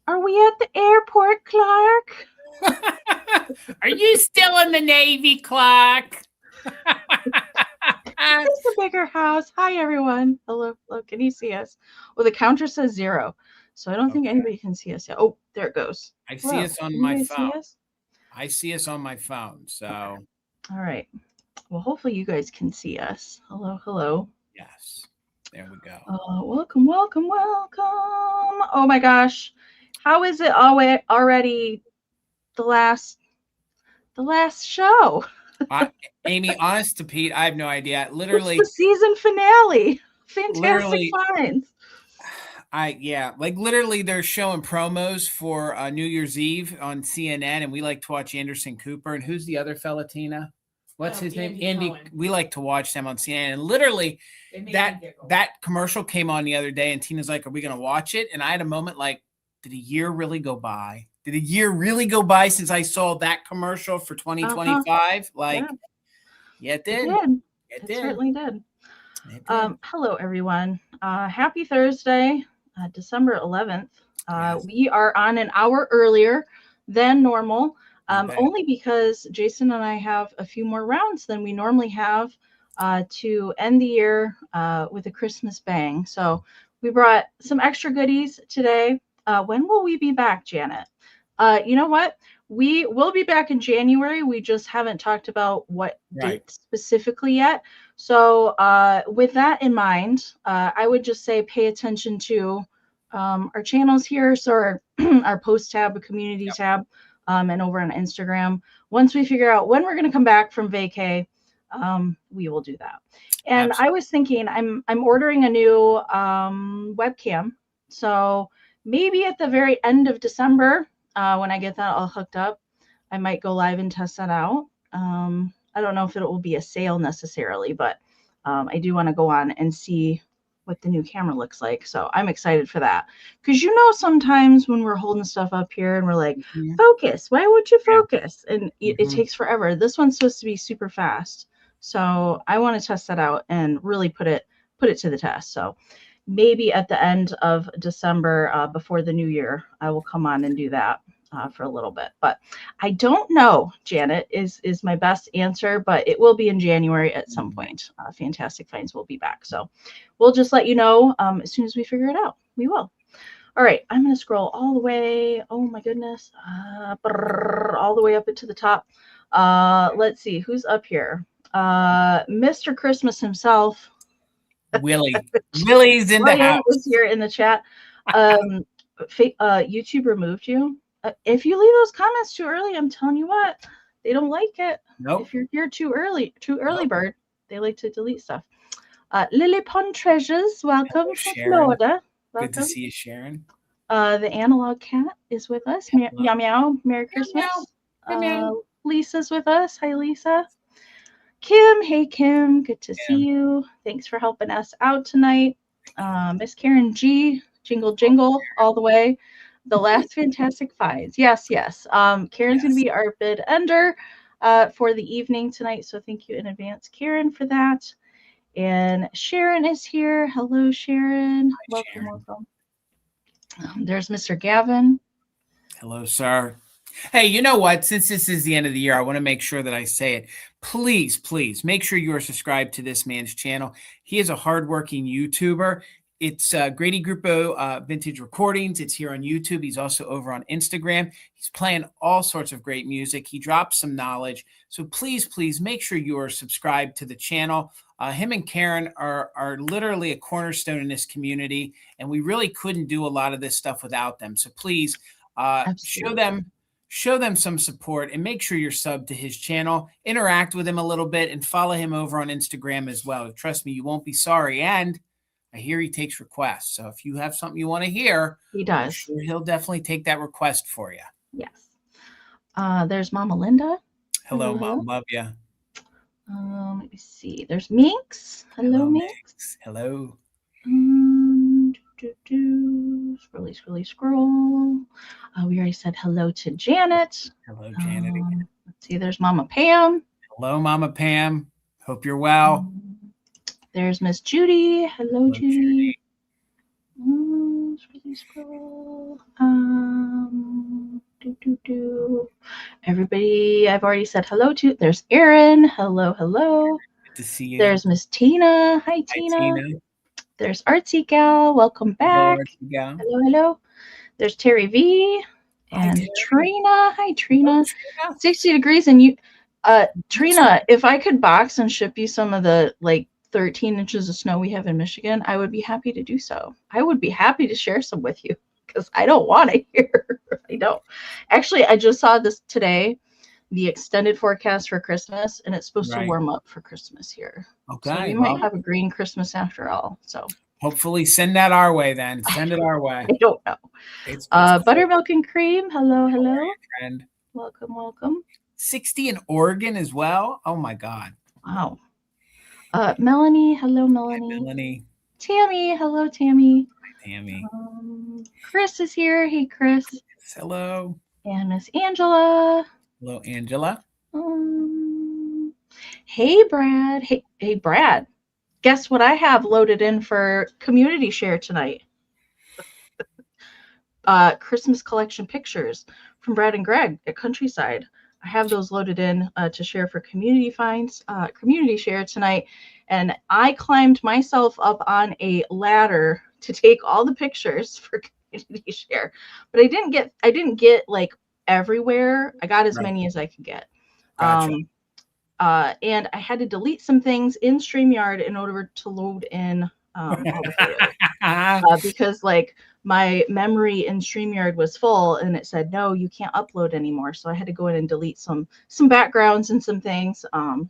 Are we at the airport, Clark? Are you still in the Navy, Clark? It's a bigger house. Hi, everyone. Hello. Hello. Can you see us? Well, the counter says 0, so I don't think anybody can see us yet. Oh, there it goes. I see us on my phone. I see us on my phone. So, okay. All right. Well, hopefully you guys can see us. Hello. Hello. Yes. There we go. Welcome, welcome, welcome. Oh my gosh. How is it already the last show? Amy, honest to Pete, I have no idea. Literally, it's the season finale. Fantastic finds. Literally they're showing promos for New Year's Eve on CNN, and we like to watch Anderson Cooper. And who's the other fella, Tina? What's his name? Andy. Cohen. We like to watch them on CNN. And literally that commercial came on the other day, and Tina's like, "Are we going to watch it?" And I had a moment like, did a year really go by? Did a year really go by since I saw that commercial for 2025? Yeah, it did. It certainly did. Hello, everyone. Happy Thursday, December 11th. Yes. We are on an hour earlier than normal, only because Jason and I have a few more rounds than we normally have to end the year with a Christmas bang. So we brought some extra goodies today. When will we be back, Janet? You know what? We will be back in January. We just haven't talked about what date specifically yet. So with that in mind, I would just say pay attention to our channels here. So our post tab, a community tab, and over on Instagram. Once we figure out when we're going to come back from vacay, we will do that. And I was thinking I'm ordering a new webcam. So maybe at the very end of December, when I get that all hooked up, I might go live and test that out. I don't know if it will be a sale necessarily, but I do want to go on and see what the new camera looks like. So I'm excited for that. Because sometimes when we're holding stuff up here and we're like, focus, why would you focus? And it takes forever. This one's supposed to be super fast. So I want to test that out and really put it to the test. So maybe at the end of December, before the new year, I will come on and do that for a little bit. But I don't know, Janet, is my best answer, but it will be in January at some point. Fantastic Finds will be back. So we'll just let you know as soon as we figure it out. We will. All right, I'm going to scroll all the way. Oh, my goodness. All the way up into the top. Let's see. Who's up here? Mr. Christmas himself. Willie's in the house. Is here in the chat. YouTube removed you. If you leave those comments too early, I'm telling you what, they don't like it. Nope. If you're here too early, bird, they like to delete stuff. Lily Pond Treasures, welcome from Florida. Welcome. Good to see you, Sharon. The analog cat is with us. Meow meow. Merry Christmas. Meow. Lisa's with us. Hi, Lisa. Kim, hey Kim, good to see you. Thanks for helping us out tonight. Miss Karen G, jingle jingle all the way. The last fantastic finds. Yes. Karen's going to be our bid ender for the evening tonight. So thank you in advance, Karen, for that. And Sharon is here. Hello, Sharon. Hi, Sharon. Welcome. There's Mr. Gavin. Hello, sir. Hey, you know what? Since this is the end of the year, I want to make sure that I say it. Please make sure you are subscribed to this man's channel. He is a hardworking YouTuber. It's Grady Gruppo Vintage Recordings. It's here on YouTube. He's also over on Instagram. He's playing all sorts of great music. He drops some knowledge. So please make sure you are subscribed to the channel. Him and Karen are literally a cornerstone in this community, and we really couldn't do a lot of this stuff without them. So please show them some support and make sure you're subbed to his channel. Interact with him a little bit and follow him over on Instagram as well. Trust me, you won't be sorry. And I hear he takes requests. So if you have something you want to hear, he does. I'm sure he'll definitely take that request for you. Yes. There's Mama Linda. Hello, Mom. Love you. Let me see. There's Minx. Hello, Minx. Hello. Scroll. We already said hello to Janet. Hello, Janet. Let's see. There's Mama Pam. Hello, Mama Pam. Hope you're well. There's Miss Judy. Hello, Judy. Scroll. Everybody I've already said hello to. There's Erin. Hello, hello. Good to see you. There's Miss Tina. Hi, Tina. There's Artsy Gal. Welcome back. Hello, hello, hello. There's Terry V. And Trina. Hi, Trina. 60 degrees. And you, Trina, if I could box and ship you some of the like 13 inches of snow we have in Michigan, I would be happy to do so. I would be happy to share some with you because I don't want to hear. I don't. Actually, I just saw this today, the extended forecast for Christmas, and it's supposed to warm up for Christmas here. Okay. So we might have a green Christmas after all. So hopefully send that our way then. Send it our way. I don't know. It's Buttermilk and cream. Hello, hello. Friend. Welcome, welcome. 60 in Oregon as well. Oh my God. Wow. Melanie. Hello, Melanie. Hi, Melanie. Tammy. Hello, Tammy. Hi, Tammy. Chris is here. Hey, Chris. Hello. And Miss Angela. Hello, Angela. Hey, Brad. Hey, Brad. Guess what I have loaded in for community share tonight? Christmas collection pictures from Brad and Greg at Countryside. I have those loaded in to share for community finds, community share tonight. And I climbed myself up on a ladder to take all the pictures for community share. But I didn't get like everywhere. I got as many as I could get. Gotcha. And I had to delete some things in StreamYard in order to load in all the photos. Because like my memory in StreamYard was full and it said, no, you can't upload anymore. So I had to go in and delete some backgrounds and some things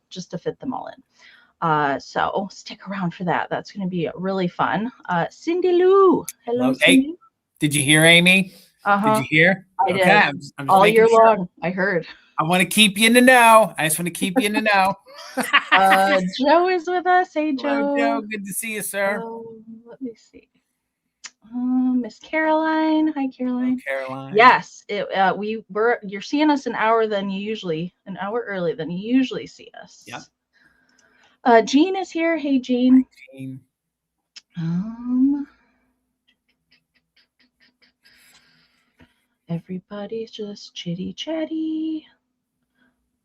just to fit them all in. So stick around for that. That's going to be really fun. Cindy Lou. Hello, Cindy. Hey, did you hear Amy? Did you hear? I did. I'm just all year long. I heard. I want to keep you in the know. I just want to keep you in the know. Joe is with us. Hey, Joe. Hello, Joe. Good to see you, sir. Let me see. Miss Caroline. Hi, Caroline. Hello, Caroline. Yes, you're seeing us an hour early than you usually see us. Yep. Jean is here. Hey, Jean. Hi, Jean. Everybody's just chitty chatty.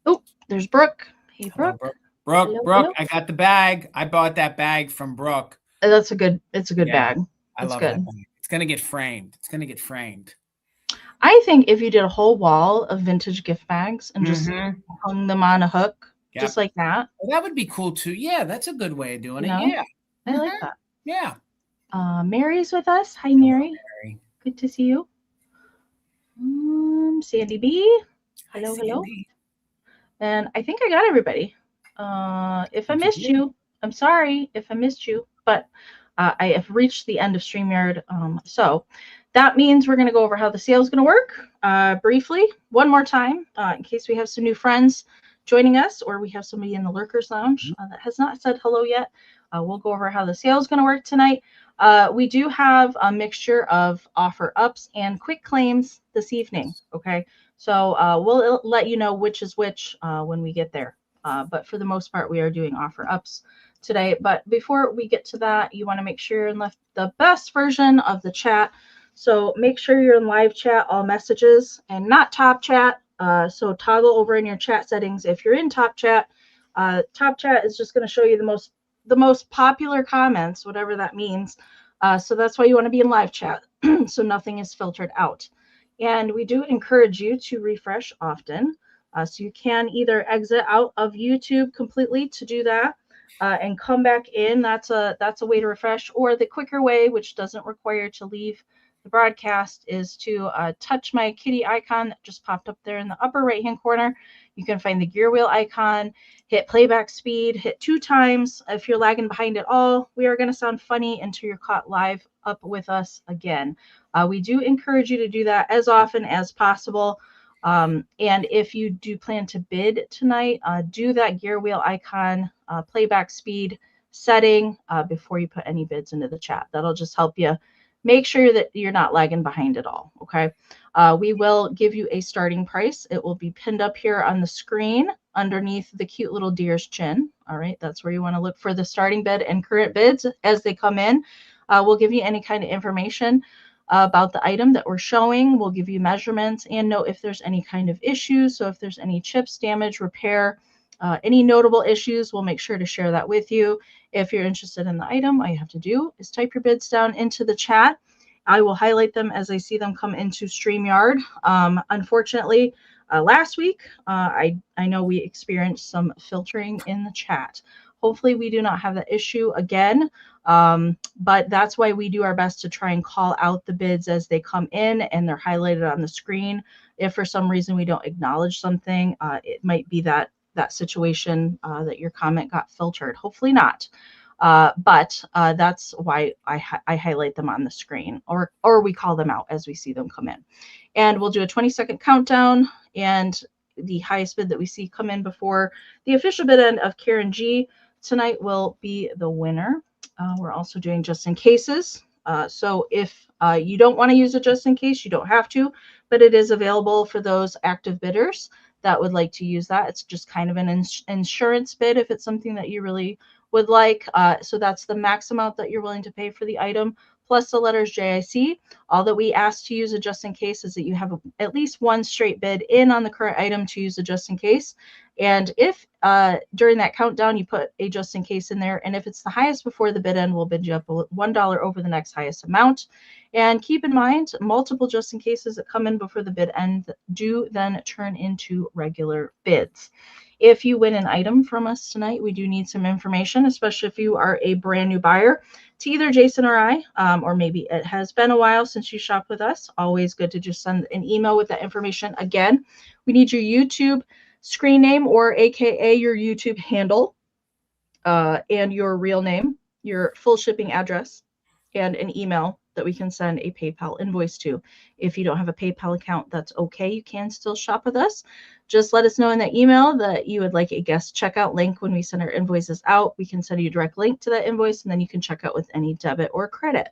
Oh, there's Brooke. Hey, Brooke. Brooke, hello, Brooke, hello. I got the bag. I bought that bag from Brooke. It's a good bag. I love that bag. It's gonna get framed. I think if you did a whole wall of vintage gift bags and just hung them on a hook, just like that. Well, that would be cool too. Yeah, that's a good way of doing it. Yeah. I like that. Yeah. Mary's with us. Hi, Mary. Good to see you. Sandy B. Hello, hello. And I think I got everybody. If I missed you, I'm sorry if I missed you, but I have reached the end of StreamYard. So that means we're going to go over how the sale is going to work briefly one more time in case we have some new friends joining us or we have somebody in the Lurkers Lounge that has not said hello yet. We'll go over how the sale is going to work tonight. We do have a mixture of offer ups and quick claims this evening. Okay, so we'll let you know which is which when we get there. But for the most part, we are doing offer ups today. But before we get to that, you want to make sure you're in the best version of the chat. So make sure you're in live chat, all messages, and not top chat. So toggle over in your chat settings. If you're in top chat is just going to show you the most popular comments, whatever that means. So that's why you want to be in live chat. So nothing is filtered out. And we do encourage you to refresh often. So you can either exit out of YouTube completely to do that and come back in. That's a way to refresh. Or the quicker way, which doesn't require to leave the broadcast, is to touch my kitty icon that just popped up there in the upper right hand corner. You can find the gear wheel icon, hit playback speed, hit 2 times. If you're lagging behind at all, we are going to sound funny until you're caught live up with us again. We do encourage you to do that as often as possible. And if you do plan to bid tonight, do that gear wheel icon playback speed setting before you put any bids into the chat. That'll just help you make sure that you're not lagging behind at all. Okay. We will give you a starting price. It will be pinned up here on the screen underneath the cute little deer's chin. All right. That's where you want to look for the starting bid and current bids as they come in. We'll give you any kind of information. about the item that we're showing. We'll give you measurements and note if there's any kind of issues. So if there's any chips, damage, repair, any notable issues, we'll make sure to share that with you. If you're interested in the item, all you have to do is type your bids down into the chat. I will highlight them as I see them come into StreamYard. Unfortunately, last week, I know we experienced some filtering in the chat. Hopefully we do not have that issue again, but that's why we do our best to try and call out the bids as they come in and they're highlighted on the screen. If for some reason we don't acknowledge something, it might be that situation that your comment got filtered. Hopefully not. But that's why I highlight them on the screen, or we call them out as we see them come in. And we'll do a 20-second countdown, and the highest bid that we see come in before the official bid end of Karen G tonight will be the winner. We're also doing just in cases. So if you don't want to use it just in case, you don't have to, but it is available for those active bidders that would like to use that. It's just kind of an insurance bid if it's something that you really would like. So that's the max amount that you're willing to pay for the item, plus the letters JIC. All that we ask to use a just in case is that you have at least one straight bid in on the current item to use a just in case. And if during that countdown you put a just in case in there, and if it's the highest before the bid end, we'll bid you up $1 over the next highest amount. And keep in mind, multiple just in cases that come in before the bid end do then turn into regular bids. If you win an item from us tonight, we do need some information, especially if you are a brand new buyer, to either Jason or I, or maybe it has been a while since you shopped with us. Always good to just send an email with that information. Again, we need your YouTube screen name, or AKA your YouTube handle, and your real name, your full shipping address, and an email that we can send a PayPal invoice to. If you don't have a PayPal account, that's okay. You can still shop with us. Just let us know in that email that you would like a guest checkout link when we send our invoices out. We can send you a direct link to that invoice, and then you can check out with any debit or credit.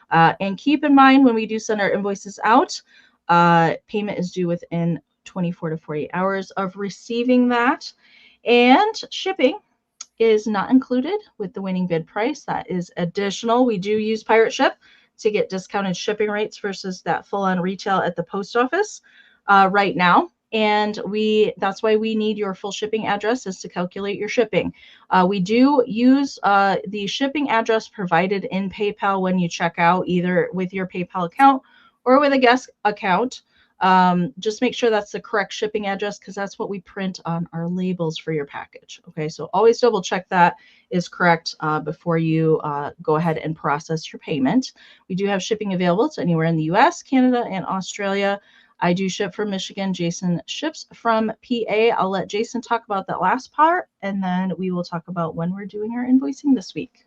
And keep in mind, when we do send our invoices out, payment is due within 24 to 48 hours of receiving that. And shipping is not included with the winning bid price. That is additional. We do use Pirate Ship to get discounted shipping rates versus that full-on retail at the post office right now. And that's why we need your full shipping address is to calculate your shipping. We do use the shipping address provided in PayPal when you check out, either with your PayPal account or with a guest account. Just make sure that's the correct shipping address, because that's what we print on our labels for your package. Okay, so always double check that is correct before you go ahead and process your payment. We do have shipping available to anywhere in the US, Canada, and Australia. I do ship from Michigan. Jason ships from PA. I'll let Jason talk about that last part, and then we will talk about when we're doing our invoicing this week.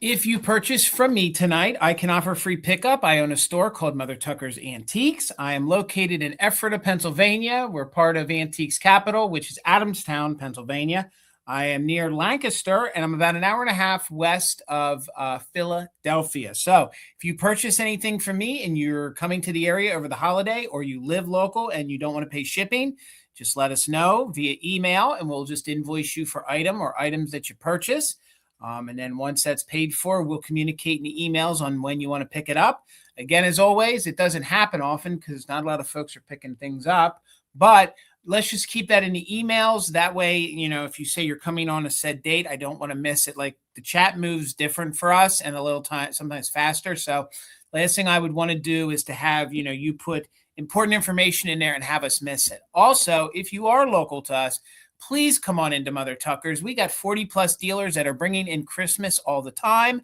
If you purchase from me tonight, I can offer free pickup. I own a store called Mother Tucker's Antiques. I am located in Ephrata, Pennsylvania. We're part of Antiques Capital, which is Adamstown, Pennsylvania. I am near Lancaster, and I'm about an hour and a half west of Philadelphia. So if you purchase anything from me and you're coming to the area over the holiday, or you live local and you don't want to pay shipping, just let us know via email, and we'll just invoice you for item or items that you purchase. And then once that's paid for, we'll communicate in the emails on when you want to pick it up. Again, as always, it doesn't happen often because not a lot of folks are picking things up, but let's just keep that in the emails. That way, you know, if you say you're coming on a said date, I don't want to miss it. Like, the chat moves different for us and a little time, sometimes faster. So last thing I would want to do is to have, you know, you put important information in there and have us miss it. Also, if you are local to us, please come on into Mother Tucker's. We got 40 plus dealers that are bringing in Christmas all the time.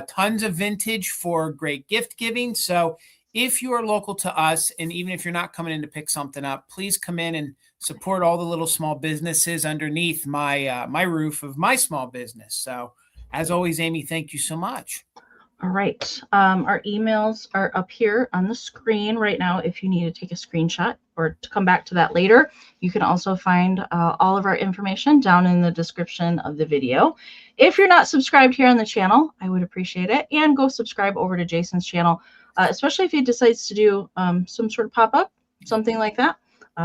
Tons of vintage for great gift giving. So if you are local to us, and even if you're not coming in to pick something up, please come in and support all the little small businesses underneath my my roof of my small business. So as always, Amy, thank you so much. All right. Our emails are up here on the screen right now. If you need to take a screenshot or to come back to that later, you can also find all of our information down in the description of the video. If you're not subscribed here on the channel, I would appreciate it. And go subscribe over to Jason's channel, especially if he decides to do some sort of pop-up, something like that.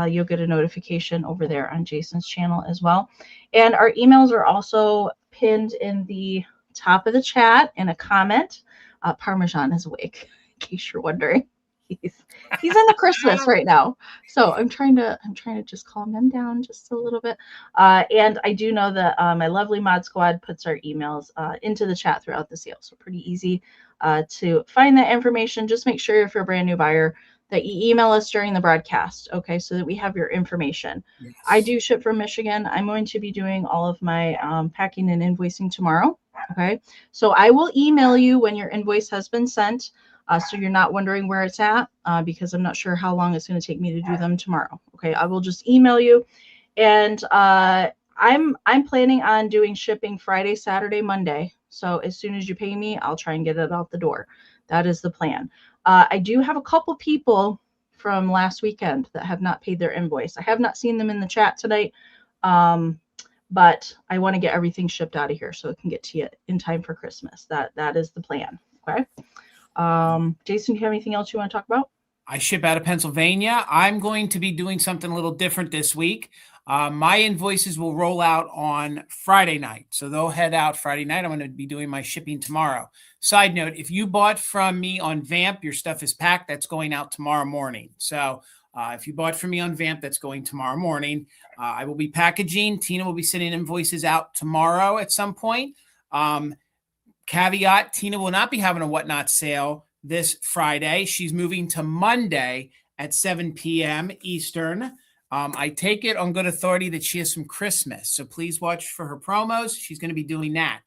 You'll get a notification over there on Jason's channel as well. And our emails are also pinned in the top of the chat in a comment. Parmesan is awake. case you're wondering. He's into Christmas right now. So I'm trying to just calm him down just a little bit. And I do know that my lovely mod squad puts our emails into the chat throughout the sale. So pretty easy to find that information. Just make sure if you're a brand new buyer that you email us during the broadcast, okay, so that we have your information. Yes. I do ship from Michigan. I'm going to be doing all of my packing and invoicing tomorrow, okay? So I will email you when your invoice has been sent, so you're not wondering where it's at, because I'm not sure how long it's going to take me to do them tomorrow, okay? I will just email you, and I'm planning on doing shipping Friday, Saturday, Monday. So as soon as you pay me, I'll try and get it out the door. That is the plan. I do have a couple people from last weekend that have not paid their invoice. I have not seen them in the chat tonight, but I want to get everything shipped out of here so it can get to you in time for Christmas. That is the plan. Okay. Jason, do you have anything else you want to talk about? I ship out of Pennsylvania. I'm going to be doing something a little different this week. My invoices will roll out on Friday night. So they'll head out Friday night. I'm going to be doing my shipping tomorrow. Side note, if you bought from me on Vamp, your stuff is packed. That's going out tomorrow morning. So if you bought from me on Vamp, that's going tomorrow morning. I will be packaging. Tina will be sending invoices out tomorrow at some point. Caveat, Tina will not be having a Whatnot sale this Friday. She's moving to Monday at 7 p.m. Eastern. I take it on good authority that she has some Christmas. So please watch for her promos. She's going to be doing that.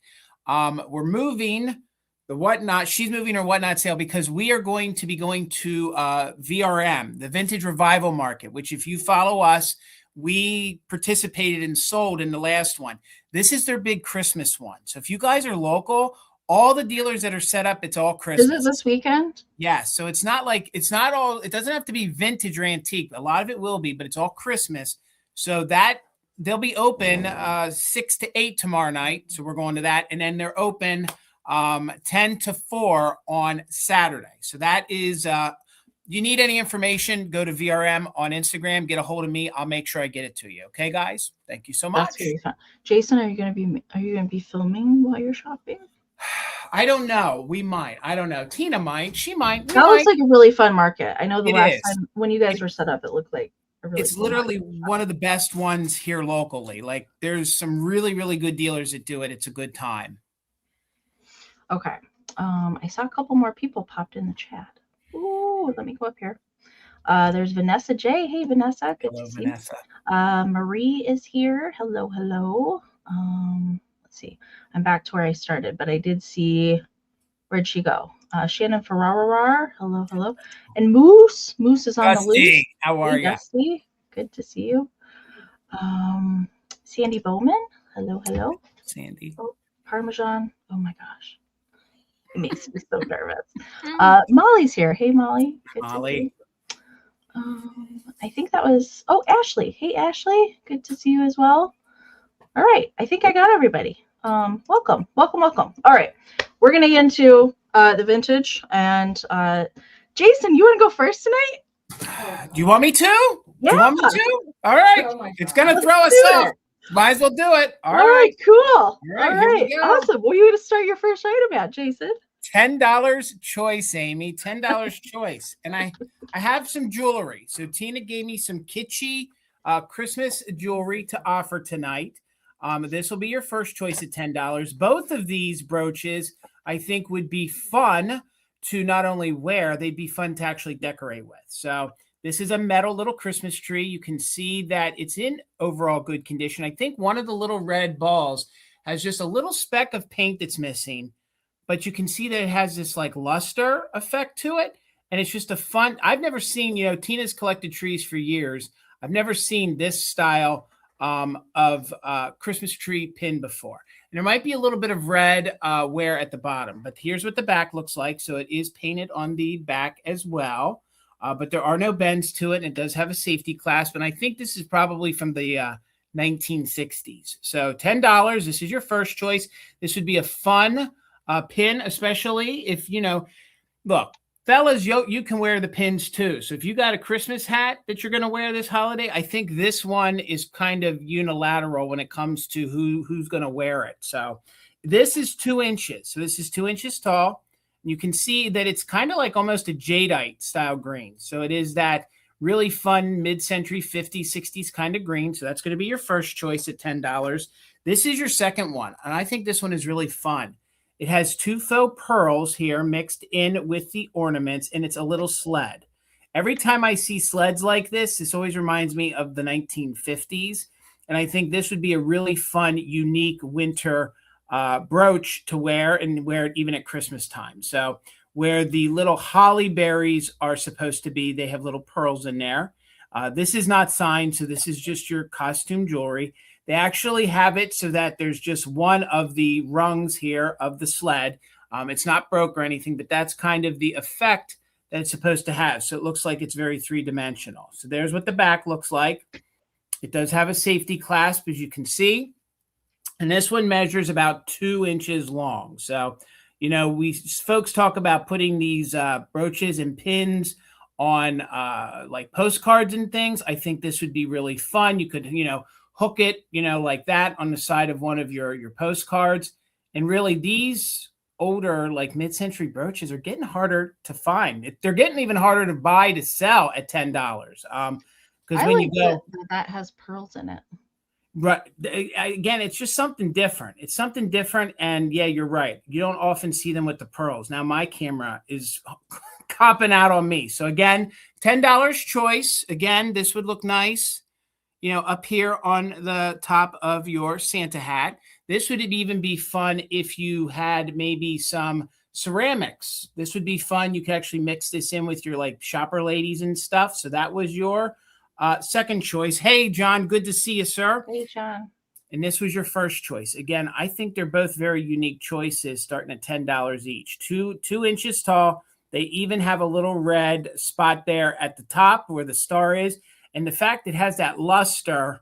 We're moving the Whatnot. She's moving her Whatnot sale because we are going to be going to VRM, the Vintage Revival Market, which if you follow us, we participated and sold in the last one. This is their big Christmas one. So if you guys are local, all the dealers that are set up, it's all Christmas. Is it this weekend? Yes. So it's not like, it's not all, it doesn't have to be vintage or antique. A lot of it will be, but it's all Christmas. So that they'll be open 6 to 8 tomorrow night. So we're going to that. And then they're open 10 to 4 on Saturday. So that is, you need any information, go to VRM on Instagram, get a hold of me. I'll make sure I get it to you. Okay, guys? Thank you so much. That's really fun. Jason, are you going to be filming while you're shopping? I don't know. We might. I don't know. Tina might. She might. That looks like a really fun market. I know the last is. time when you guys were set up, it looked like a really it's literally one of the best ones here locally. Like there's some really, really good dealers that do it. It's a good time. Okay. I saw a couple more people popped in the chat. Ooh, let me go up here. There's Vanessa J. Hey, Vanessa. Good to see you. Marie is here. Hello, hello. Let's see. I'm back to where I started, but I did see, where'd she go? Shannon Ferrara. Hello, hello. And Moose. Moose is on Dusty, the loose. how are you? Dusty. Good to see you. Sandy Bowman. Hello, hello. Sandy. Oh, Parmesan. Oh my gosh. It makes me so nervous. Molly's here. Hey, Molly. Good Molly. to see you. I think that was, Ashley. Hey, Ashley. Good to see you as well. All right. I think I got everybody. Welcome. All right. We're going to get into the vintage. And Jason, you want to go first tonight? Do you want me to? Yeah. Do you want me to? All right. It's going to throw us off. Might as well do it. All right. Cool. All right. Awesome. Well, you want to start your first item at, Jason? $10 choice, Amy. $10 choice. And I have some jewelry. So Tina gave me some kitschy Christmas jewelry to offer tonight. This will be your first choice at $10. Both of these brooches, I think, would be fun to not only wear, they'd be fun to actually decorate with. So this is a metal little Christmas tree. You can see that it's in overall good condition. I think one of the little red balls has just a little speck of paint that's missing, but you can see that it has this like luster effect to it. And it's just a fun, I've never seen, Tina's collected trees for years. I've never seen this style of Christmas tree pin before. And there might be a little bit of red wear at the bottom, but here's what the back looks like. So it is painted on the back as well, but there are no bends to it. And it does have a safety clasp. And I think this is probably from the 1960s. So $10, this is your first choice. This would be a fun pin, especially if, look, fellas, you can wear the pins too. So if you got a Christmas hat that you're going to wear this holiday, I think this one is kind of unilateral when it comes to who's going to wear it. So this is 2 inches. So this is 2 inches tall. You can see that it's kind of like almost a jadeite style green. So it is that really fun mid-century 50s, 60s kind of green. So that's going to be your first choice at $10. This is your second one. And I think this one is really fun. It has 2 faux pearls here mixed in with the ornaments, and it's a little sled. Every time I see sleds like this always reminds me of the 1950s. And I think this would be a really fun, unique winter brooch to wear, and wear it even at Christmas time. So where the little holly berries are supposed to be, they have little pearls in there. This is not signed, so this is just your costume jewelry. They actually have it so that there's just one of the rungs here of the sled. It's not broke or anything, but that's kind of the effect that it's supposed to have. So it looks like it's very three-dimensional. So there's what the back looks like. It does have a safety clasp, as you can see. And this one measures about 2 inches long. So, you know, folks talk about putting these brooches and pins on like postcards and things. I think this would be really fun. You could, you know, hook it, you know, like that on the side of one of your postcards. And really these older, like mid-century brooches are getting harder to find. They're getting even harder to buy, to sell at $10. Because when you go, that has pearls in it. Right. Again, it's just something different. It's something different. And yeah, you're right. You don't often see them with the pearls. Now my camera is copping out on me. So again, $10 choice. Again, this would look nice, you know, up here on the top of your Santa hat. This would even be fun if you had maybe some ceramics. This would be fun. You could actually mix this in with your like shopper ladies and stuff. So that was your second choice. Hey, John, good to see you, sir. Hey, John. And this was your first choice. Again, I think they're both very unique choices, starting at $10 each. 2 inches tall. They even have a little red spot there at the top where the star is. And the fact it has that luster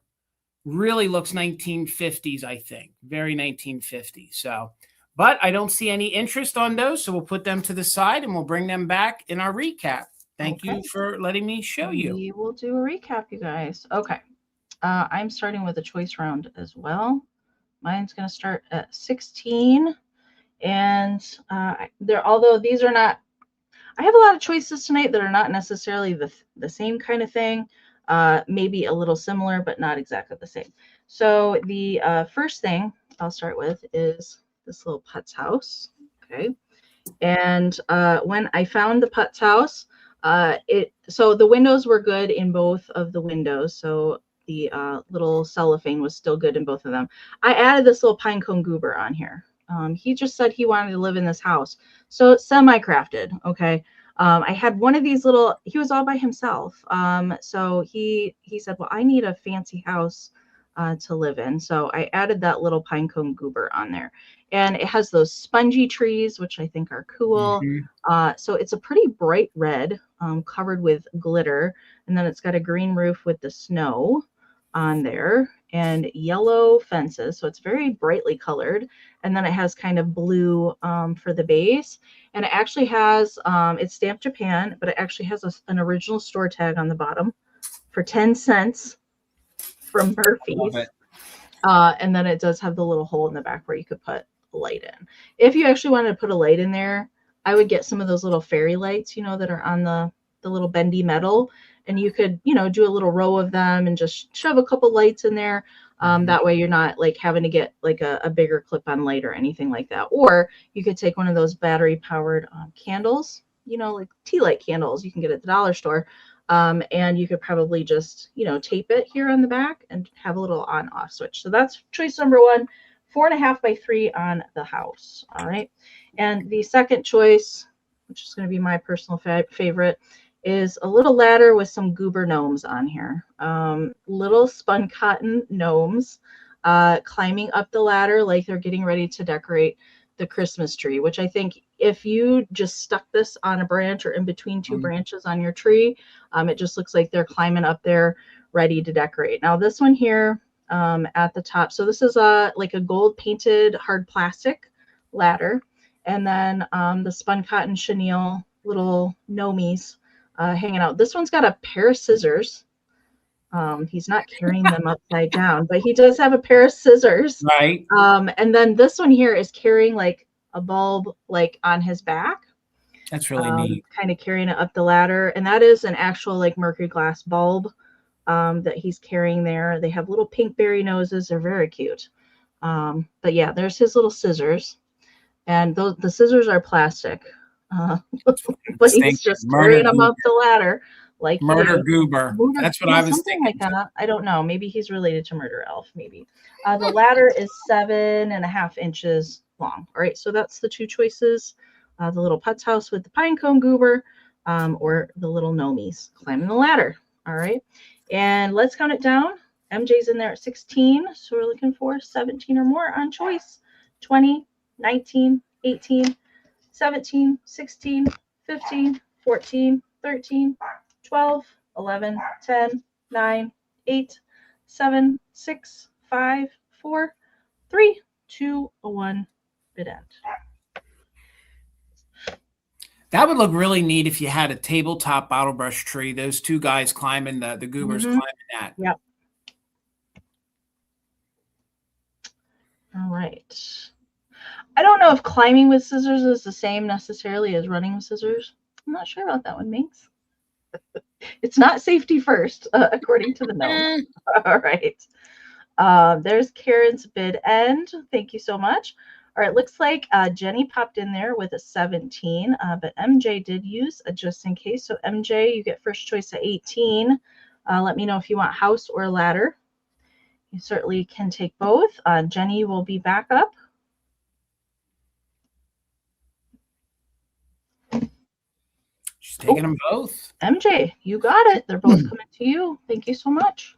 really looks 1950s, I think. Very 1950s. So, but I don't see any interest on those. So we'll put them to the side and we'll bring them back in our recap. Thank you for letting me show you. We will do a recap, you guys. Okay. I'm starting with a choice round as well. Mine's going to start at 16. And although these are not, I have a lot of choices tonight that are not necessarily the same kind of thing. Maybe a little similar, but not exactly the same. So the first thing I'll start with is this little putz house. Okay. And when I found the putz house, so the windows were good in both of the windows. So the little cellophane was still good in both of them. I added this little pine cone goober on here. He just said he wanted to live in this house. So semi-crafted. Okay. I had one of these little, he was all by himself. So he said, well, I need a fancy house to live in. So I added that little pine cone goober on there. And it has those spongy trees, which I think are cool. Mm-hmm. So it's a pretty bright red, covered with glitter. And then it's got a green roof with the snow on there and yellow fences. So it's very brightly colored. And then it has kind of blue for the base. And it actually has, it's stamped Japan, but it actually has an original store tag on the bottom for 10 cents from Murphy's. And then it does have the little hole in the back where you could put a light in. If you actually wanted to put a light in there, I would get some of those little fairy lights, you know, that are on the little bendy metal. And you could, you know, do a little row of them and just shove a couple lights in there. That way you're not like having to get like a bigger clip-on light or anything like that. Or you could take one of those battery-powered candles, you know, like tea light candles you can get at the dollar store. And you could probably just, you know, tape it here on the back and have a little on-off switch. So that's choice number 1, 4.5 by 3 on the house. All right. And the second choice, which is going to be my personal favorite, is a little ladder with some goober gnomes on here. Little spun cotton gnomes climbing up the ladder like they're getting ready to decorate the Christmas tree, which I think if you just stuck this on a branch or in between 2 branches on your tree, it just looks like they're climbing up there ready to decorate. Now this one here at the top, so this is like a gold painted hard plastic ladder. And then the spun cotton chenille little gnomies hanging out. This one's got a pair of scissors. He's not carrying them upside down, but he does have a pair of scissors. Right. And then this one here is carrying like a bulb like on his back. That's really neat. Kind of carrying it up the ladder. And that is an actual like mercury glass bulb that he's carrying there. They have little pink berry noses. They're very cute. But yeah, there's his little scissors. And the scissors are plastic. But he's just carrying them up the ladder. Like Murder Goober. That's what I was thinking. Like that. I don't know. Maybe he's related to Murder Elf. Maybe. The ladder is 7.5 inches long. All right. So that's the two choices. The little Putz house with the pine cone goober, or the little gnomies climbing the ladder. All right. And let's count it down. MJ's in there at 16. So we're looking for 17 or more on choice. 20, 19, 18, 17, 16, 15, 14, 13, 12, 11, 10, 9, 8, 7, 6, 5, 4, 3, 2, 1, bid end. That would look really neat if you had a tabletop bottle brush tree. Those two guys climbing the goobers climbing that. Yep. All right. I don't know if climbing with scissors is the same necessarily as running with scissors. I'm not sure about that one, Minx. It's not safety first, according to the note. All right. There's Karen's bid end. Thank you so much. All right, looks like Jenny popped in there with a 17, but MJ did use a just in case. So MJ, you get first choice at 18. Let me know if you want house or ladder. You certainly can take both. Jenny will be back up. She's taking them both. MJ, you got it. They're both coming to you. Thank you so much.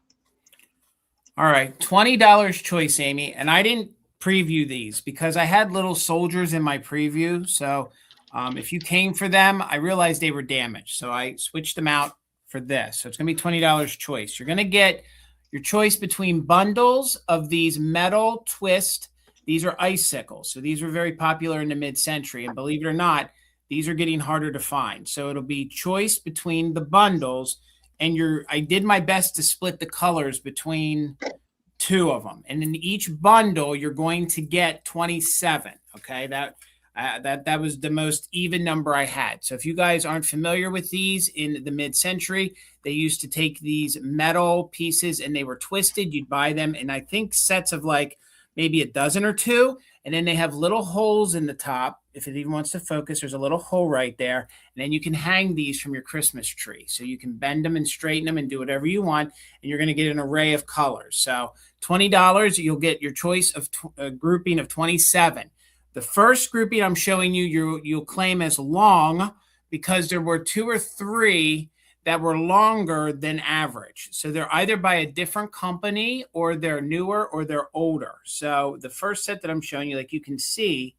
All right, $20 choice, Amy. And I didn't preview these because I had little soldiers in my preview. So if you came for them, I realized they were damaged. So I switched them out for this. So it's going to be $20 choice. You're going to get your choice between bundles of these metal twist. These are icicles. So these were very popular in the mid-century. And believe it or not, these are getting harder to find. So it'll be choice between the bundles. And I did my best to split the colors between two of them. And in each bundle, you're going to get 27. Okay, that was the most even number I had. So if you guys aren't familiar with these, in the mid-century, they used to take these metal pieces and they were twisted. You'd buy them in, I think, sets of like maybe a dozen or two. And then they have little holes in the top. If it even wants to focus, there's a little hole right there. And then you can hang these from your Christmas tree. So you can bend them and straighten them and do whatever you want. And you're going to get an array of colors. So $20, you'll get your choice of a grouping of 27. The first grouping I'm showing you, you'll claim as long because there were 2 or 3 that were longer than average. So they're either by a different company or they're newer or they're older. So the first set that I'm showing you, like you can see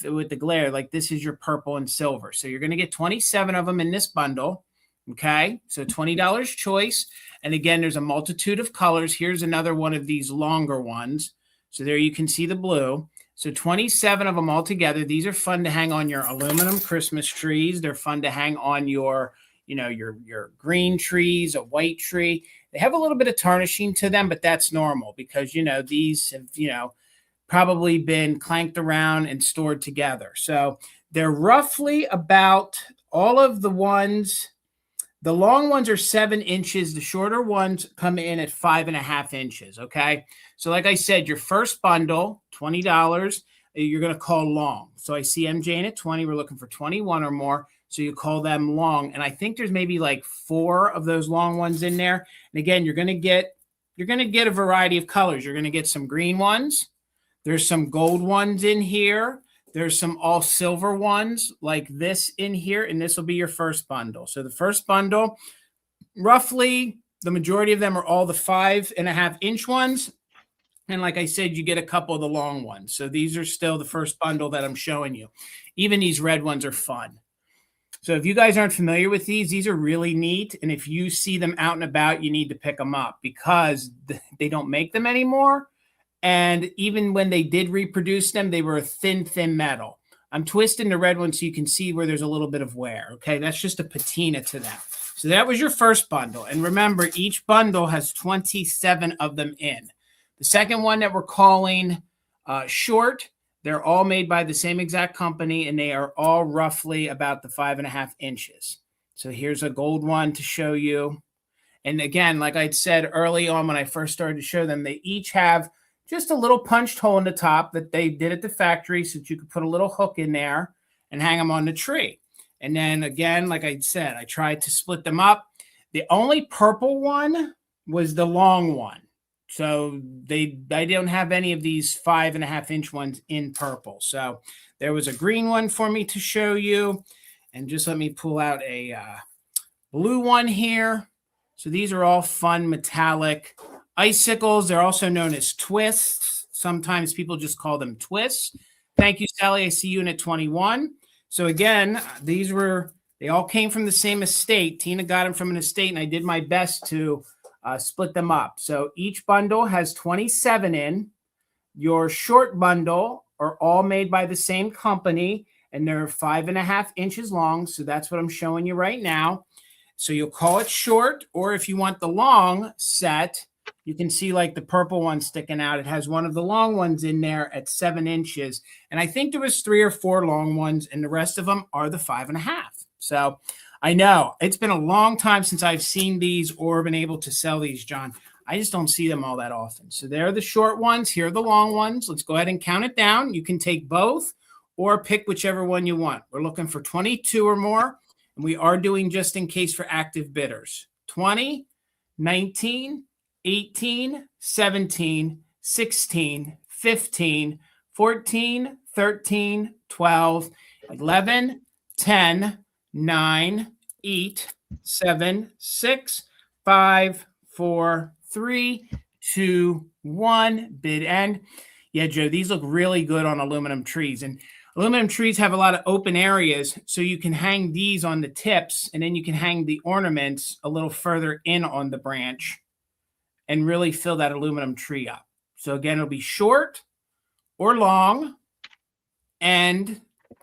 with the glare, like this is your purple and silver. So you're going to get 27 of them in this bundle. Okay. So $20 choice. And again, there's a multitude of colors. Here's another one of these longer ones. So there you can see the blue. So 27 of them all together. These are fun to hang on your aluminum Christmas trees. They're fun to hang on your green trees, a white tree. They have a little bit of tarnishing to them, but that's normal because, these have, probably been clanked around and stored together. So they're roughly about all of the ones. The long ones are 7 inches. The shorter ones come in at 5.5 inches. Okay. So like I said, your first bundle, $20, you're going to call long. So I see MJ in at 20. We're looking for 21 or more. So you call them long. And I think there's maybe like 4 of those long ones in there. And again, you're going to get a variety of colors. You're going to get some green ones. There's some gold ones in here. There's some all silver ones like this in here. And this will be your first bundle. So the first bundle, roughly the majority of them are all the 5.5 inch ones. And like I said, you get a couple of the long ones. So these are still the first bundle that I'm showing you. Even these red ones are fun. So if you guys aren't familiar with these are really neat. And if you see them out and about, you need to pick them up because they don't make them anymore. And even when they did reproduce them, they were a thin metal. I'm twisting the red one so you can see where there's a little bit of wear. Okay, that's just a patina to them. So that was your first bundle. And remember, each bundle has 27 of them in. The second one that we're calling short, They're all made by the same exact company, and they are all roughly about the 5.5 inches. So here's a gold one to show you. And again, like I said early on when I first started to show them, they each have just a little punched hole in the top that they did at the factory so that you could put a little hook in there and hang them on the tree. And then again, like I said, I tried to split them up. The only purple one was the long one. So I don't have any of these 5.5 inch ones in purple. So there was a green one for me to show you. And just let me pull out a blue one here. So these are all fun metallic icicles. They're also known as twists. Sometimes people just call them twists. Thank you, Sally. I see you in at 21. So again, they all came from the same estate. Tina got them from an estate, and I did my best to split them up. So each bundle has 27 in. Your short bundle are all made by the same company, and they're 5.5 inches long. So that's what I'm showing you right now. So you'll call it short, or if you want the long set, you can see like the purple one sticking out. It has one of the long ones in there at 7 inches. And I think there was 3 or 4 long ones, and the rest of them are the 5.5. So I know it's been a long time since I've seen these or been able to sell these, John. I just don't see them all that often. So they're the short ones. Here are the long ones. Let's go ahead and count it down. You can take both or pick whichever one you want. We're looking for 22 or more. And we are doing just in case for active bidders. 20, 19, 18, 17, 16, 15, 14, 13, 12, 11, 10, 9, 8, 7, 6, 5, 4, 3, 2, 1. Bid end. Yeah, Joe, these look really good on aluminum trees. And aluminum trees have a lot of open areas, so you can hang these on the tips, and then you can hang the ornaments a little further in on the branch and really fill that aluminum tree up. So again, it'll be short or long, and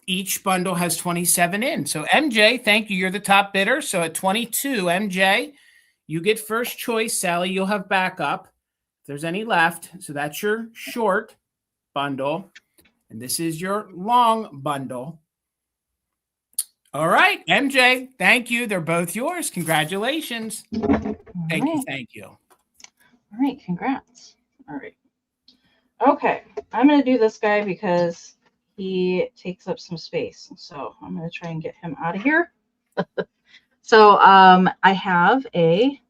each bundle has 27 in. So MJ, thank you. You're the top bidder. So at 22, MJ, you get first choice. Sally, you'll have backup if there's any left. So that's your short bundle. And this is your long bundle. All right, MJ, thank you. They're both yours. Congratulations. Thank you. Thank you. All right, congrats. All right. Okay, I'm going to do this guy because he takes up some space. So I'm going to try and get him out of here. So I have a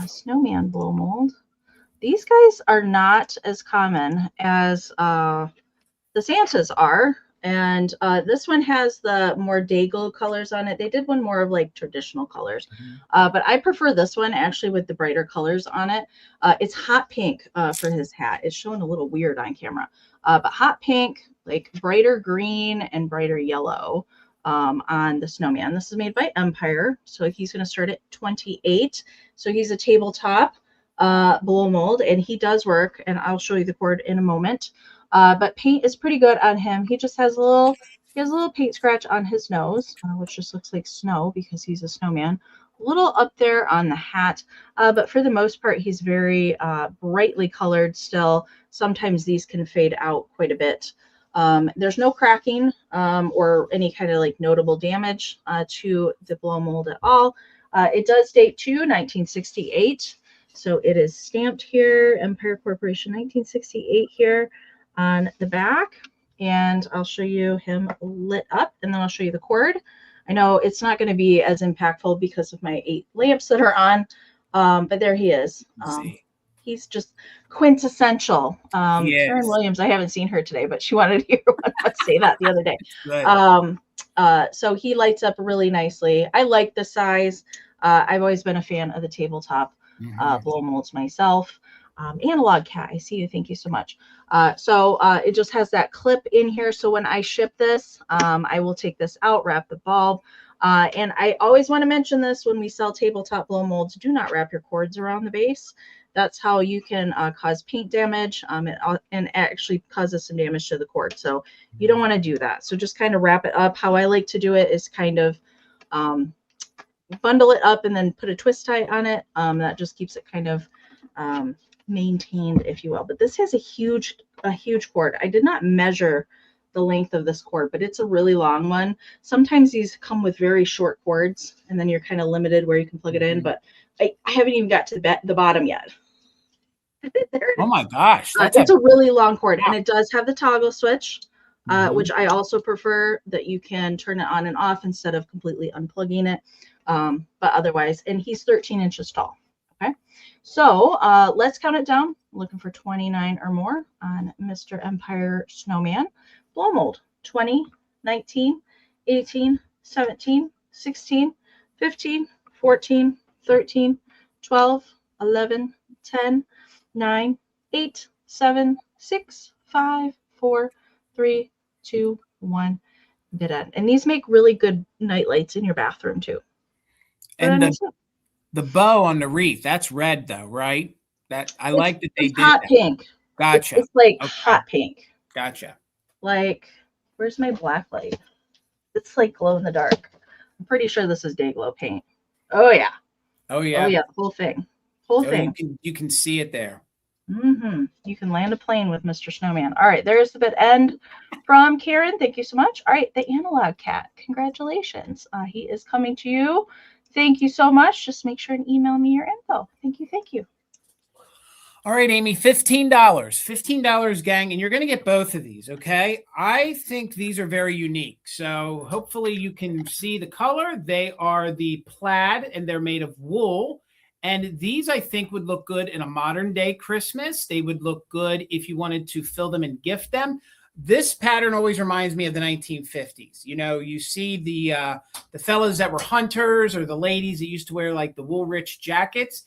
snowman blow mold. These guys are not as common as the Santas are. And this one has the more Daigle colors on it. They did one more of like traditional colors. But I prefer this one actually with the brighter colors on it. It's hot pink for his hat. It's showing a little weird on camera. But hot pink, like brighter green and brighter yellow on the snowman. This is made by Empire. So he's going to start at 28. So he's a tabletop blow mold, and he does work. And I'll show you the cord in a moment. But paint is pretty good on him. He just has a little paint scratch on his nose, which just looks like snow because he's a snowman. A little up there on the hat, but for the most part, he's very brightly colored still. Sometimes these can fade out quite a bit. There's no cracking or any kind of like notable damage to the blow mold at all. It does date to 1968. So it is stamped here, Empire Corporation 1968 here on the back, and I'll show you him lit up, and then I'll show you the cord. I know it's not going to be as impactful because of my 8 lamps that are on, but there he is. He's just quintessential. Karen Williams, I haven't seen her today, but she wanted to hear one say that the other day. So he lights up really nicely. I like the size. I've always been a fan of the tabletop blow molds myself. Analog Cat, I see you. Thank you so much. So it just has that clip in here. So when I ship this, I will take this out, wrap the bulb. And I always want to mention this when we sell tabletop blow molds, do not wrap your cords around the base. That's how you can cause paint damage and actually causes some damage to the cord. So you don't want to do that. So just kind of wrap it up. How I like to do it is kind of bundle it up and then put a twist tie on it. That just keeps it kind of maintained, if you will. But this has a huge cord. I did not measure the length of this cord, but it's a really long one. Sometimes these come with very short cords, and then you're kind of limited where you can plug it in. But I haven't even got to the bottom yet. Oh my gosh, it's a really long cord, and it does have the toggle switch, which I also prefer, that you can turn it on and off instead of completely unplugging it. But otherwise, and he's 13 inches tall. Okay, so let's count it down. I'm looking for 29 or more on Mr. Empire Snowman. Blow mold: 20, 19, 18, 17, 16, 15, 14, 13, 12, 11, 10, 9, 8, 7, 6, 5, 4, 3, 2, 1. Dead. And these make really good night lights in your bathroom too. And the bow on the wreath, that's red though, right? I like that they did hot that. Pink. Gotcha. It's like hot pink. Gotcha. Like, where's my black light? It's like glow in the dark. I'm pretty sure this is day glow paint. Oh yeah. Oh yeah. Oh yeah. The whole thing. Whole thing. You can see it there. You can land a plane with Mr. Snowman. All right, there's the bit end from Karen. Thank you so much. All right, the analog cat. Congratulations. He is coming to you. Thank you so much. Just make sure and email me your info. Thank you. Thank you. All right, Amy, $15. $15, gang, and you're going to get both of these, okay? I think these are very unique. So hopefully you can see the color. They are the plaid, and they're made of wool. And these, I think, would look good in a modern day Christmas. They would look good if you wanted to fill them and gift them. This pattern always reminds me of the 1950s. You know, you see the fellas that were hunters, or the ladies that used to wear like the Woolrich jackets.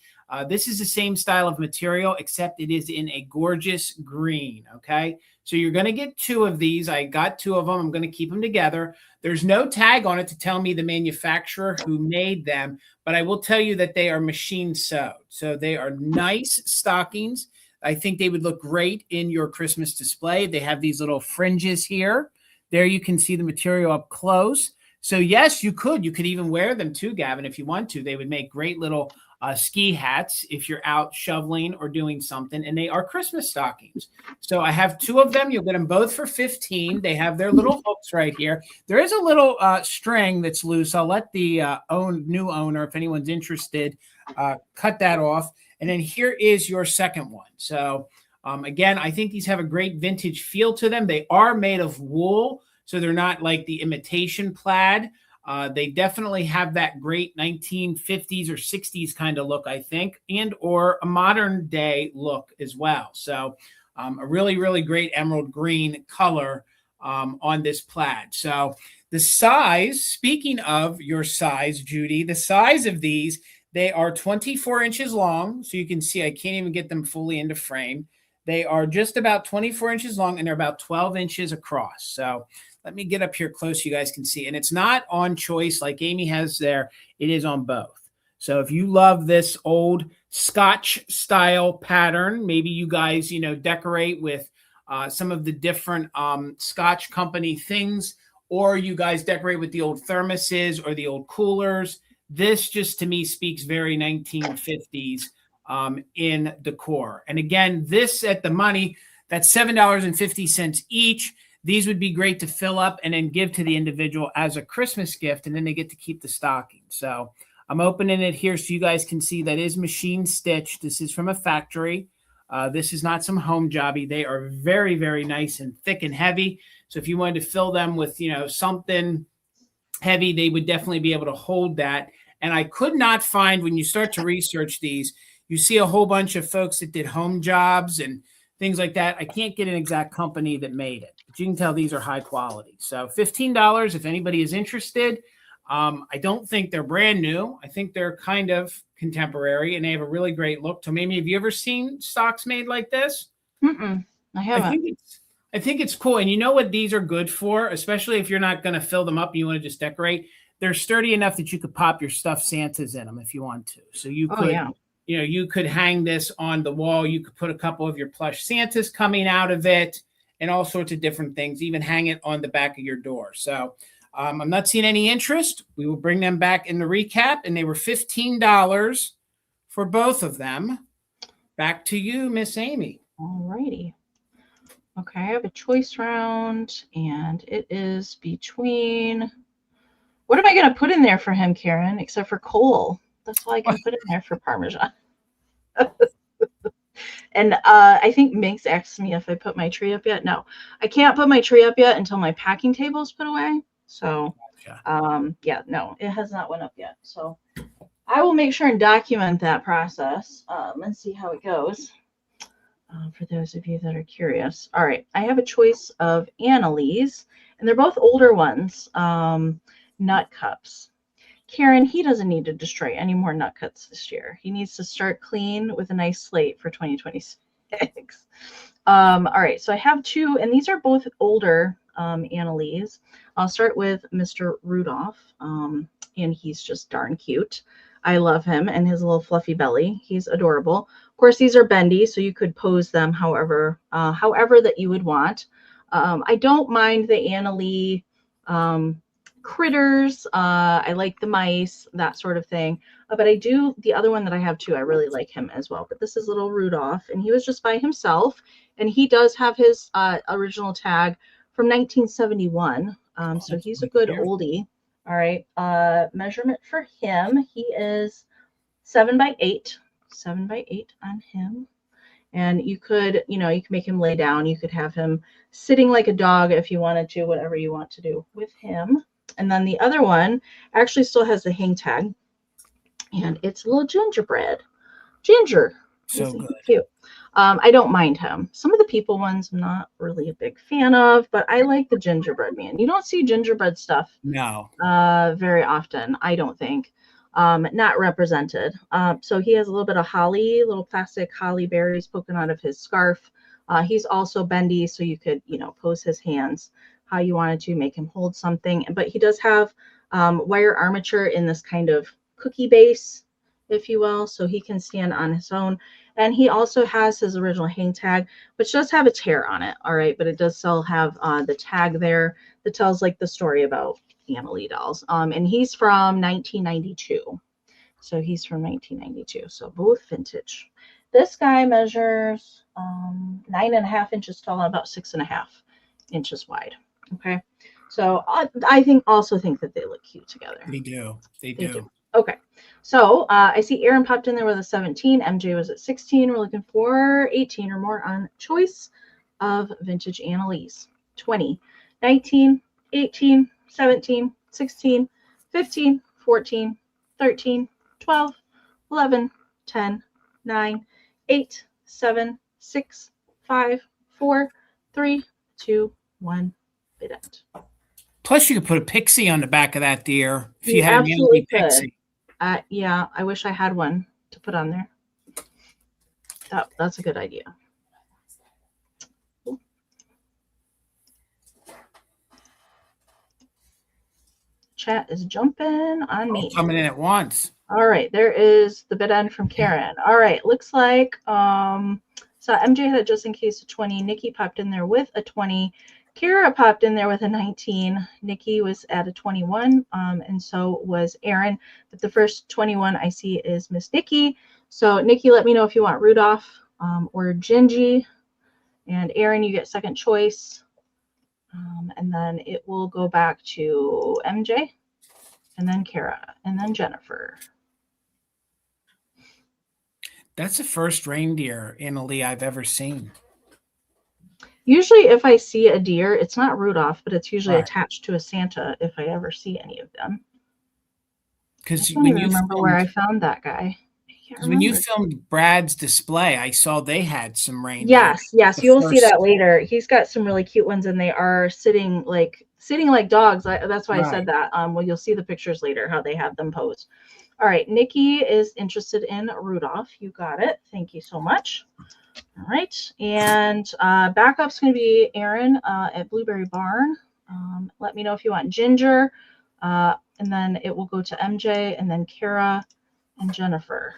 This is the same style of material, except it is in a gorgeous green, okay? So you're going to get two of these. I got two of them. I'm going to keep them together. There's no tag on it to tell me the manufacturer who made them, but I will tell you that they are machine sewed. So they are nice stockings. I think they would look great in your Christmas display. They have these little fringes here. There you can see the material up close. So yes, you could even wear them too, Gavin, if you want to. They would make great little ski hats if you're out shoveling or doing something, and they are Christmas stockings. So I have two of them. You'll get them both for $15. They have their little hooks right here. There is a little string that's loose. I'll let the new owner, if anyone's interested, cut that off. And then here is your second one. So again, I think these have a great vintage feel to them. They are made of wool, so they're not like the imitation plaid. They definitely have that great 1950s or 60s kind of look, I think, and or a modern day look as well. So a really, really great emerald green color on this plaid. So the size, speaking of your size, Judy, the size of these, they are 24 inches long. So you can see I can't even get them fully into frame. They are just about 24 inches long, and they're about 12 inches across. So let me get up here close so you guys can see. And it's not on choice like Amy has there. It is on both. So if you love this old Scotch style pattern, maybe you guys, decorate with some of the different Scotch company things, or you guys decorate with the old thermoses or the old coolers. This just to me speaks very 1950s in decor. And again, this at the money, that's $7.50 each. These would be great to fill up and then give to the individual as a Christmas gift, and then they get to keep the stocking. So I'm opening it here so you guys can see that is machine stitched. This is from a factory. This is not some home jobby. They are very, very nice and thick and heavy. So if you wanted to fill them with, something heavy, they would definitely be able to hold that. And I could not find, when you start to research these, you see a whole bunch of folks that did home jobs and things like that. I can't get an exact company that made it, but you can tell these are high quality. So $15 if anybody is interested. I don't think they're brand new. I think they're kind of contemporary, and they have a really great look to me. Amy, have you ever seen stocks made like this? I haven't. I think it's cool. And you know what these are good for, especially if you're not going to fill them up and you want to just decorate. They're sturdy enough that you could pop your stuffed Santas in them if you want to. So you could, you could hang this on the wall. You could put a couple of your plush Santas coming out of it and all sorts of different things, even hang it on the back of your door. So I'm not seeing any interest. We will bring them back in the recap, and they were $15 for both of them. Back to you, Miss Amy. All righty. Okay, I have a choice round, and it is between. What am I going to put in there for him, Karen? Except for coal. That's all I can put in there for Parmesan. And I think Minx asked me if I put my tree up yet. No, I can't put my tree up yet until my packing table is put away. So, yeah, no, it has not went up yet. So I will make sure and document that process and see how it goes. For those of you that are curious. All right, I have a choice of Annalise, and they're both older ones, nut cups. Karen, he doesn't need to destroy any more nut cuts this year. He needs to start clean with a nice slate for 2026. All right, so I have two, and these are both older Annalise. I'll start with Mr. Rudolph, and he's just darn cute. I love him and his little fluffy belly. He's adorable. Of course, these are bendy, so you could pose them however that you would want. I don't mind the Annalise critters. I like the mice, that sort of thing. But I do, the other one that I have too, I really like him as well. But this is little Rudolph, and he was just by himself. And he does have his original tag from 1971. So he's a good oldie. All right. Measurement for him, he is 7 by 8. 7 by 8 on him. And you could, you can make him lay down. You could have him sitting like a dog if you wanted to, whatever you want to do with him. And then the other one actually still has the hang tag, and it's a little gingerbread. Ginger. So good. Cute. I don't mind him. Some of the people ones I'm not really a big fan of, but I like the gingerbread man. You don't see gingerbread stuff very often, I don't think. Not represented. So he has a little bit of holly, little plastic holly berries poking out of his scarf. He's also bendy, so you could, pose his hands how you wanted to, make him hold something. But he does have wire armature in this kind of cookie base, if you will, so he can stand on his own. And he also has his original hang tag, which does have a tear on it, all right, but it does still have the tag there that tells like the story about Annalise dolls. And he's from 1992. So he's from 1992. So both vintage. This guy measures 9.5 inches tall and about 6.5 inches wide. Okay. So I also think that they look cute together. They do. They do. Okay. So I see Aaron popped in there with a 17. MJ was at 16. We're looking for 18 or more on choice of vintage Annalise. 20, 19, 18, 17, 16, 15, 14, 13, 12, 11, 10, 9, 8, 7, 6, 5, 4, 3, 2, 1. Bid end. Plus, you could put a pixie on the back of that deer if you had a Yankee pixie. Yeah, I wish I had one to put on there. That's a good idea. Cool. Chat is jumping on me. Coming in at once. All right, there is the bid end from Karen. All right, looks like so MJ had a just in case a 20. Nikki popped in there with a 20. Kara popped in there with a 19. Nikki was at a 21, and so was Aaron. But the first 21 I see is Miss Nikki. So Nikki, let me know if you want Rudolph or Gingy. And Aaron, you get second choice. And then it will go back to MJ, and then Kara, and then Jennifer. That's the first reindeer Annalise I've ever seen. Usually if I see a deer, it's not Rudolph, but it's usually attached to a Santa if I ever see any of them. Because I don't even remember where I found that guy. When you filmed Brad's display, I saw they had some reindeer. Yes, you will see that later. He's got some really cute ones, and they are sitting like dogs. That's why I said that. Well, you'll see the pictures later how they have them posed. All right, Nikki is interested in Rudolph. You got it. Thank you so much. All right, and backup's going to be Aaron at Blueberry Barn. Let me know if you want Ginger, and then it will go to MJ, and then Kara and Jennifer.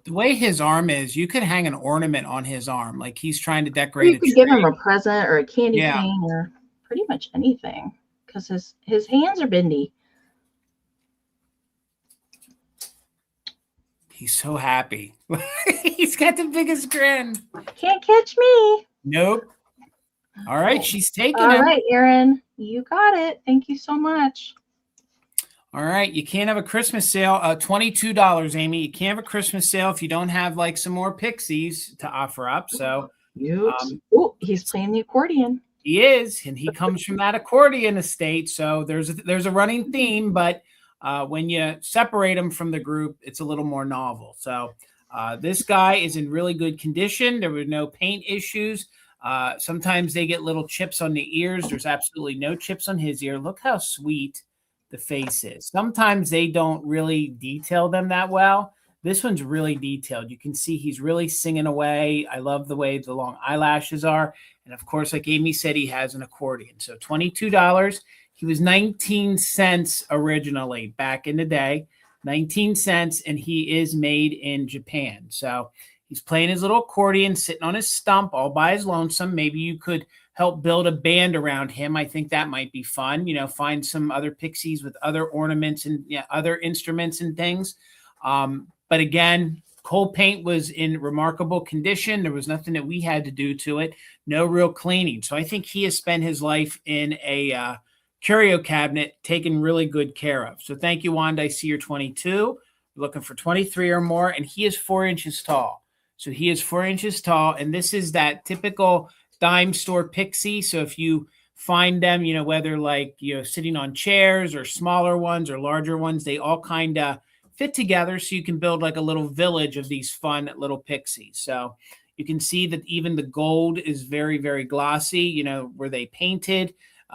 The way his arm is, you could hang an ornament on his arm, like he's trying to decorate. You could give him a present or a candy cane or pretty much anything, because his hands are bendy. He's so happy. He's got the biggest grin. Can't catch me. Nope. All right, she's taking All him. right, Erin, you got it. Thank you so much. All right, you can't have a Christmas sale. $22, Amy. You can't have a Christmas sale if you don't have like some more pixies to offer up. So, oh, he's playing the accordion. He is, and he comes from that accordion estate. So there's a running theme, but when you separate him from the group, it's a little more novel. So this guy is in really good condition. There were no paint issues. Sometimes they get little chips on the ears. There's absolutely no chips on his ear. Look how sweet the face is. Sometimes they don't really detail them that well. This one's really detailed. You can see he's really singing away. I love the way the long eyelashes are. And of course, like Amy said, he has an accordion. So $22. He was 19 cents originally back in the day. 19 cents, and he is made in Japan. So he's playing his little accordion, sitting on his stump all by his lonesome. Maybe you could help build a band around him. I think that might be fun. You know, find some other pixies with other ornaments and other instruments and things. But again, coal paint was in remarkable condition. There was nothing that we had to do to it. No real cleaning. So I think he has spent his life in a curio cabinet taken really good care of. So thank you, Wanda. I see you're 22. We're looking for 23 or more, and he is 4 inches tall. So he is 4 inches tall, and this is that typical dime store pixie. So if you find them, you know, whether like, you know, sitting on chairs or smaller ones or larger ones, they all kind of fit together so you can build like a little village of these fun little pixies. So you can see that even the gold is very, very glossy, you know, where they painted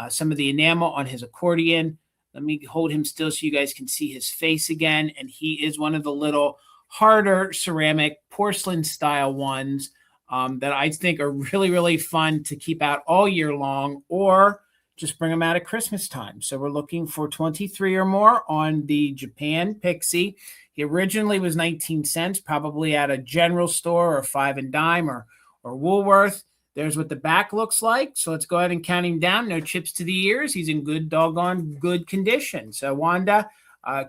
some of the enamel on his accordion. Let me hold him still so you guys can see his face again. And he is one of the little harder ceramic porcelain style ones that I think are really, really fun to keep out all year long, or just bring them out at Christmas time. So we're looking for 23 or more on the Japan Pixie. He originally was 19 cents, probably at a general store or Five and Dime or Woolworth. There's what the back looks like. So let's go ahead and count him down. No chips to the ears. He's in good, doggone good condition. So Wanda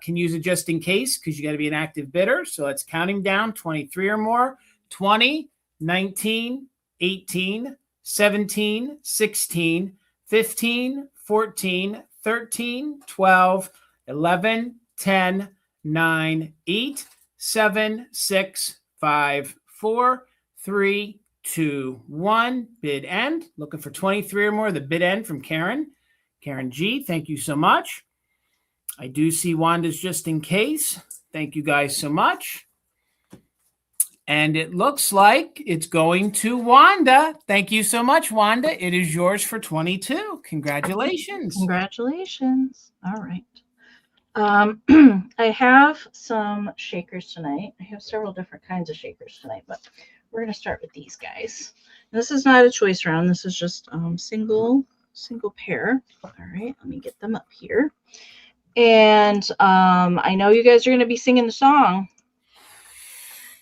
can use it just in case, because you got to be an active bidder. So let's count him down. 23 or more. 20, 19, 18, 17, 16, 15, 14, 13, 12, 11, 10, 9, 8, 7, 6, 5, 4, 3, 2, 1. Bid end. Looking for 23 or more. The bid end from Karen. Karen G, thank you so much. I do see Wanda's just in case. Thank you guys so much. And it looks like it's going to Wanda. Thank you so much, Wanda. It is yours for 22. Congratulations. Congratulations. All right. I have some shakers tonight. I have several different kinds of shakers tonight, but we're going to start with these guys. And this is not a choice round. This is just single pair. All right, let me get them up here. And I know you guys are going to be singing the song.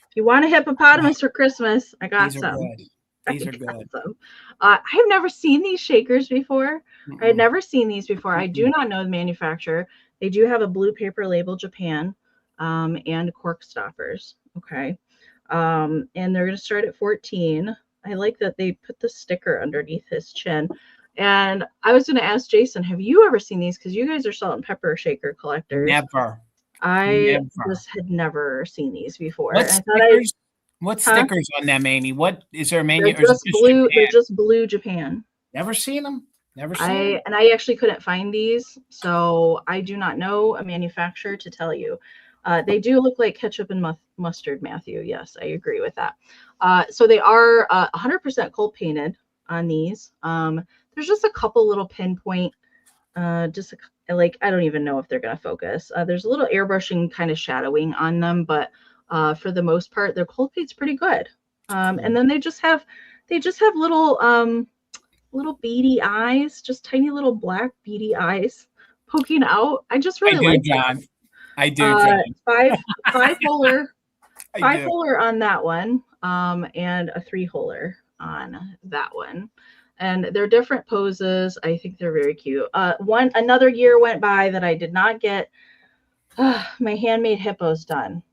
If you want a hippopotamus for Christmas, I got some. These are good. I have never seen these shakers before. I had never seen these before. I do not know the manufacturer. They do have a blue paper label, Japan, and cork stoppers. Okay. And they're going to start at 14. I like that they put the sticker underneath his chin. And I was going to ask Jason, have you ever seen these? Because you guys are salt and pepper shaker collectors. Never. I just had never seen these before. What stickers on them, Amy? What is there a menu? They're just blue. They're just blue Japan. Never seen them. Never seen them. And I actually couldn't find these, so I do not know a manufacturer to tell you. They do look like ketchup and mustard, Matthew. Yes, I agree with that. So they are 100% cold painted on these. There's just a couple little pinpoint, I don't even know if they're going to focus. There's a little airbrushing kind of shadowing on them, but for the most part, their cold paint's pretty good. And then they just have little beady eyes, just tiny little black beady eyes poking out. I just really like John. I do. John. Five holer on that one, and a 3-holer on that one. And they're different poses. I think they're very cute. Another year went by that I did not get my handmade hippos done.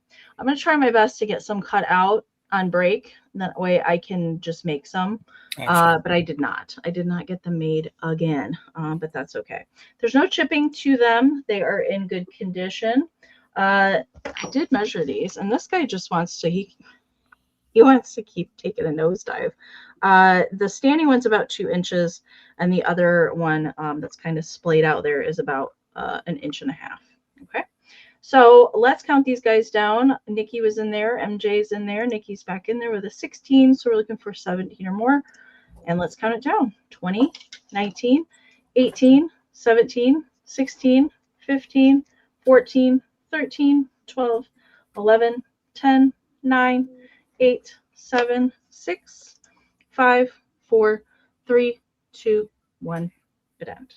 I'm going to try my best to get some cut out on break. And that way I can just make some. But I did not. I did not get them made again, but that's okay. There's no chipping to them. They are in good condition. I did measure these, and this guy just wants to, he wants to keep taking a nosedive. The standing one's about 2 inches, and the other one that's kind of splayed out there is about 1.5 inches. Okay. So let's count these guys down. Nikki was in there. MJ's in there. Nikki's back in there with a 16. So we're looking for 17 or more. And let's count it down. 20, 19, 18, 17, 16, 15, 14, 13, 12, 11, 10, 9, 8, 7, 6, 5, 4, 3, 2, 1. Good end.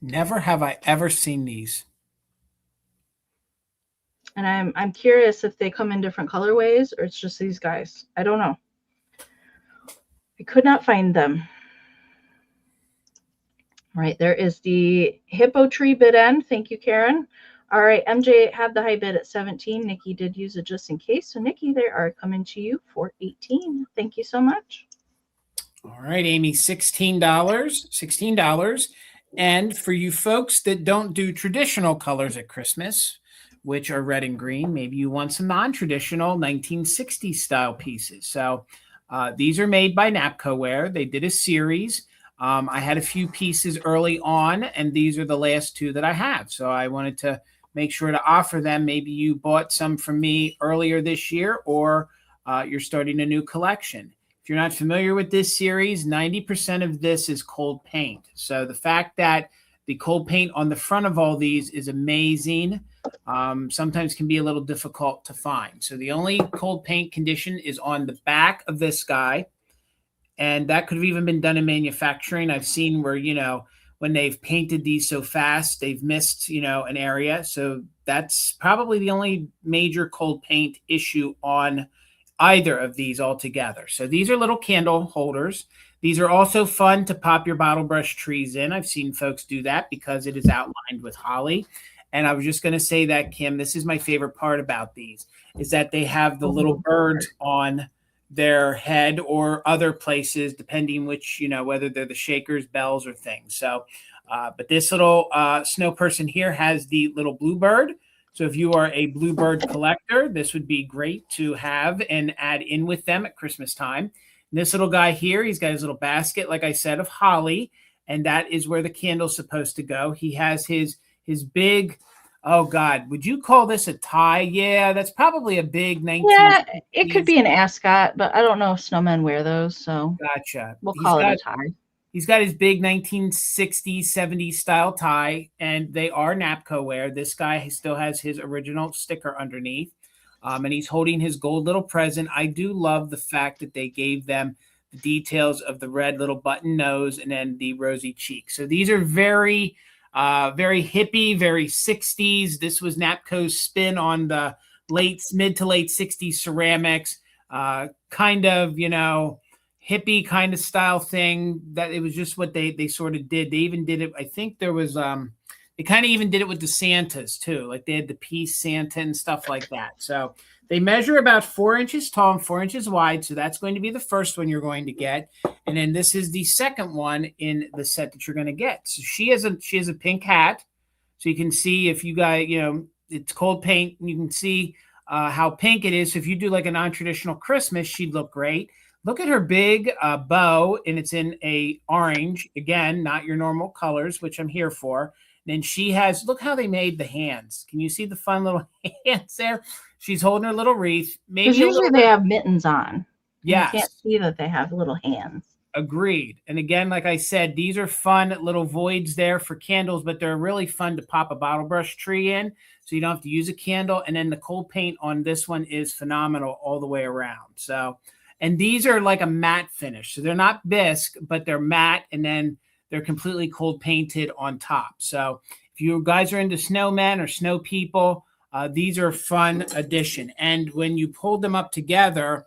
Never have I ever seen these. And I'm curious if they come in different colorways or it's just these guys. I don't know. I could not find them. All right, there is the hippo tree bid end. Thank you, Karen. All right, MJ had the high bid at 17. Nikki did use it just in case. So Nikki, they are coming to you for 18. Thank you so much. All right, Amy, $16. And for you folks that don't do traditional colors at Christmas, which are red and green, maybe you want some non-traditional 1960s style pieces. So these are made by NapcoWare. They did a series. I had a few pieces early on, and these are the last 2 that I have. So I wanted to make sure to offer them. Maybe you bought some from me earlier this year, or you're starting a new collection. If you're not familiar with this series, 90% of this is cold paint. So the fact that the cold paint on the front of all these is amazing. Sometimes can be a little difficult to find. So the only cold paint condition is on the back of this guy. And that could have even been done in manufacturing. I've seen where, you know, when they've painted these so fast, they've missed, you know, an area. So that's probably the only major cold paint issue on either of these altogether. So these are little candle holders. These are also fun to pop your bottle brush trees in. I've seen folks do that because it is outlined with holly. And I was just going to say that, Kim, this is my favorite part about these, is that they have the little birds on their head or other places, depending which, you know, whether they're the shakers, bells, or things. So, but this little snow person here has the little bluebird. So if you are a bluebird collector, this would be great to have and add in with them at Christmas time. And this little guy here, he's got his little basket, like I said, of holly, and that is where the candle's supposed to go. He has his big, oh God, would you call this a tie? Yeah, that's probably a big 19. Yeah, it could be an ascot, but I don't know if snowmen wear those, so gotcha. We'll call it a tie. He's got his big 1960s, 70s style tie, and they are NapcoWare. This guy still has his original sticker underneath, and he's holding his gold little present. I do love the fact that they gave them the details of the red little button nose and then the rosy cheek. So these are very, very hippie, very 60s. This was Napco's spin on the mid to late 60s ceramics, kind of, you know, hippie kind of style thing. That it was just what they sort of did. They even did it. I think there was they kind of even did it with the Santas too. Like they had the peace Santa and stuff like that. So they measure about 4 inches tall and 4 inches wide. So that's going to be the first one you're going to get. And then this is the second one in the set that you're going to get. So she has a pink hat. So you can see if you guys, you know, it's cold paint and you can see how pink it is. So if you do like a non-traditional Christmas, she'd look great. Look at her big bow, and it's in a orange. Again, not your normal colors, which I'm here for. And then she has, look how they made the hands. Can you see the fun little hands there? She's holding her little wreath. Maybe usually they have mittens on. Yes. You can't see that they have little hands. Agreed. And again, like I said, these are fun little voids there for candles, but they're really fun to pop a bottle brush tree in. So you don't have to use a candle. And then the cold paint on this one is phenomenal all the way around. So, and these are like a matte finish. So they're not bisque, but they're matte, and then they're completely cold painted on top. So if you guys are into snowmen or snow people, these are a fun addition. And when you pull them up together,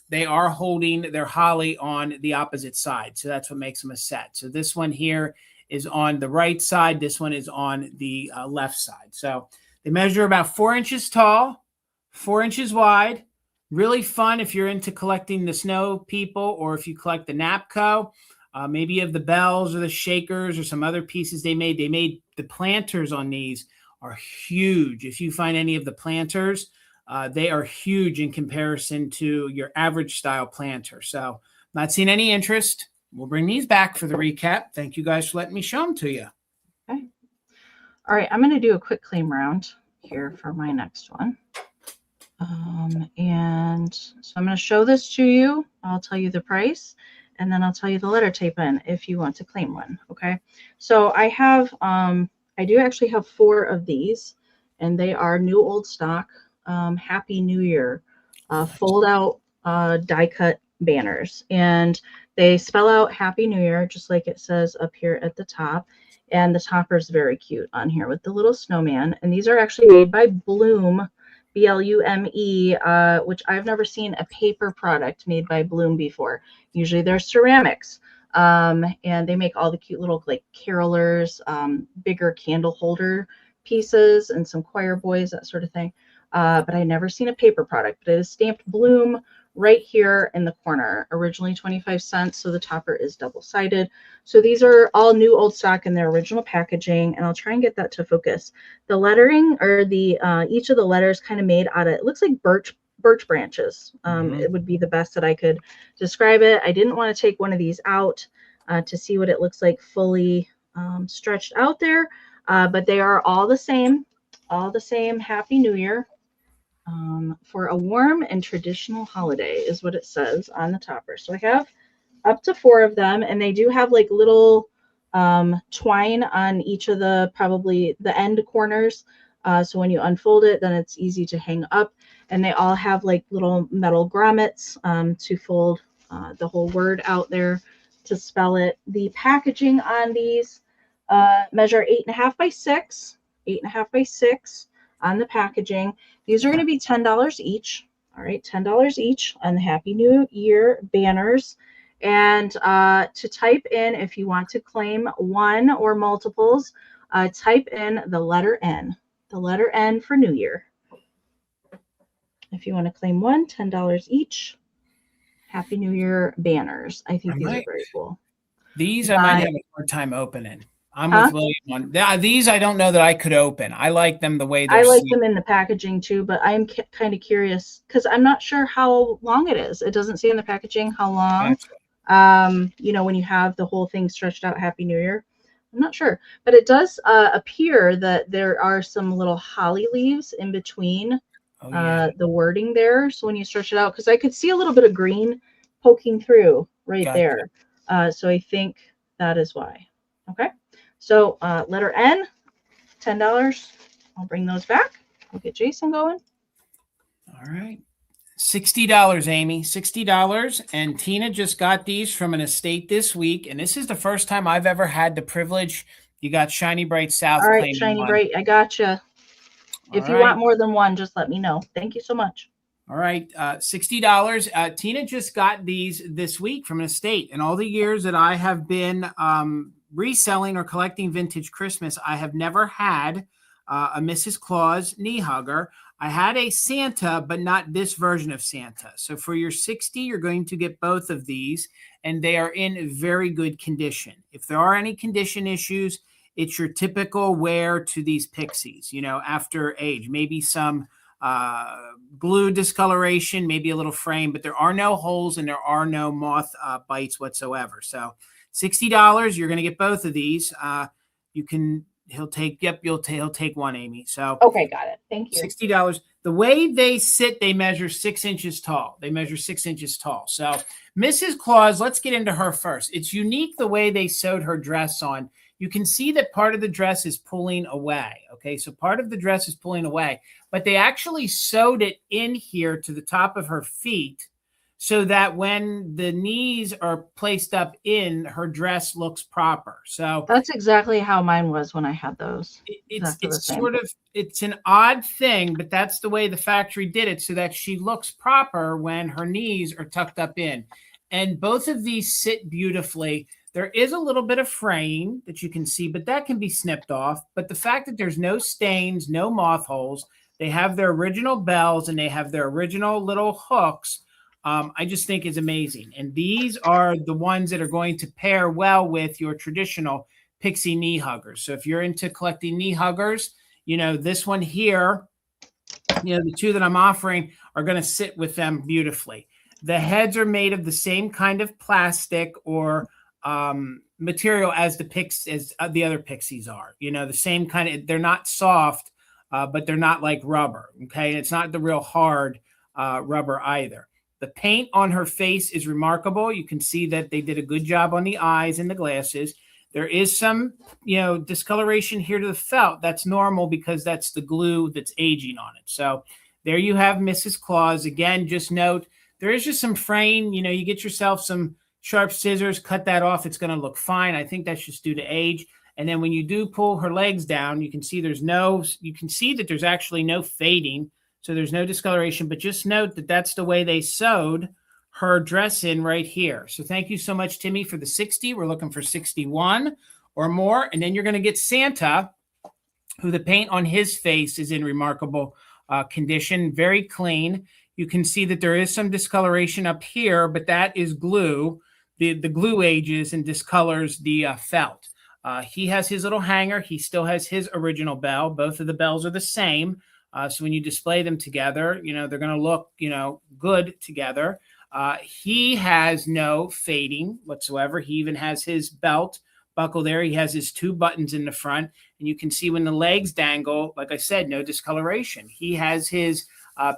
they are holding their holly on the opposite side. So that's what makes them a set. So this one here is on the right side. This one is on the left side. So they measure about 4 inches tall, 4 inches wide. Really fun if you're into collecting the snow people, or if you collect the Napco. Maybe you have the bells or the shakers or some other pieces they made. They made the planters on these are huge. If you find any of the planters, they are huge in comparison to your average style planter. So not seeing any interest. We'll bring these back for the recap. Thank you guys for letting me show them to you. Okay. All right, I'm going to do a quick claim round here for my next one. And so I'm going to show this to you. I'll tell you the price, and then I'll tell you the letter type in if you want to claim one. Okay. So I have, I do actually have 4 of these, and they are new old stock. Happy New Year, fold out die cut banners, and they spell out Happy New Year just like it says up here at the top. And the topper is very cute on here with the little snowman. And these are actually made by Bloom, B-L-U-M-E, which I've never seen a paper product made by Bloom before. Usually they're ceramics. And they make all the cute little like carolers, bigger candle holder pieces, and some choir boys, that sort of thing. But I never seen a paper product. But it is stamped Bloom right here in the corner. Originally 25 cents, so the topper is double-sided. So these are all new old stock in their original packaging, and I'll try and get that to focus. The lettering, or the each of the letters kind of made out of, it looks like birch branches. It would be the best that I could describe it. I didn't want to take one of these out to see what it looks like fully stretched out there, but they are all the same Happy New Year. For a warm and traditional holiday is what it says on the topper. So I have up to 4 of them, and they do have like little twine on each of the, probably the end corners. So when you unfold it, then it's easy to hang up. And they all have like little metal grommets to fold the whole word out there to spell it. The packaging on these measure 8.5 by 6, 8.5 by 6 on the packaging. These are going to be $10 each. All right, $10 each on the Happy New Year banners. And to type in, if you want to claim one or multiples, type in the letter N for New Year. If you want to claim one, $10 each. Happy New Year banners. I think these are very cool. These I might have a hard time opening. I'm with William on these. I don't know that I could open. I like them the way they're I like them in the packaging too, but I'm kind of curious because I'm not sure how long it is. It doesn't say in the packaging how long. Gotcha. You know, when you have the whole thing stretched out, Happy New Year. I'm not sure, but it does appear that there are some little holly leaves in between the wording there. So when you stretch it out, because I could see a little bit of green poking through right there. So I think that is why. Okay. So letter N, $10. I'll bring those back. We'll get Jason going. All right. $60, Amy. $60. And Tina just got these from an estate this week. And this is the first time I've ever had the privilege. You got Shiny Bright South. All right, Shiny Bright. I gotcha. If you want more than one, just let me know. Thank you so much. All right. $60. Tina just got these this week from an estate. And all the years that I have been reselling or collecting vintage Christmas, I have never had a Mrs. Claus knee hugger. I had a Santa, but not this version of Santa. So for your 60, you're going to get both of these, and they are in very good condition. If there are any condition issues, it's your typical wear to these pixies, you know, after age, maybe some glue discoloration, maybe a little frame, but there are no holes and there are no moth bites whatsoever. So $60, you're going to get both of these. He'll take one, Amy. So okay, got it. Thank you. $60. The way they sit, they measure 6 inches tall. They measure 6 inches tall. So Mrs. Claus, let's get into her first. It's unique the way they sewed her dress on. You can see that part of the dress is pulling away. Okay, so part of the dress is pulling away, but they actually sewed it in here to the top of her feet, so that when the knees are placed up in, her dress looks proper. So that's exactly how mine was when I had those. It's an odd thing, but that's the way the factory did it, so that she looks proper when her knees are tucked up in. And both of these sit beautifully. There is a little bit of fraying that you can see, but that can be snipped off. But the fact that there's no stains, no moth holes, they have their original bells and they have their original little hooks, I just think is amazing. And these are the ones that are going to pair well with your traditional pixie knee huggers. So if you're into collecting knee huggers, you know, this one here, you know, the two that I'm offering are going to sit with them beautifully. The heads are made of the same kind of plastic or material as the other pixies are. You know, the same kind of, they're not soft, but they're not like rubber. Okay. It's not the real hard rubber either. The paint on her face is remarkable. You can see that they did a good job on the eyes and the glasses. There is some, you know, discoloration here to the felt. That's normal because that's the glue that's aging on it. So there you have Mrs. Claus. Again, just note, there is just some fraying. You know, you get yourself some sharp scissors, cut that off. It's going to look fine. I think that's just due to age. And then when you do pull her legs down, you can see you can see that there's actually no fading. So there's no discoloration, but just note that that's the way they sewed her dress in right here. So thank you so much, Timmy, for the 60. We're looking for 61 or more. And then you're going to get Santa, who the paint on his face is in remarkable condition, very clean. You can see that there is some discoloration up here, but that is glue. The glue ages and discolors the felt. He has his little hanger. He still has his original bell. Both of the bells are the same. So when you display them together, you know, they're going to look, you know, good together. He has no fading whatsoever. He even has his belt buckle there. He has his two buttons in the front. And you can see when the legs dangle, like I said, no discoloration. He has his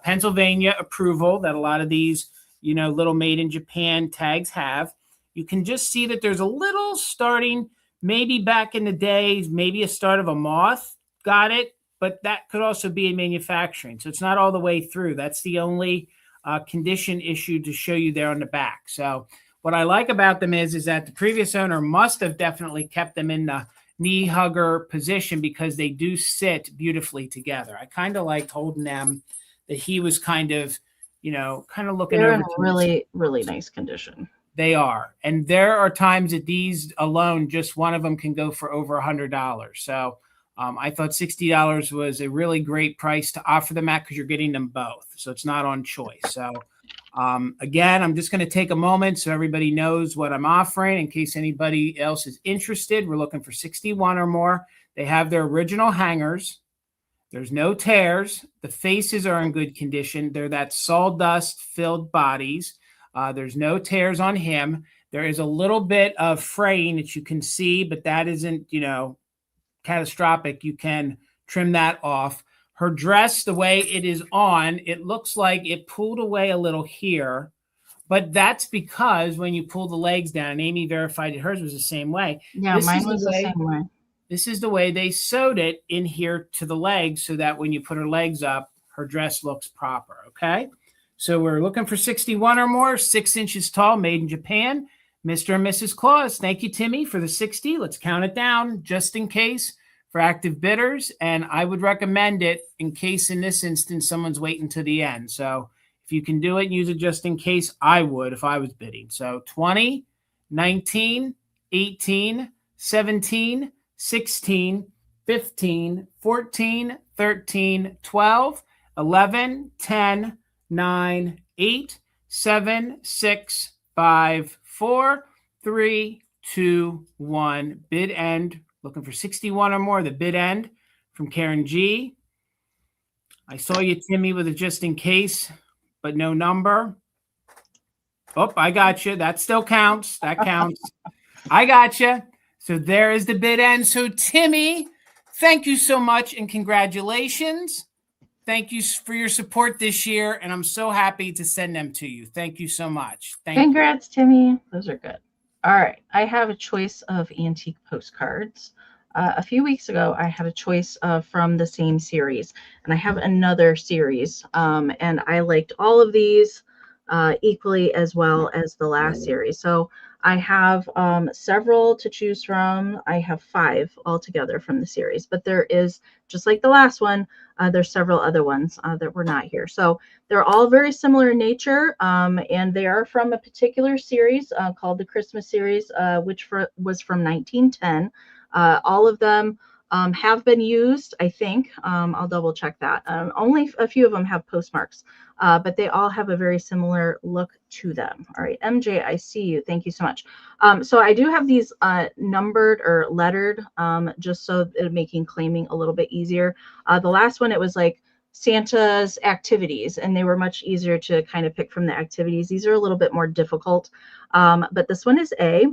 Pennsylvania approval that a lot of these, you know, little made in Japan tags have. You can just see that there's a little starting, maybe back in the days, maybe a start of a moth. Got it. But that could also be in manufacturing. So it's not all the way through. That's the only condition issue to show you there on the back. So what I like about them is that the previous owner must have definitely kept them in the knee hugger position because they do sit beautifully together. I kind of liked holding them, that he was kind of, you know, kind of looking They're over. in really nice condition. They are. And there are times that these alone, just one of them can go for over $100. So I thought $60 was a really great price to offer them at because you're getting them both. So it's not on choice. So again, I'm just going to take a moment so everybody knows what I'm offering in case anybody else is interested. We're looking for 61 or more. They have their original hangers. There's no tears. The faces are in good condition. They're that sawdust filled bodies. There's no tears on him. There is a little bit of fraying that you can see, but that isn't, you know, catastrophic. You can trim that off. Her dress, the way it is on, it looks like it pulled away a little here, but that's because when you pull the legs down, and Amy verified that hers was the same way. Yeah, mine was the same way. This is the way they sewed it in here to the legs so that when you put her legs up, her dress looks proper. Okay. So we're looking for 61 or more, 6 inches tall, made in Japan. Mr. and Mrs. Claus, thank you, Timmy, for the 60. Let's count it down just in case for active bidders. And I would recommend it in case in this instance someone's waiting to the end. So if you can do it, use it just in case. I would if I was bidding. So 20, 19, 18, 17, 16, 15, 14, 13, 12, 11, 10, 9, 8, 7, 6, 5, 4, 3, 2, 1. Bid end. Looking for 61 or more. The bid end from Karen G. I saw you, Timmy, with a just in case, but no number. Oh, I got you. That still counts. That counts. I got you. So there is the bid end. So Timmy, thank you so much and congratulations. Thank you for your support this year, and I'm so happy to send them to you. Thank you so much. Congrats, Timmy. Those are good. All right. I have a choice of antique postcards. A few weeks ago, I had a choice from the same series, and I have another series, and I liked all of these equally as well as the last series. So I have several to choose from. I have 5 altogether from the series, but there is, just like the last one, there's several other ones that were not here. So they're all very similar in nature, and they are from a particular series called the Christmas series, which was from 1910. All of them have been used, I think. I'll double check that. Only a few of them have postmarks, but they all have a very similar look to them. All right, MJ, I see you. Thank you so much. So I do have these numbered or lettered, just so it making claiming a little bit easier. The last one, it was like Santa's activities, and they were much easier to kind of pick from the activities. These are a little bit more difficult, but this one is A.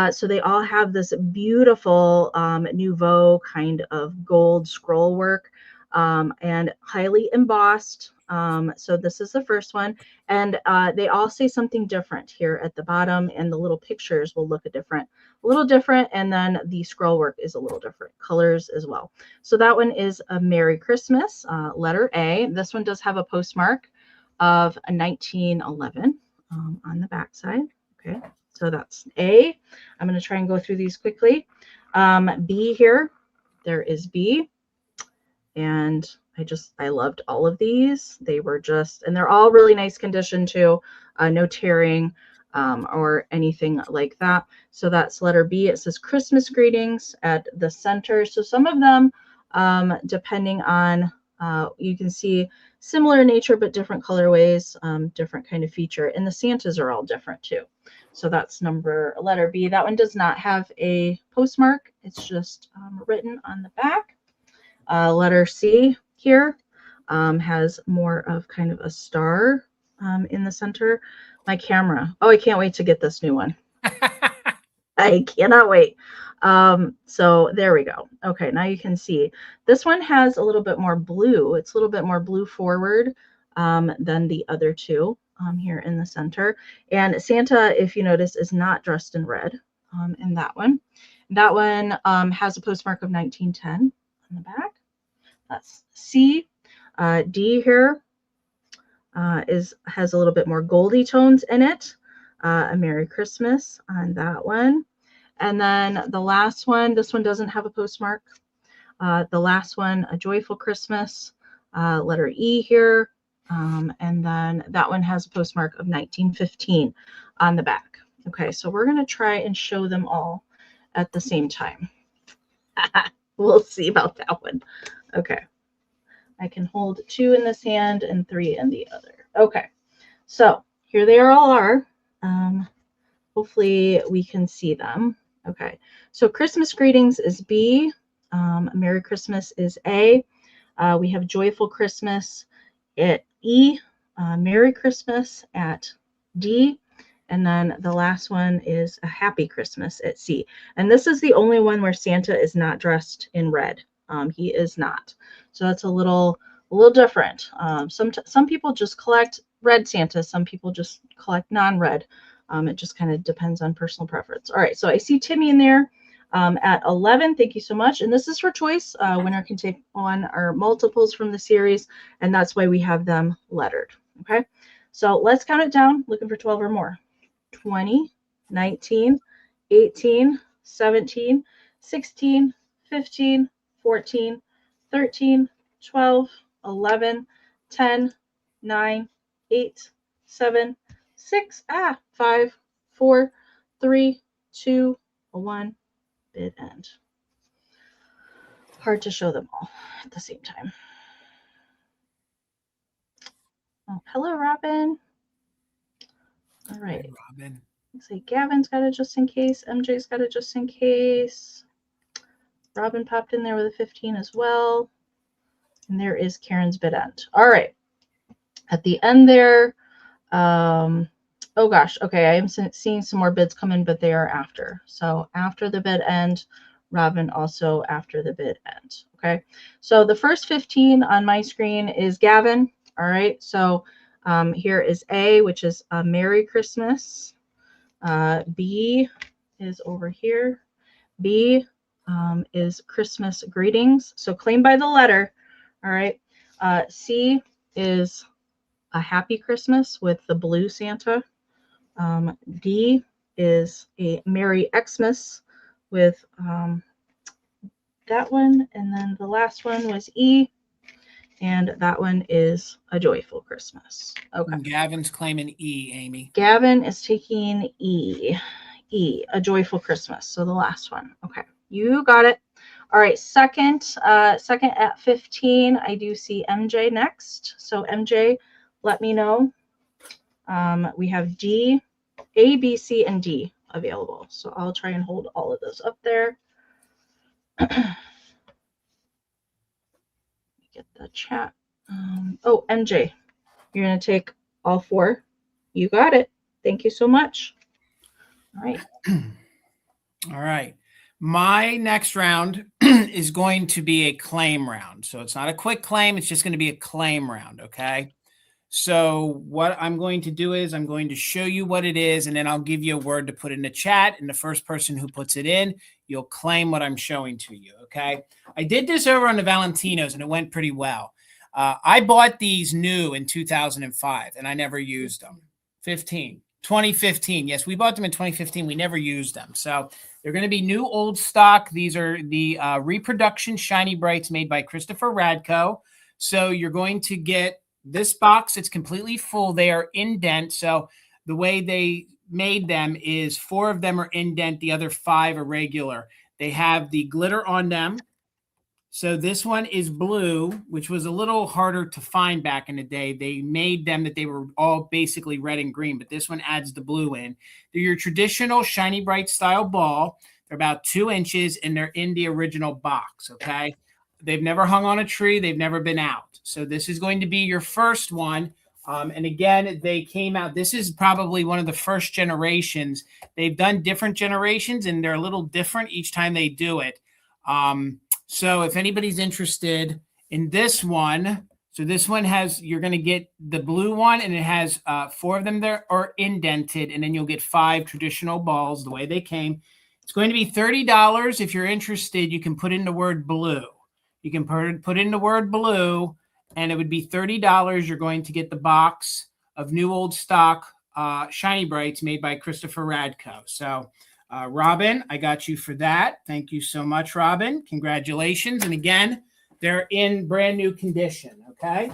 So they all have this beautiful Nouveau kind of gold scroll work, and highly embossed. So this is the first one, and they all say something different here at the bottom, and the little pictures will look a little different, and then the scroll work is a little different, colors as well. So that one is a Merry Christmas, letter A. This one does have a postmark of 1911 on the back side. Okay. So that's A. I'm going to try and go through these quickly. B here, there is B. And I loved all of these. They were and they're all really nice condition too. No tearing or anything like that. So that's letter B. It says Christmas greetings at the center. So some of them, depending on, you can see similar nature, but different colorways, different kind of feature. And the Santas are all different too. So that's letter B. That one does not have a postmark. It's just written on the back. Letter C here has more of kind of a star in the center. My camera. Oh, I can't wait to get this new one. I cannot wait. So there we go. Okay, now you can see this one has a little bit more blue. It's a little bit more blue forward than the other two here in the center. And Santa, if you notice, is not dressed in red in that one. That one has a postmark of 1910 on the back. That's C. D here has a little bit more goldy tones in it. A Merry Christmas on that one. And then the last one, this one doesn't have a postmark. The last one, A Joyful Christmas, letter E here. And then that one has a postmark of 1915 on the back. Okay, so we're going to try and show them all at the same time. We'll see about that one. Okay. I can hold 2 in this hand and 3 in the other. Okay, so here they all are. Hopefully we can see them. Okay, so Christmas greetings is B. Merry Christmas is A. We have Joyful Christmas at E. Merry Christmas at D. And then the last one is a Happy Christmas at C. And this is the only one where Santa is not dressed in red. He is not. So that's a little different. Some people just collect red Santa. Some people just collect non-red. It just kind of depends on personal preference. All right, so I see Timmy in there at 11. Thank you so much. And this is for choice. Winner can take one or multiples from the series, and that's why we have them lettered. Okay, so let's count it down, looking for 12 or more. 20, 19, 18, 17, 16, 15, 14, 13, 12, 11, 10, 9, 8, 7, 6, 5, 4, 3, 2, 1, bid end. Hard to show them all at the same time. Oh, hello, Robin. All right. Hi, Robin. Looks like Gavin's got it just in case. MJ's got it just in case. Robin popped in there with a 15 as well. And there is Karen's bid end. All right. At the end there, oh gosh, okay, I am seeing some more bids come in, but they are after. So after the bid end, Robin also after the bid end. Okay, so the first 15 on my screen is Gavin. All right, so here is A, which is a Merry Christmas. B is over here. B is Christmas greetings. So claim by the letter. All right. C is a Happy Christmas with the blue Santa. D is a Merry Xmas with that one. And then the last one was E. And that one is A Joyful Christmas. Okay. And Gavin's claiming E, Amy. Gavin is taking E. E, A Joyful Christmas. So the last one. Okay. You got it. All right. Second at 15, I do see MJ next. So MJ, let me know. We have D, A, B, C, and D available. So I'll try and hold all of those up there. Get the chat. Oh, MJ, you're going to take all 4. You got it. Thank you so much. All right. All right. My next round is going to be a claim round. So it's not a quick claim. It's just going to be a claim round. Okay. So what I'm going to do is I'm going to show you what it is, and then I'll give you a word to put in the chat. And the first person who puts it in, you'll claim what I'm showing to you. Okay. I did this over on the Valentinos and it went pretty well. I bought these new in 2005 and I never used them. 2015. Yes, we bought them in 2015. We never used them. So they're going to be new old stock. These are the reproduction Shiny Brights made by Christopher Radko. So you're going to get this box. It's completely full. They are indent. So the way they made them is 4 of them are indent. The other 5 are regular. They have the glitter on them. So this one is blue, which was a little harder to find back in the day. They made them that they were all basically red and green, but this one adds the blue in. They're your traditional Shiny Bright style ball. They're about 2 inches and they're in the original box, okay? They've never hung on a tree. They've never been out. So this is going to be your first one. And again, they came out. This is probably one of the first generations. They've done different generations and they're a little different each time they do it. So if anybody's interested in this one, so this one has, you're going to get the blue one and it has 4 of them there are indented, and then you'll get 5 traditional balls the way they came. It's going to be $30. If you're interested, you can put in the word blue. You can put in the word blue and it would be $30. You're going to get the box of new old stock Shiny Brights made by Christopher Radko. So Robin, I got you for that. Thank you so much, Robin. Congratulations. And again, they're in brand new condition, okay?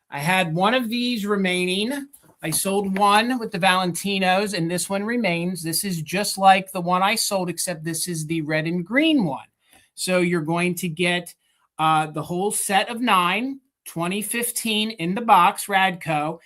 I had one of these remaining. I sold one with the Valentinos, and this one remains. This is just like the one I sold, except this is the red and green one. So you're going to get the whole set of 9, 2015 in the box, Radko.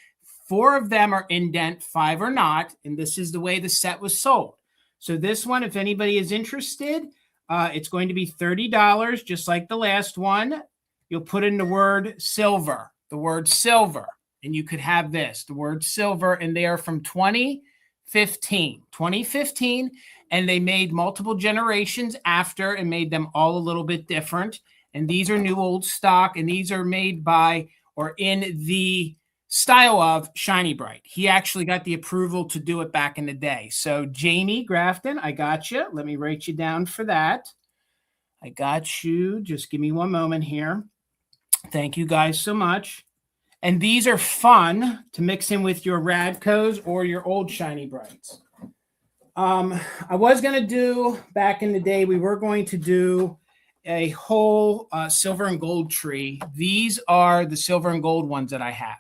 4 of them are indent, 5 are not, and this is the way the set was sold. So this one, if anybody is interested, it's going to be $30, just like the last one. You'll put in the word silver, and you could have this, the word silver, and they are from 2015, and they made multiple generations after and made them all a little bit different. And these are new old stock, and these are made by or in the style of Shiny Bright. He actually got the approval to do it back in the day. So Jamie Grafton, I got you. Let me write you down for that. I got you. Just give me one moment here. Thank you guys so much. And these are fun to mix in with your Radkos or your old Shiny Brights. I was going to do, back in the day, we were going to do a whole silver and gold tree. These are the silver and gold ones that I have.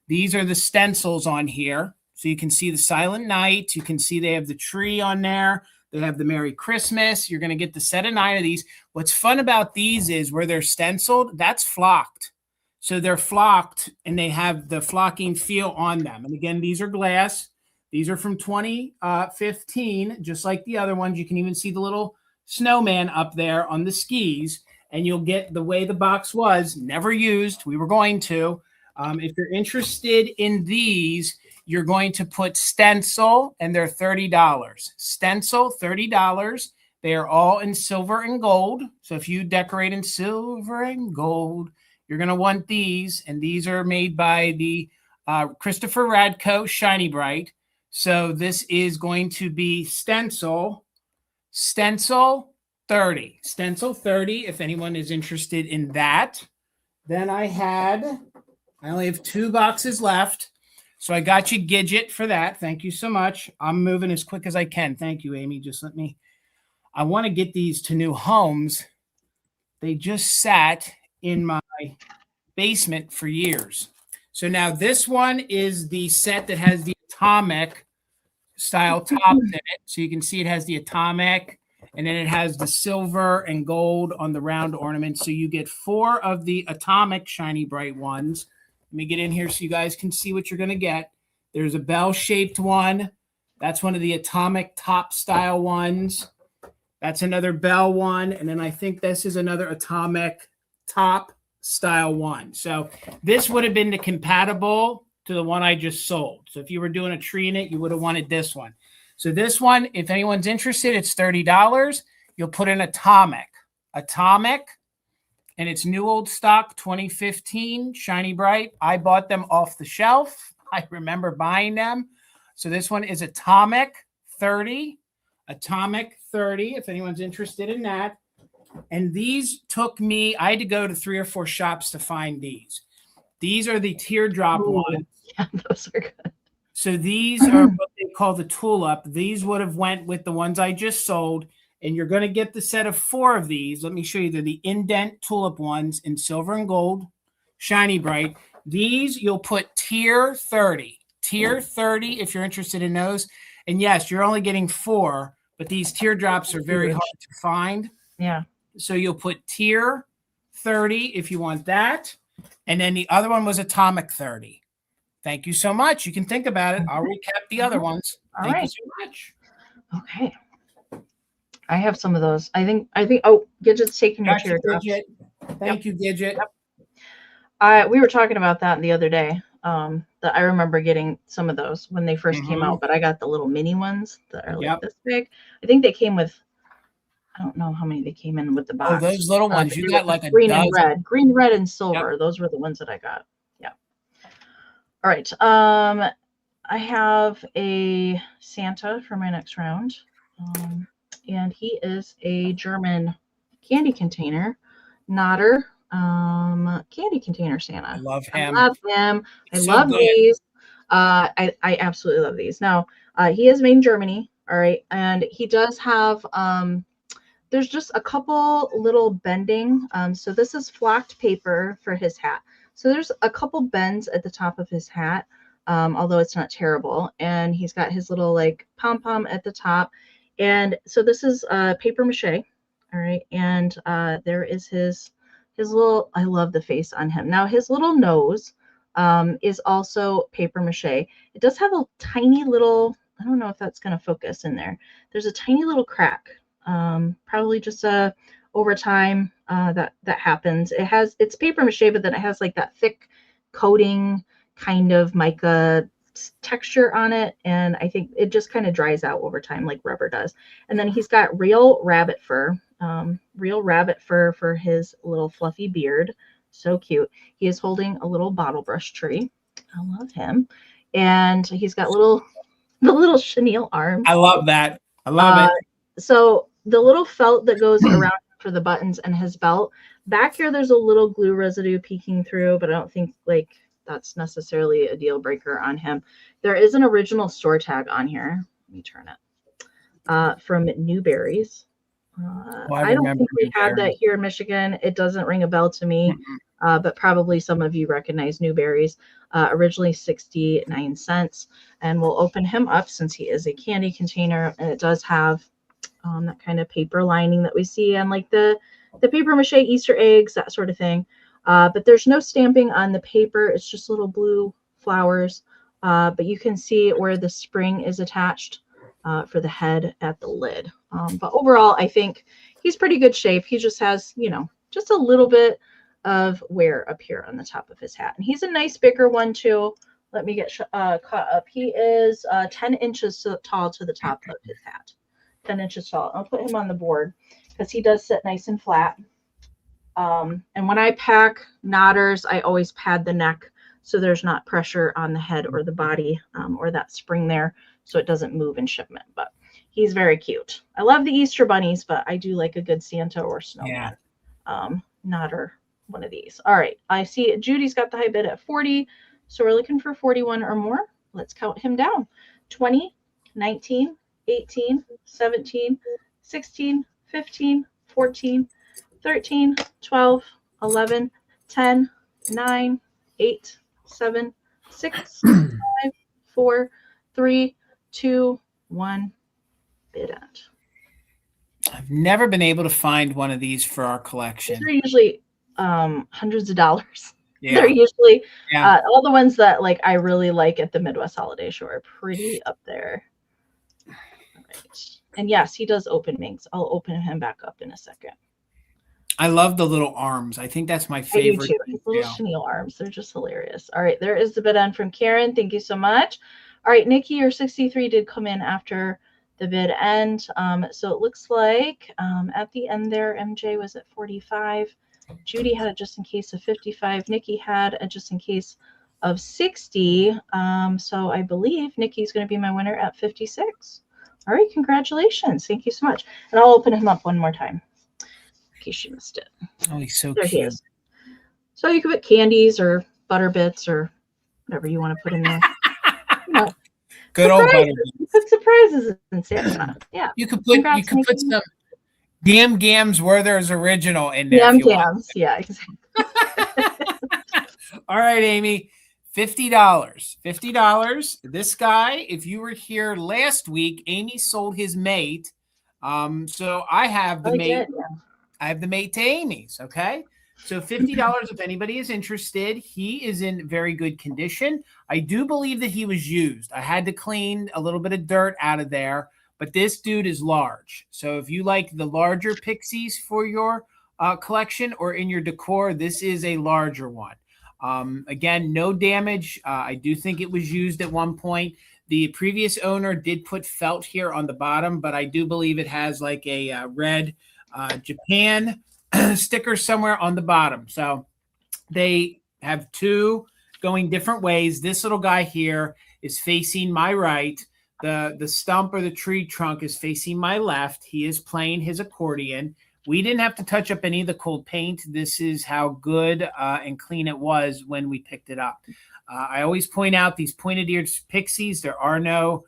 These are the stencils on here. So you can see the Silent Night. You can see they have the tree on there. They have the Merry Christmas. You're going to get the set of 9 of these. What's fun about these is where they're stenciled, that's flocked. So they're flocked and they have the flocking feel on them. And again, these are glass. These are from 2015, just like the other ones. You can even see the little snowman up there on the skis. And you'll get the way the box was, never used. We were going to. If you're interested in these, you're going to put stencil, and they're $30. Stencil, $30. They are all in silver and gold. So if you decorate in silver and gold, you're going to want these. And these are made by the Christopher Radko Shiny Bright. So this is going to be stencil 30. Stencil 30, if anyone is interested in that. Then I only have 2 boxes left. So I got you Gidget for that. Thank you so much. I'm moving as quick as I can. Thank you, Amy. Just let me, I want to get these to new homes. They just sat in my basement for years. So now this one is the set that has the atomic style tops in it. So you can see it has the atomic, and then it has the silver and gold on the round ornaments. So you get 4 of the atomic shiny bright ones. Let me get in here so you guys can see what you're going to get. There's a bell-shaped one. That's one of the atomic top style ones. That's another bell one. And then I think this is another atomic top style one. So this would have been the compatible to the one I just sold. So if you were doing a tree in it, you would have wanted this one. So this one, if anyone's interested, it's $30. You'll put in atomic, and it's new old stock 2015 shiny bright. I bought them off the shelf. I remember buying them. So this one is atomic 30, if anyone's interested in that. And these took me, I had to go to 3 or 4 shops to find these. These are the teardrop ones. Yeah, those are good. So these are what they call the tulip. These would have went with the ones I just sold. And you're going to get the set of 4 of these. Let me show you. They're the indent tulip ones in silver and gold, shiny bright. These you'll put tier 30. Tier 30 if you're interested in those. And yes, you're only getting 4, but these teardrops are very hard to find. Yeah. So you'll put tier 30 if you want that. And then the other one was atomic 30. Thank you so much. You can think about it. I'll recap the other ones. Thank you so much. Okay. I have some of those. I think, oh, Gidget's taking your teardrops. Gidget. Thank you, Gidget. Yep. We were talking about that the other day. That I remember getting some of those when they first came out, but I got the little mini ones that are like this big. I think they came with, I don't know how many they came in with the box. Oh, those little ones. You got like a green dozen. and red, and silver. Yep. Those were the ones that I got. Yeah. All right. I have a Santa for my next round. And he is a German candy container, Nodder candy container Santa. I love him. I love these. I absolutely love these. Now, he is made in Germany. All right. And he does have, there's just a couple little bending. So this is flocked paper for his hat. So there's a couple bends at the top of his hat, although it's not terrible. And he's got his little like pom-pom at the top. And so this is paper mache. All right. And there is his little, I love the face on him. Now his little nose is also paper mache. It does have a tiny little, I don't know if that's going to focus in there. There's a tiny little crack. Probably just over time that happens. It's paper mache, but then it has like that thick coating kind of mica texture on it, and I think it just kind of dries out over time like rubber does. And then he's got real rabbit fur for his little fluffy beard. So cute. He is holding a little bottle brush tree. I love him. And he's got the little chenille arms. I love that. I love it. So the little felt that goes around for the buttons and his belt, back here there's a little glue residue peeking through, but I don't think like that's necessarily a deal breaker on him. There is an original store tag on here. Let me turn it. From Newberry's. I don't think we had that here in Michigan. It doesn't ring a bell to me, but probably some of you recognize Newberry's. Originally 69 cents. And we'll open him up since he is a candy container, and it does have that kind of paper lining that we see on like the paper mache Easter eggs, that sort of thing. But there's no stamping on the paper. It's just little blue flowers. But you can see where the spring is attached for the head at the lid. But overall, I think he's pretty good shape. He just has, just a little bit of wear up here on the top of his hat. And he's a nice bigger one too. Let me get caught up. He is 10 inches tall to the top of his hat. 10 inches tall. I'll put him on the board because he does sit nice and flat. And when I pack Nodders, I always pad the neck so there's not pressure on the head or the body or that spring there, so it doesn't move in shipment. But he's very cute. I love the Easter bunnies, but I do like a good Santa or snowman. Nodder, one of these. All right, I see Judy's got the high bid at 40, so we're looking for 41 or more. let's count him down. 20, 19, 18, 17, 16, 15, 14, 13, 12, 11, 10, 9, 8, 7, 6, 5, 4, 3, 2, 1. Bid end. I've never been able to find one of these for our collection. These are usually hundreds of dollars. Yeah. They're usually all the ones that like I really like at the Midwest Holiday Show are pretty up there. All right. And yes, he does open minks. I'll open him back up in a second. I love the little arms. I think that's my favorite. I do too. His little chenille arms. They're just hilarious. All right, there is the bid end from Karen. Thank you so much. All right, Nikki, your 63 did come in after the bid end. So it looks like at the end there, MJ was at 45. Judy had a just in case of 55. Nikki had a just in case of 60. So I believe Nikki's going to be my winner at 56. All right, congratulations. Thank you so much. And I'll open him up one more time in case you missed it. Oh, he's so there cute. He is. So you can put candies or butter bits or whatever you want to put in there. You know, good old butter. You put surprises in Santa. Yeah. You could put some Gam Gams Werther's original in there. Gam Gams. Yeah, exactly. All right, Amy. $50. $50. This guy, if you were here last week, Amy sold his mate. So I have the mate. I have the mate to Amy's. Okay. So $50 if anybody is interested. He is in very good condition. I do believe that he was used. I had to clean a little bit of dirt out of there, but this dude is large. So if you like the larger pixies for your collection or in your decor, this is a larger one. Again, no damage. I do think it was used at one point. The previous owner did put felt here on the bottom, but I do believe it has like a red Japan sticker somewhere on the bottom. So they have two going different ways. This little guy here is facing my right. The stump or the tree trunk is facing my left. He is playing his accordion. We didn't have to touch up any of the cold paint. This is how good and clean it was when we picked it up. I always point out these pointed eared pixies, there are no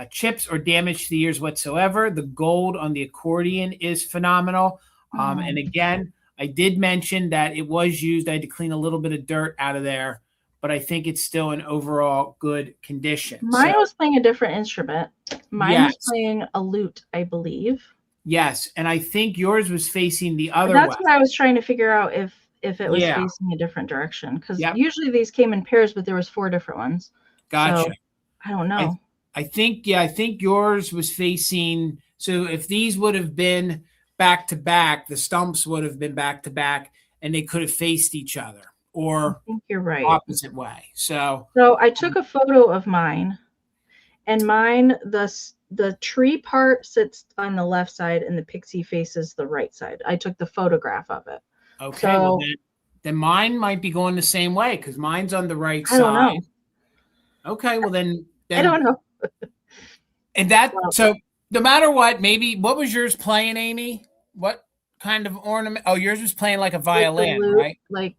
chips or damage to the ears whatsoever. The gold on the accordion is phenomenal. And again, I did mention that it was used. I had to clean a little bit of dirt out of there, but I think it's still in overall good condition. Mine was playing a different instrument. Mine was playing a lute, I believe. Yes, and I think yours was facing the other way. That's what I was trying to figure out if it was facing a different direction. Because usually these came in pairs, but there was 4 different ones. Gotcha. So, I don't know. I think yours was facing. So if these would have been back to back, the stumps would have been back to back, and they could have faced each other, or I think you're right. Opposite way. So I took a photo of mine, and mine the tree part sits on the left side, and the pixie faces the right side. I took the photograph of it. Okay, so, well then mine might be going the same way because mine's on the right side. I don't know. Okay, well then I don't know. And that so no matter what, maybe what was yours playing, Amy? What kind of ornament? Oh, yours was playing like a violin, right?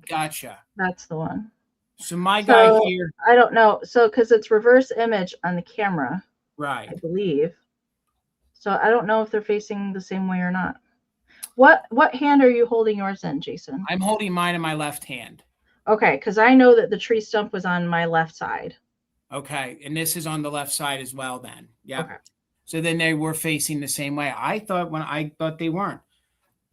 Gotcha. That's the one. So my guy here, I don't know. So because it's reverse image on the camera, right? I believe. So I don't know if they're facing the same way or not. What hand are you holding yours in, Jason? I'm holding mine in my left hand. Okay, because I know that the tree stump was on my left side. Okay, and this is on the left side as well then. Yeah. Okay. So then they were facing the same way. I thought they weren't.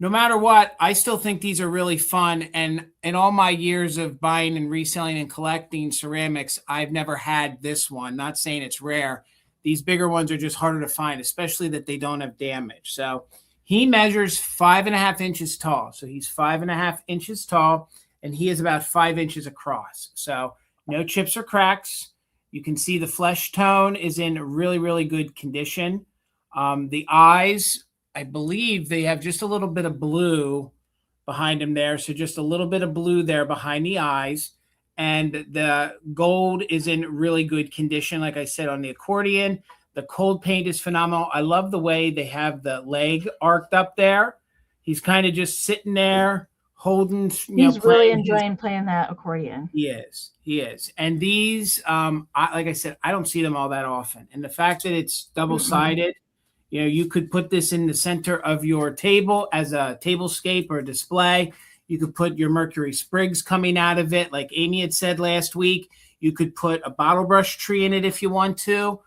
No matter what, I still think these are really fun. And in all my years of buying and reselling and collecting ceramics, I've never had this one. Not saying it's rare. These bigger ones are just harder to find, especially that they don't have damage. So he measures 5.5 inches tall. So he's 5.5 inches tall, and he is about 5 inches across. So no chips or cracks. You can see the flesh tone is in really, really good condition. The eyes, I believe they have just a little bit of blue behind them there. So just a little bit of blue there behind the eyes. And the gold is in really good condition. Like I said, on the accordion, the cold paint is phenomenal. I love the way they have the leg arced up there. He's kind of just sitting there holding, He's really playing enjoying playing that accordion. He is. And these, like I said, I don't see them all that often. And the fact that it's double-sided, you could put this in the center of your table as a tablescape or a display. You could put your Mercury sprigs coming out of it, like Amy had said last week. You could put a bottle brush tree in it if you want to.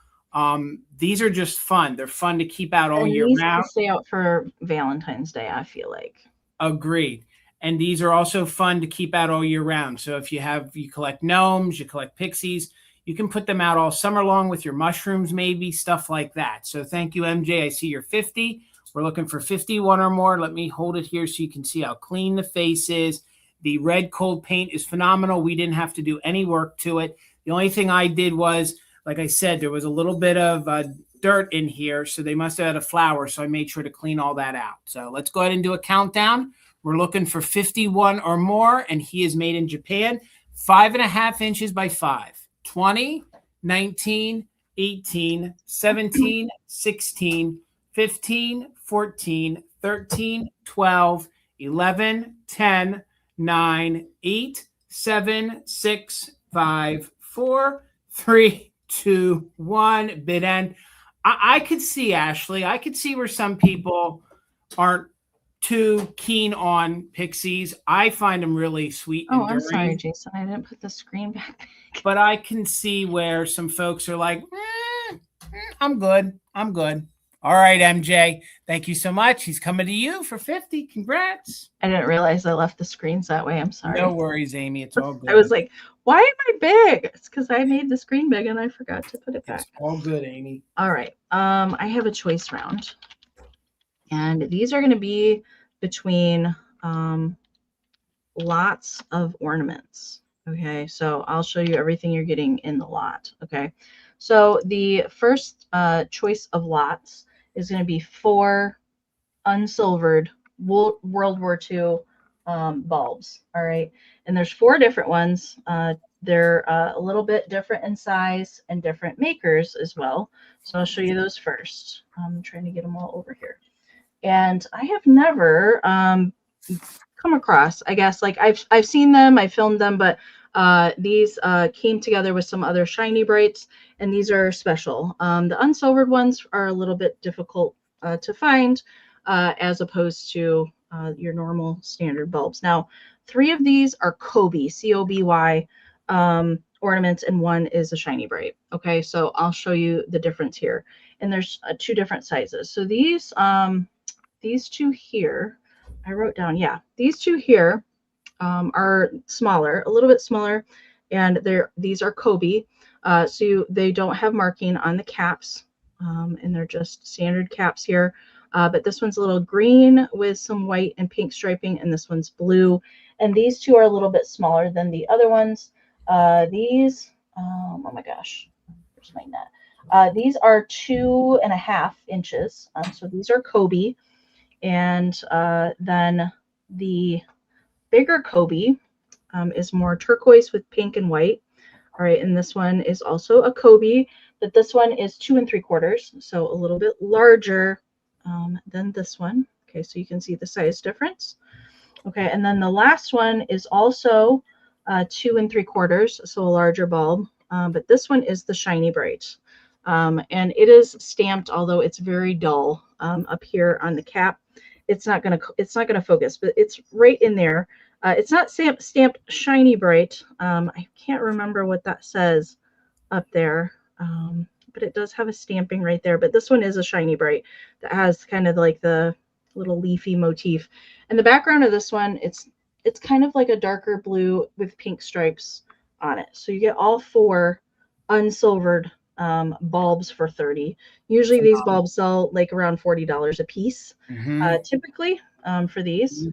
These are just fun. They're fun to keep out all year round. These stay out for Valentine's Day, I feel like. Agreed. And these are also fun to keep out all year round. So if you collect gnomes, you collect pixies, you can put them out all summer long with your mushrooms, maybe, stuff like that. So thank you, MJ. I see you're 50. We're looking for 51 or more. Let me hold it here so you can see how clean the face is. The red cold paint is phenomenal. We didn't have to do any work to it. The only thing I did was, like I said, there was a little bit of dirt in here, so they must have had a flower, so I made sure to clean all that out. So let's go ahead and do a countdown. We're looking for 51 or more, and he is made in Japan. 5.5 inches by 5. 20, 19, 18, 17, 16, 15, 14, 13, 12, 11, 10, 9, 8, 7, 6, 5, 4, 3, 2, 1. Bid end. I could see, Ashley, I could see where some people aren't too keen on pixies. I find them really sweet and I'm enduring. sorry, Jason. I didn't put the screen back. But I can see where some folks are like, I'm good. All right, MJ. Thank you so much. He's coming to you for 50. Congrats. I didn't realize I left the screens that way. I'm sorry. No worries, Amy. It's all good. I was like, why am I big? It's because I made the screen big and I forgot to put it back. It's all good, Amy. All right. I have a choice round. And these are going to be between lots of ornaments. Okay, so I'll show you everything you're getting in the lot. Okay, so the first choice of lots is going to be 4 unsilvered World War II bulbs. All right, and there's 4 different ones. They're a little bit different in size and different makers as well. So I'll show you those first. I'm trying to get them all over here. And I have never come across, I guess, like I've seen them, I filmed them, but these came together with some other shiny brights, and these are special. The unsilvered ones are a little bit difficult to find as opposed to your normal standard bulbs. Now, 3 of these are Coby, C-O-B-Y ornaments, and 1 is a shiny bright. Okay, so I'll show you the difference here. And there's 2 different sizes. So these 2 here, I wrote down, these 2 here are smaller, a little bit smaller, and these are Coby. So they don't have marking on the caps, and they're just standard caps here. But this one's a little green with some white and pink striping, and this one's blue. And these 2 are a little bit smaller than the other ones. These, oh my gosh, where's my net? These are 2.5 inches. So these are Coby. And then the bigger Coby is more turquoise with pink and white. All right, and this one is also a Coby, but this one is 2 3/4, so a little bit larger than this one. Okay, so you can see the size difference. Okay, and then the last one is also 2 3/4, so a larger bulb, but this one is the shiny bright. And it is stamped, although it's very dull up here on the cap. It's not gonna focus, but it's right in there. It's not stamped shiny bright. I can't remember what that says up there, but it does have a stamping right there. But this one is a shiny bright that has kind of like the little leafy motif. And the background of this one, it's kind of like a darker blue with pink stripes on it. So you get all 4 unsilvered bulbs for 30. Usually these bulbs sell like around $40 a piece, typically for these,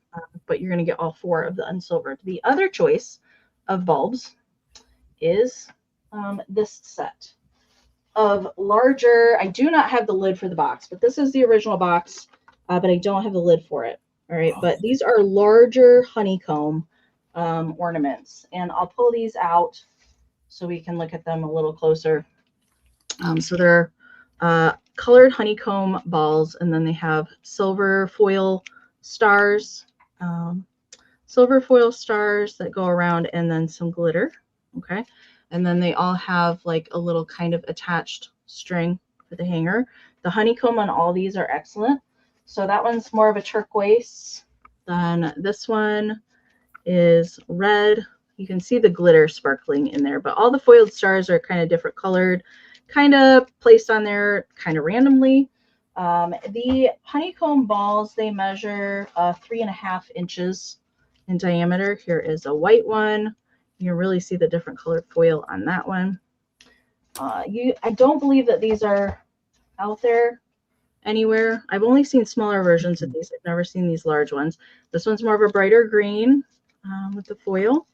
but you're going to get all 4 of the unsilvered. The other choice of bulbs is this set of larger. I do not have the lid for the box, but this is the original box, but I don't have the lid for it. All right, but these are larger honeycomb ornaments, and I'll pull these out so we can look at them a little closer. So they're colored honeycomb balls, and then they have silver foil stars. silver foil stars that go around, and then some glitter. Okay. And then they all have like a little kind of attached string for the hanger. The honeycomb on all these are excellent. So that one's more of a turquoise. Then this one is red. You can see the glitter sparkling in there, but all the foiled stars are kind of different colored, kind of placed on there kind of randomly. The honeycomb balls, they measure 3.5 inches in diameter. Here is a white one. You can really see the different colored foil on that one. I don't believe that these are out there anywhere. I've only seen smaller versions of these. I've never seen these large ones. This one's more of a brighter green with the foil.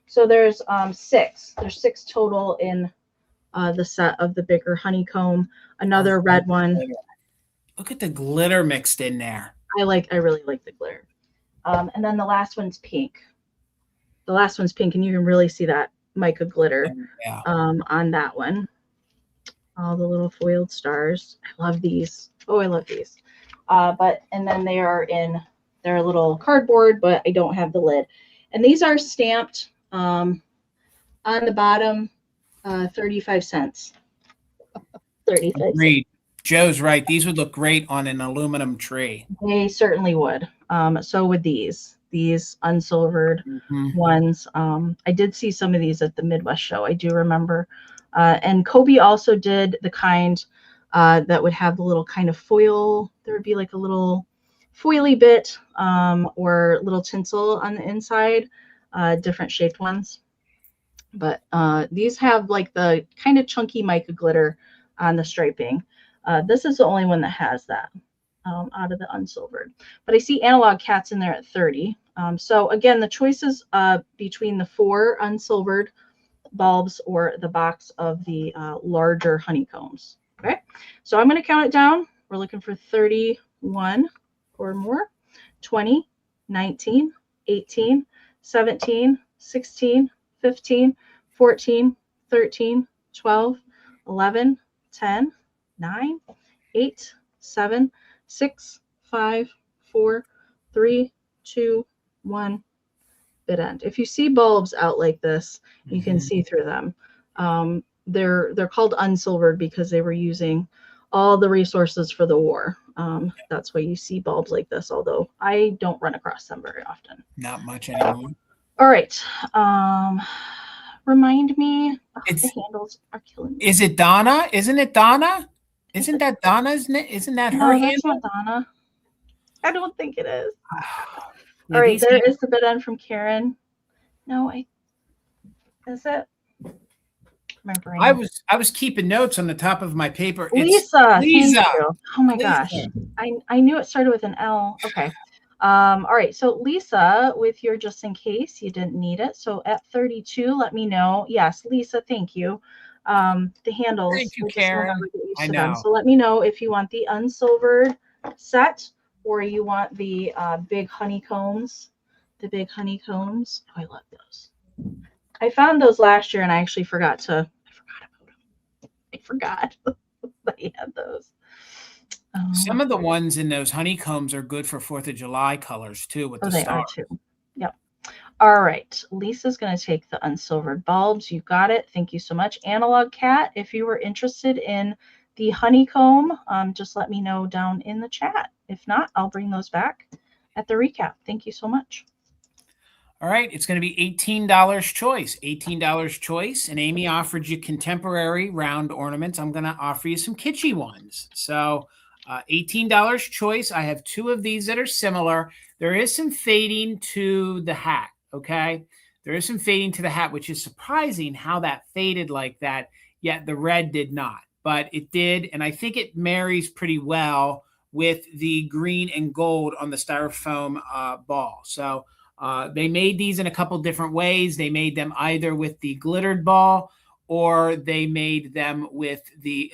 So there's 6. There's 6 total in the set of the bigger honeycomb. Another red one. Look at the glitter mixed in there. I really like the glitter. And then the last one's pink. The last one's pink, and you can really see that mica glitter on that one. All the little foiled stars. I love these. Oh, I love these. And then they are in their little cardboard, but I don't have the lid. And these are stamped on the bottom, 35 cents. 35 Agreed. cents. Joe's right. These would look great on an aluminum tree. They certainly would. So would these unsilvered ones. I did see some of these at the Midwest show. I do remember. And Kobe also did the kind that would have the little kind of foil. There would be like a little foily bit or little tinsel on the inside, different shaped ones. But these have like the kind of chunky mica glitter on the striping. This is the only one that has that out of the unsilvered. But I see analog cats in there at 30. So again, the choices between the 4 unsilvered bulbs or the box of the larger honeycombs. Okay, so I'm going to count it down. We're looking for 31 or more. 20, 19, 18, 17, 16, 15, 14, 13, 12, 11, 10, 9, 8, 7, 6, 5, 4, 3, 2, 1. Bit end. If you see bulbs out like this, you can see through them. They're called unsilvered because they were using all the resources for the war. That's why you see bulbs like this, although I don't run across them very often. Not much anymore. All right. Remind me. The handles are killing me. Is it Donna? Isn't it Donna? Isn't that Donna? Isn't that her handle? That's not Donna. I don't think it is. All right, there is the bid end from Karen. No, is it? My brain. I was keeping notes on the top of my paper. Lisa. Lisa. Thank you. Oh my gosh. I knew it started with an L. Okay. All right. So Lisa, with your just in case you didn't need it. So at 32, let me know. Yes, Lisa, thank you. The handles. Thank you, Karen. I know. So let me know if you want the unsilvered set or you want the big honeycombs. The big honeycombs. Oh, I love those. I found those last year and I actually forgot about them. I forgot that I had those. Some of the ones in those honeycombs are good for 4th of July colors too with the they star. are too. Yep. All right. Lisa's going to take the unsilvered bulbs. You got it. Thank you so much. Analog Cat, if you were interested in the honeycomb, just let me know down in the chat. If not, I'll bring those back at the recap. Thank you so much. All right, it's going to be $18 choice. $18 choice, and Amy offered you contemporary round ornaments. I'm going to offer you some kitschy ones. So $18 choice. I have 2 of these that are similar. There is some fading to the hat, okay? There is some fading to the hat, which is surprising how that faded like that, yet the red did not. But it did, and I think it marries pretty well with the green and gold on the styrofoam ball. So they made these in a couple different ways. They made them either with the glittered ball or they made them with the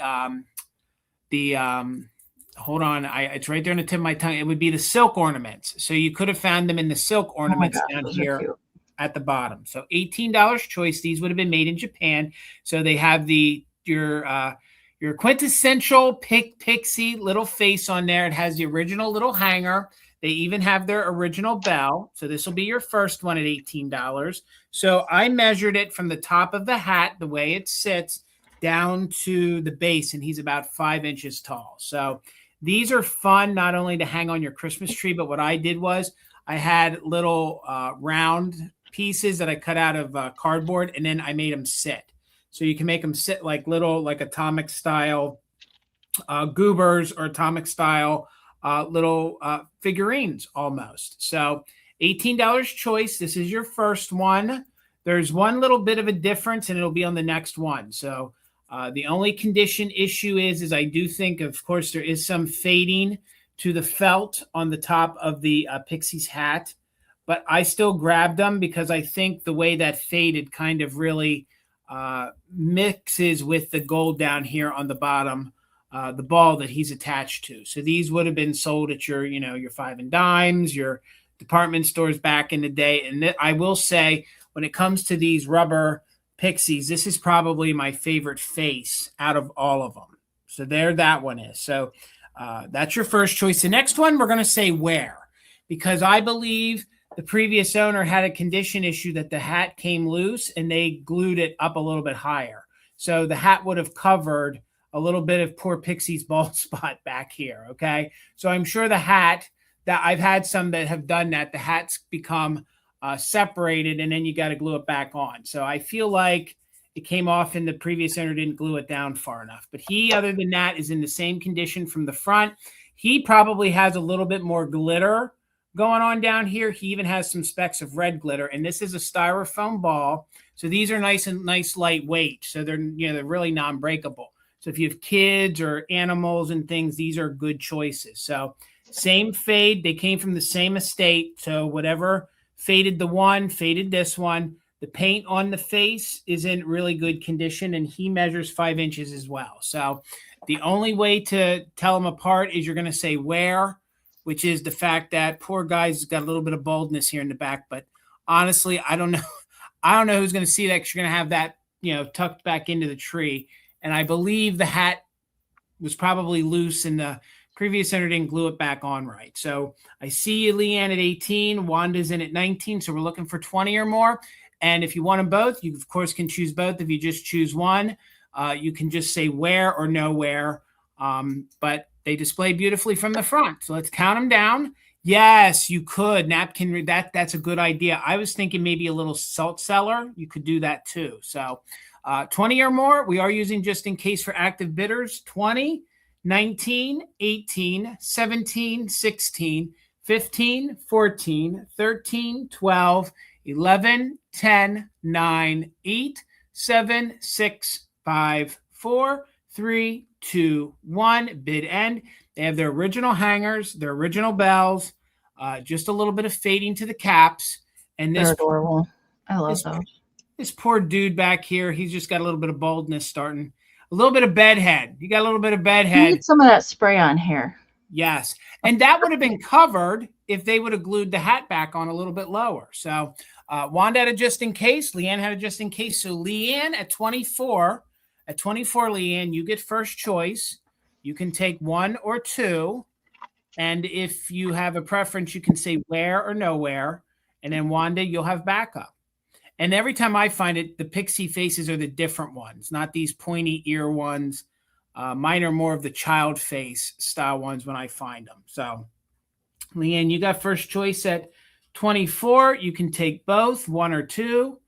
hold on, it's right there on the tip of my tongue. It would be the silk ornaments. So you could have found them in the silk ornaments down here at the bottom. So $18 choice. These would have been made in Japan. So they have your quintessential pixie little face on there. It has the original little hanger. They even have their original bell. So this will be your first one at $18. So I measured it from the top of the hat, the way it sits, down to the base, and he's about 5 inches tall. So these are fun, not only to hang on your Christmas tree, but what I did was I had little round pieces that I cut out of cardboard, and then I made them sit. So you can make them sit like little, like atomic style goobers or atomic style little figurines almost. So $18 choice. This is your first one. There's one little bit of a difference, and it'll be on the next one. So the only condition issue is I do think, of course, there is some fading to the felt on the top of the Pixie's hat, but I still grabbed them because I think the way that faded kind of really mixes with the gold down here on the bottom, the ball that he's attached to. So these would have been sold at your, your five and dimes, your department stores back in the day. And I will say, when it comes to these rubber Pixies, this is probably my favorite face out of all of them. So there that one is. So that's your first choice. The next one, we're going to say wear, because I believe the previous owner had a condition issue that the hat came loose and they glued it up a little bit higher. So the hat would have covered a little bit of poor Pixie's bald spot back here. Okay. So I'm sure the hat, that I've had some that have done that, the hat's become separated, and then you got to glue it back on. So I feel like it came off and the previous owner didn't glue it down far enough. But he, other than that, is in the same condition from the front. He probably has a little bit more glitter going on down here. He even has some specks of red glitter, and this is a styrofoam ball. So these are nice lightweight. So they're really non-breakable. So if you have kids or animals and things, these are good choices. So same fade. They came from the same estate. So whatever faded the one, faded this one. The paint on the face is in really good condition, and he measures 5 inches as well. So the only way to tell them apart is you're going to say wear, which is the fact that poor guy's got a little bit of baldness here in the back. But honestly, I don't know. I don't know who's going to see that, because you're going to have that, tucked back into the tree. And I believe the hat was probably loose and the previous owner didn't glue it back on right. So I see you, Leanne, at 18. Wanda's in at 19. So we're looking for 20 or more. And if you want them both, you, of course, can choose both. If you just choose one, you can just say wear or no wear. But they display beautifully from the front. So let's count them down. Yes, you could. Napkin, that's a good idea. I was thinking maybe a little salt cellar. You could do that too. So 20 or more, we are using just in case for active bidders. 20, 19, 18, 17, 16, 15, 14, 13, 12, 11, 10, 9, 8, 7, 6, 5, 4, 3, 2, 1. Bid end. They have their original hangers, their original bells, just a little bit of fading to the caps. And this, they're adorable. I love those. This poor dude back here, he's just got a little bit of baldness starting. A little bit of bedhead. You got a little bit of bedhead. You need some of that spray on hair. Yes. And that would have been covered if they would have glued the hat back on a little bit lower. So Wanda had a just in case. Leanne had a just in case. So Leanne at 24, Leanne, you get first choice. You can take one or two. And if you have a preference, you can say wear or no wear. And then Wanda, you'll have backup. And every time I find it, the Pixie faces are the different ones, not these pointy ear ones. Mine are more of the child face style ones when I find them. So, Leanne, you got first choice at 24. You can take both, one or two.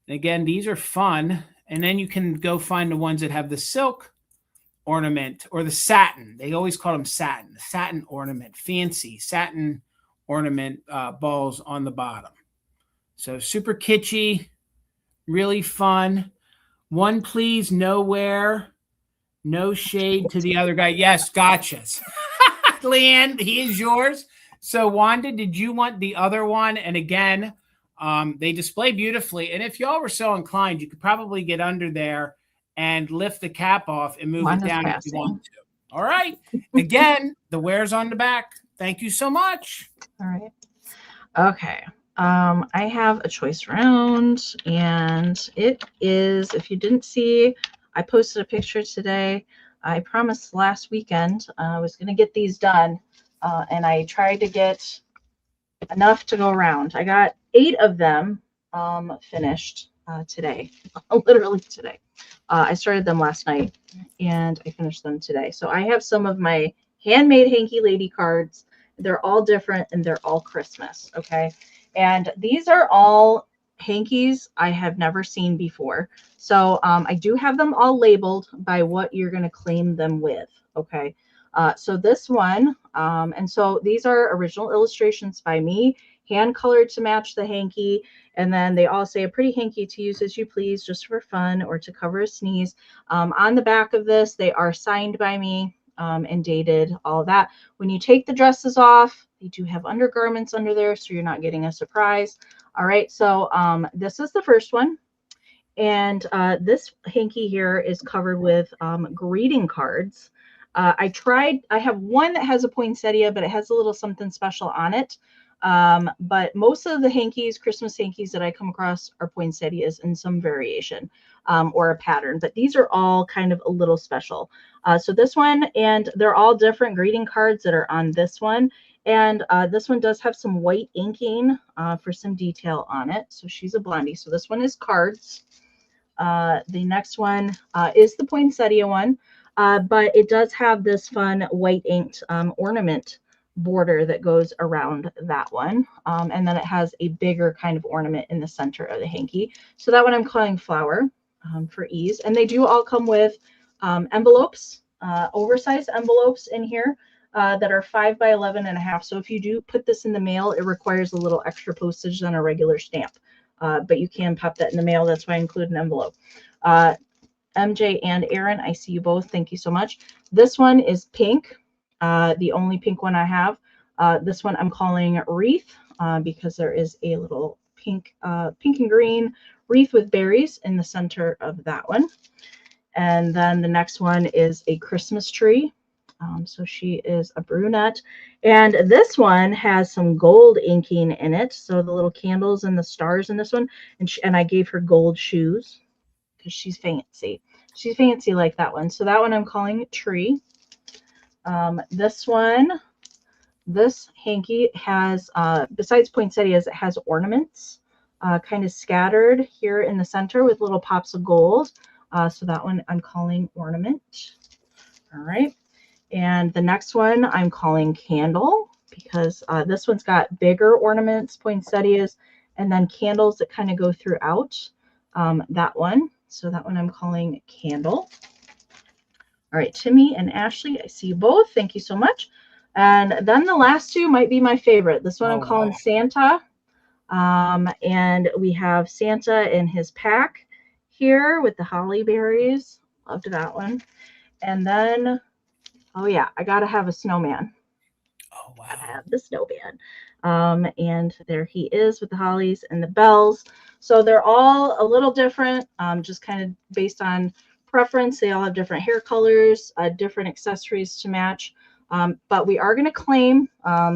And again, these are fun. And then you can go find the ones that have the silk ornament or the satin. They always call them satin. The satin ornament, fancy satin ornament balls on the bottom. So super kitschy, really fun. One, please, no wear, no shade to the other guy. Yes, gotcha. Leanne, he is yours. So Wanda, did you want the other one? And again, they display beautifully. And if y'all were so inclined, you could probably get under there and lift the cap off and move it down if you want to. All right. Again, the wear's on the back. Thank you so much. All right. Okay. I have a choice round, and it is, if you didn't see, I posted a picture today. I promised last weekend I was going to get these done. and I tried to get enough to go around. I got 8 of them finished today, literally today. I started them last night and I finished them today. So I have some of my handmade hanky lady cards. They're all different and they're all Christmas. Okay. And these are all hankies I have never seen before. So I do have them all labeled by what you're going to claim them with. Okay. So this one, and so these are original illustrations by me, hand colored to match the hanky. And then they all say a pretty hanky to use as you please, just for fun or to cover a sneeze. On the back of this, they are signed by me and dated, all of that. When you take the dresses off, they do have undergarments under there, so you're not getting a surprise. All right, so this is the first one. And this hanky here is covered with greeting cards. I have one that has a poinsettia, but it has a little something special on it. But most of the hankies, Christmas hankies that I come across are poinsettias in some variation or a pattern, but these are all kind of a little special. So this one, and they're all different greeting cards that are on this one. And this one does have some white inking for some detail on it. So she's a blondie. So this one is cards. The next one is the poinsettia one. But it does have this fun white inked ornament border that goes around that one. And then it has a bigger kind of ornament in the center of the hanky. So that one I'm calling flower for ease. And they do all come with envelopes, oversized envelopes in here that are 5 by 11.5. So if you do put this in the mail, it requires a little extra postage than a regular stamp. But you can pop that in the mail. That's why I include an envelope. MJ and Aaron, I see you both. Thank you so much. This one is pink, the only pink one I have. This one I'm calling wreath because there is a little pink and green wreath with berries in the center of that one. And then the next one is a Christmas tree. So she is a brunette. And this one has some gold inking in it. So the little candles and the stars in this one. And I gave her gold shoes, because she's fancy. She's fancy like that one. So that one I'm calling tree. This one, this hanky has, besides poinsettias, it has ornaments kind of scattered here in the center with little pops of gold. So that one I'm calling ornament. All right. And the next one I'm calling candle, because this one's got bigger ornaments, poinsettias, and then candles that kind of go throughout that one. So that one I'm calling candle. All right, Timmy and Ashley, I see you both. Thank you so much. And then the last two might be my favorite. This one I'm calling Santa. And we have Santa in his pack here with the holly berries. Loved that one. And then, oh yeah, I got to have a snowman. Oh, wow. I have the snowman. And there he is with the hollies and the bells. So they're all a little different, just kind of based on preference. They all have different hair colors, different accessories to match. But we are going to claim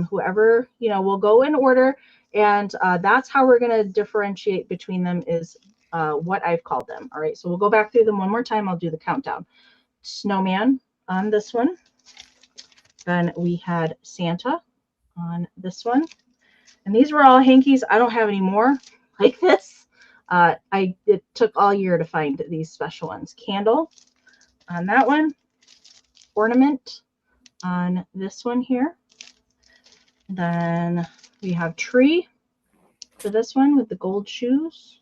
whoever, will go in order. And that's how we're going to differentiate between them is what I've called them. All right, so we'll go back through them one more time. I'll do the countdown. Snowman on this one. Then we had Santa on this one. And these were all hankies. I don't have any more like this. It took all year to find these special ones. Candle on that one. Ornament on this one here. Then we have tree for this one with the gold shoes.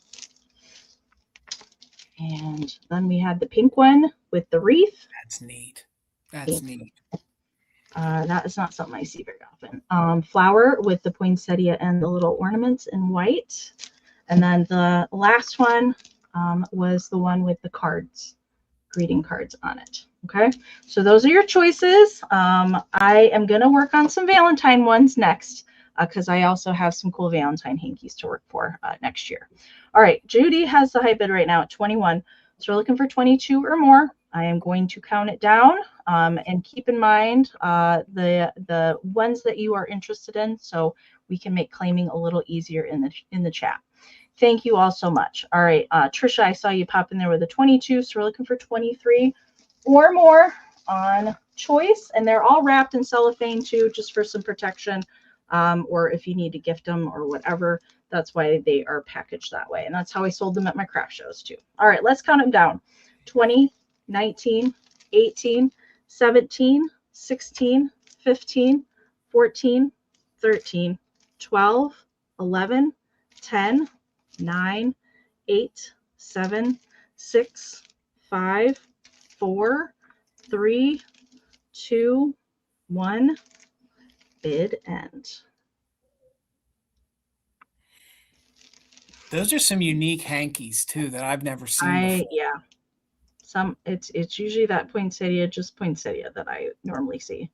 And then we had the pink one with the wreath. That's neat. That's neat. That is not something I see very often. Flower with the poinsettia and the little ornaments in white. And then the last one was the one with the cards, greeting cards on it. Okay, so those are your choices. I am going to work on some Valentine ones next because I also have some cool Valentine hankies to work for next year. All right, Judy has the high bid right now at 21. So we're looking for 22 or more. I am going to count it down and keep in mind the ones that you are interested in so we can make claiming a little easier in the chat. Thank you all so much. All right, Trisha, I saw you pop in there with a 22, so we're looking for 23 or more on choice, and they're all wrapped in cellophane too, just for some protection, or if you need to gift them or whatever. That's why they are packaged that way, and that's how I sold them at my craft shows too. All right, let's count them down. 20, 19, 18, 17, 16, 15, 14, 13, 12, 11, 10, 9, 8, 7, 6, 5, 4, 3, 2, 1. Bid end. Those are some unique hankies too that I've never seen before. Yeah. It's usually that poinsettia, just poinsettia that I normally see.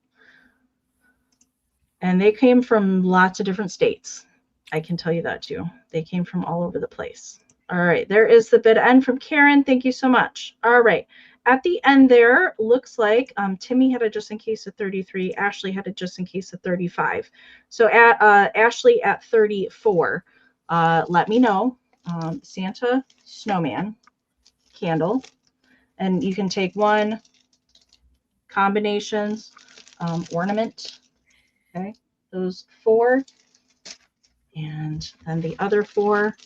And they came from lots of different states. I can tell you that too. They came from all over the place. All right, there is the bid end from Karen. Thank you so much. All right, at the end there, looks like Timmy had a just in case of 33. Ashley had a just in case of 35. So at Ashley at 34, let me know. Santa snowman candle, and you can take one, combinations, ornament. Okay, those 4, and then the other 4.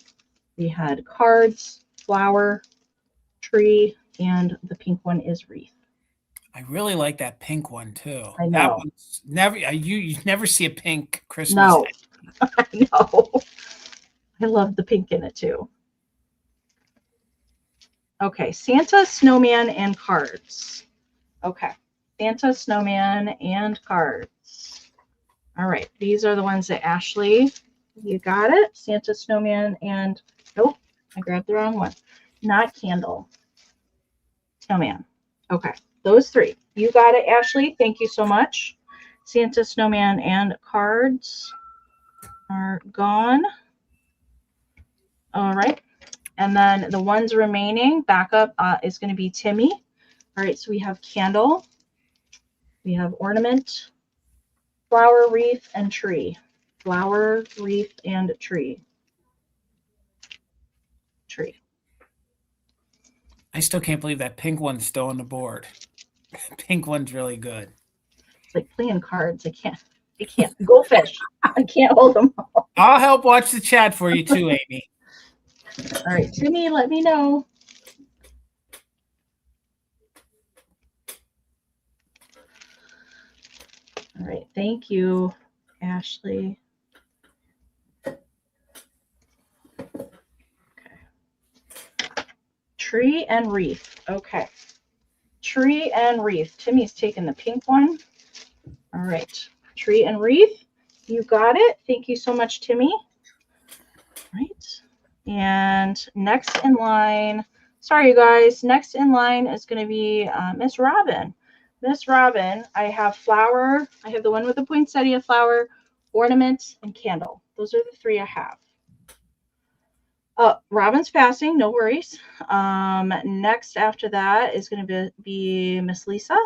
We had cards, flower, tree, and the pink one is wreath. I really like that pink one too. I know. That one's never you never see a pink Christmas. No, I know. I love the pink in it too. Okay, Santa, snowman, and cards. Okay, Santa, snowman, and cards. All right, these are the ones that Ashley, you got it. Santa, snowman, and nope, I grabbed the wrong one. Not candle. Snowman. Okay, those 3. You got it, Ashley. Thank you so much. Santa, snowman, and cards are gone. All right, and then the ones remaining, backup is going to be Timmy. All right, so we have candle, we have ornament, flower, wreath, and tree. Flower, wreath, and tree. Tree. I still can't believe that pink one's still on the board. Pink one's really good. It's like playing cards. I can't. Goldfish. I can't hold them all. I'll help watch the chat for you too, Amy. All right, Timmy, let me know. All right, thank you, Ashley. Okay. Tree and wreath. Okay. Tree and wreath. Timmy's taking the pink one. All right. Tree and wreath. You got it. Thank you so much, Timmy. All right. And next in line, sorry, you guys, next in line is going to be Miss Robin. Miss Robin, I have flower. I have the one with the poinsettia flower, ornament, and candle. Those are the 3 I have. Robin's passing, no worries. Next after that is going to be Miss Lisa.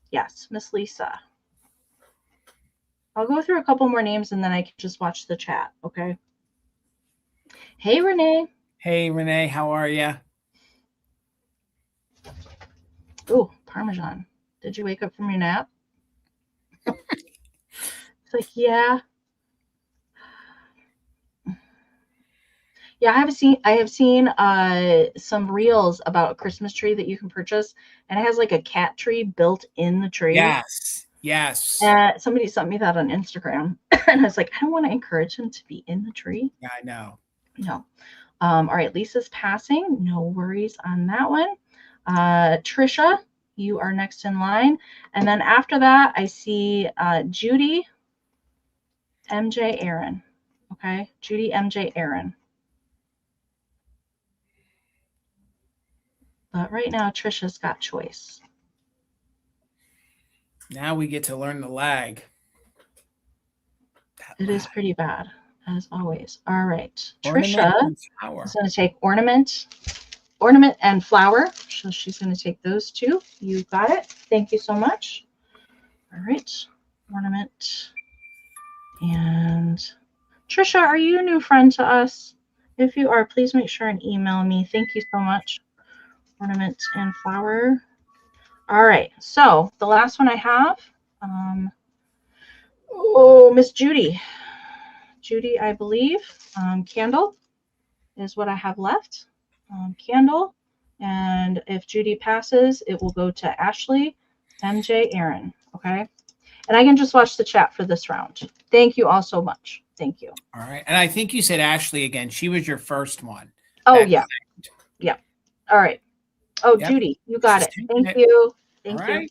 Yes, Miss Lisa. I'll go through a couple more names and then I can just watch the chat, okay? Hey, Renee. Hey, Renee, how are you? Oh, Parmesan. Did you wake up from your nap? It's like, yeah. Yeah, I have seen some reels about a Christmas tree that you can purchase, and it has like a cat tree built in the tree. Yes. Yes. Somebody sent me that on Instagram, and I was like, I don't want to encourage him to be in the tree. Yeah, I know. No. All right, Lisa's passing. No worries on that one. Trisha, you are next in line. And then after that, I see Judy, MJ, Aaron. Okay, Judy, MJ, Aaron. But right now, Trisha's got choice. Now we get to learn the lag. It is pretty bad, as always. All right. Trisha is going to take ornament and flower. So she's going to take those 2. You got it. Thank you so much. All right. Ornament. And Trisha, are you a new friend to us? If you are, please make sure and email me. Thank you so much. Ornament and flower. All right. So the last one I have, oh, Miss Judy. Judy, I believe. Candle is what I have left. Candle. And if Judy passes, it will go to Ashley, MJ, Aaron. Okay. And I can just watch the chat for this round. Thank you all so much. Thank you. All right. And I think you said Ashley again. She was your first one. Oh, yeah. Yeah. All right. Oh, Yep. Judy, you got it. Thank you. Thank you.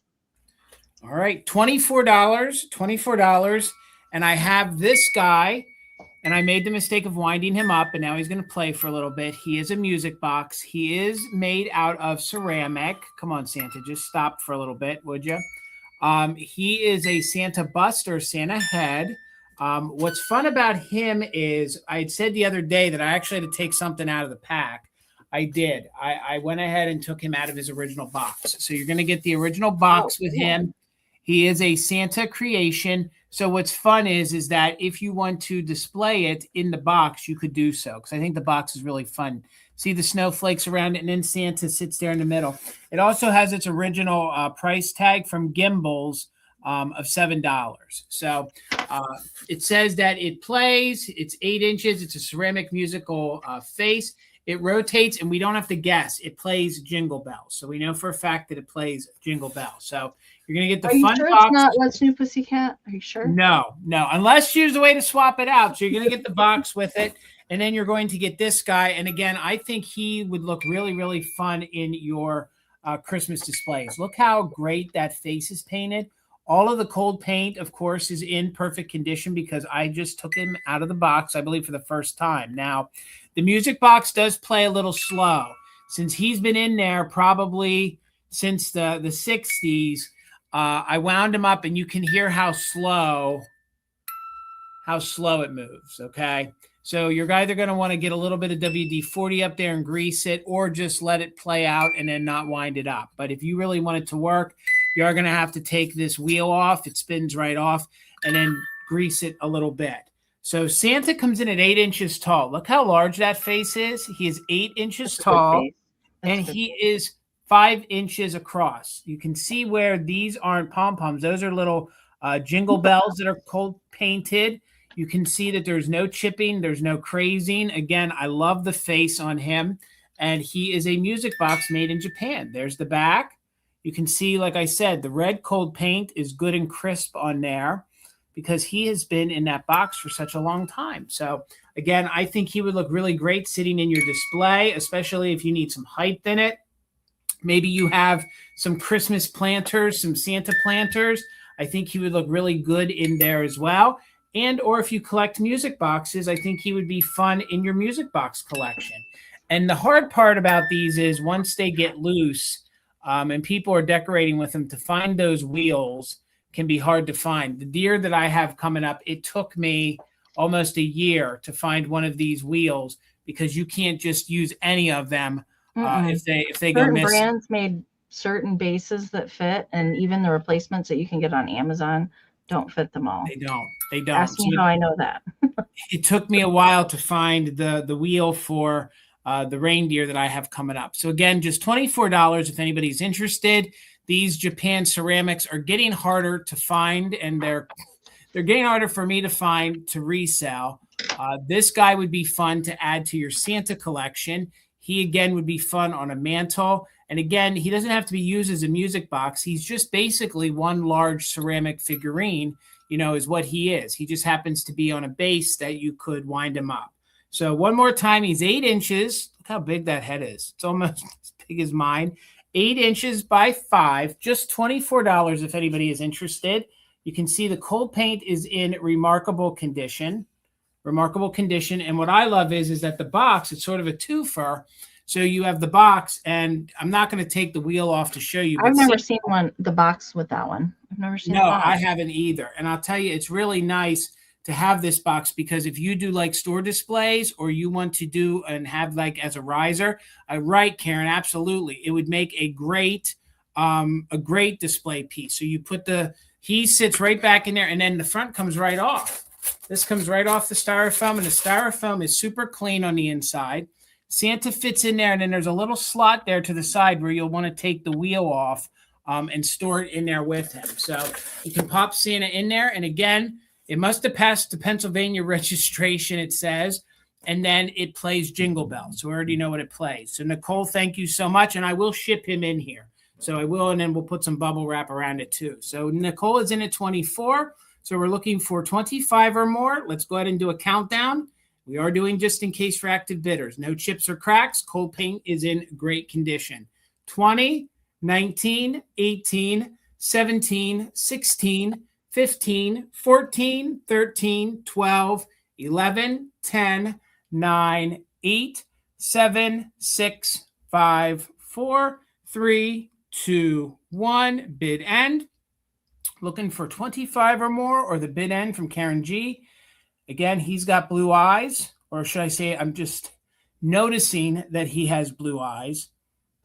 All right. $24. And I have this guy, and I made the mistake of winding him up, and now he's going to play for a little bit. He is a music box. He is made out of ceramic. Come on, Santa, just stop for a little bit, would you? He is a Santa bust or Santa head. What's fun about him is I had said the other day that I actually had to take something out of the pack. I did. I went ahead and took him out of his original box. So you're going to get the original box with him. He is a Santa creation. So what's fun is that if you want to display it in the box, you could do so, because I think the box is really fun. See the snowflakes around it, and then Santa sits there in the middle. It also has its original price tag from Gimbals of $7. So it says that it plays. It's 8 inches. It's a ceramic musical face. It rotates, and we don't have to guess. It plays Jingle Bells. So we know for a fact that it plays Jingle Bells. So you're going to get the fun sure box. It's not Let's New Pussycat? Are you sure? No. Unless you use a way to swap it out. So you're going to get the box with it, and then you're going to get this guy. And again, I think he would look really, really fun in your Christmas displays. Look how great that face is painted. All of the cold paint, of course, is in perfect condition because I just took him out of the box, I believe, for the first time. Now, the music box does play a little slow. Since he's been in there probably since the 60s, I wound him up, and you can hear how slow it moves, okay? So you're either going to want to get a little bit of WD-40 up there and grease it, or just let it play out and then not wind it up. But if you really want it to work, you are going to have to take this wheel off. It spins right off, and then grease it a little bit. So Santa comes in at 8 inches tall. Look how large that face is. He is 8 inches tall, and he is 5 inches across. You can see where these aren't pom-poms. Those are little jingle bells that are cold painted. You can see that there's no chipping. There's no crazing. Again, I love the face on him, and he is a music box made in Japan. There's the back. You can see, like I said, the red cold paint is good and crisp on there because he has been in that box for such a long time. So again, I think he would look really great sitting in your display, especially if you need some height in it. Maybe you have some Christmas planters, some Santa planters. I think he would look really good in there as well. And or if you collect music boxes, I think he would be fun in your music box collection. And the hard part about these is once they get loose and people are decorating with them, to find those wheels can be hard to find. The deer that I have coming up, it took me almost a year to find one of these wheels because you can't just use any of them if they go missing. Brands made certain bases that fit, and even the replacements that you can get on Amazon don't fit them all. They don't. Ask me how I know that. It took me a while to find the wheel for the reindeer that I have coming up. So again, just $24 if anybody's interested. These Japan ceramics are getting harder to find, and they're getting harder for me to find to resell. This guy would be fun to add to your Santa collection. He, again, would be fun on a mantle. And again, he doesn't have to be used as a music box. He's just basically one large ceramic figurine, is what he is. He just happens to be on a base that you could wind him up. So one more time, he's 8 inches. Look how big that head is. It's almost as big as mine. 8 inches by 5, just $24 if anybody is interested. You can see the cold paint is in remarkable condition. And what I love is that the box, it's sort of a twofer. So you have the box, and I'm not going to take the wheel off to show you. I've never seen the box with that one. I've never seen No, I haven't either. And I'll tell you, it's really nice to have this box because if you do like store displays or you want to do and have like as a riser, right, Karen, absolutely. It would make a great display piece. So you put he sits right back in there, and then the front comes right off. This comes right off the styrofoam, and the styrofoam is super clean on the inside. Santa fits in there, and then there's a little slot there to the side where you'll want to take the wheel off and store it in there with him. So you can pop Santa in there. And again, it must have passed the Pennsylvania registration, it says. And then it plays Jingle Bells. So we already know what it plays. So Nicole, thank you so much. And I will ship him in here. So I will, and then we'll put some bubble wrap around it too. So Nicole is in at 24. So we're looking for 25 or more. Let's go ahead and do a countdown. We are doing just in case for active bidders. No chips or cracks. Cold paint is in great condition. 20, 19, 18, 17, 16, 15, 14, 13, 12, 11, 10, 9, 8, 7, 6, 5, 4, 3, 2, 1. Bid end. Looking for 25 or more, or the bid end from Karen G. Again, he's got blue eyes, or should I say, I'm just noticing that he has blue eyes.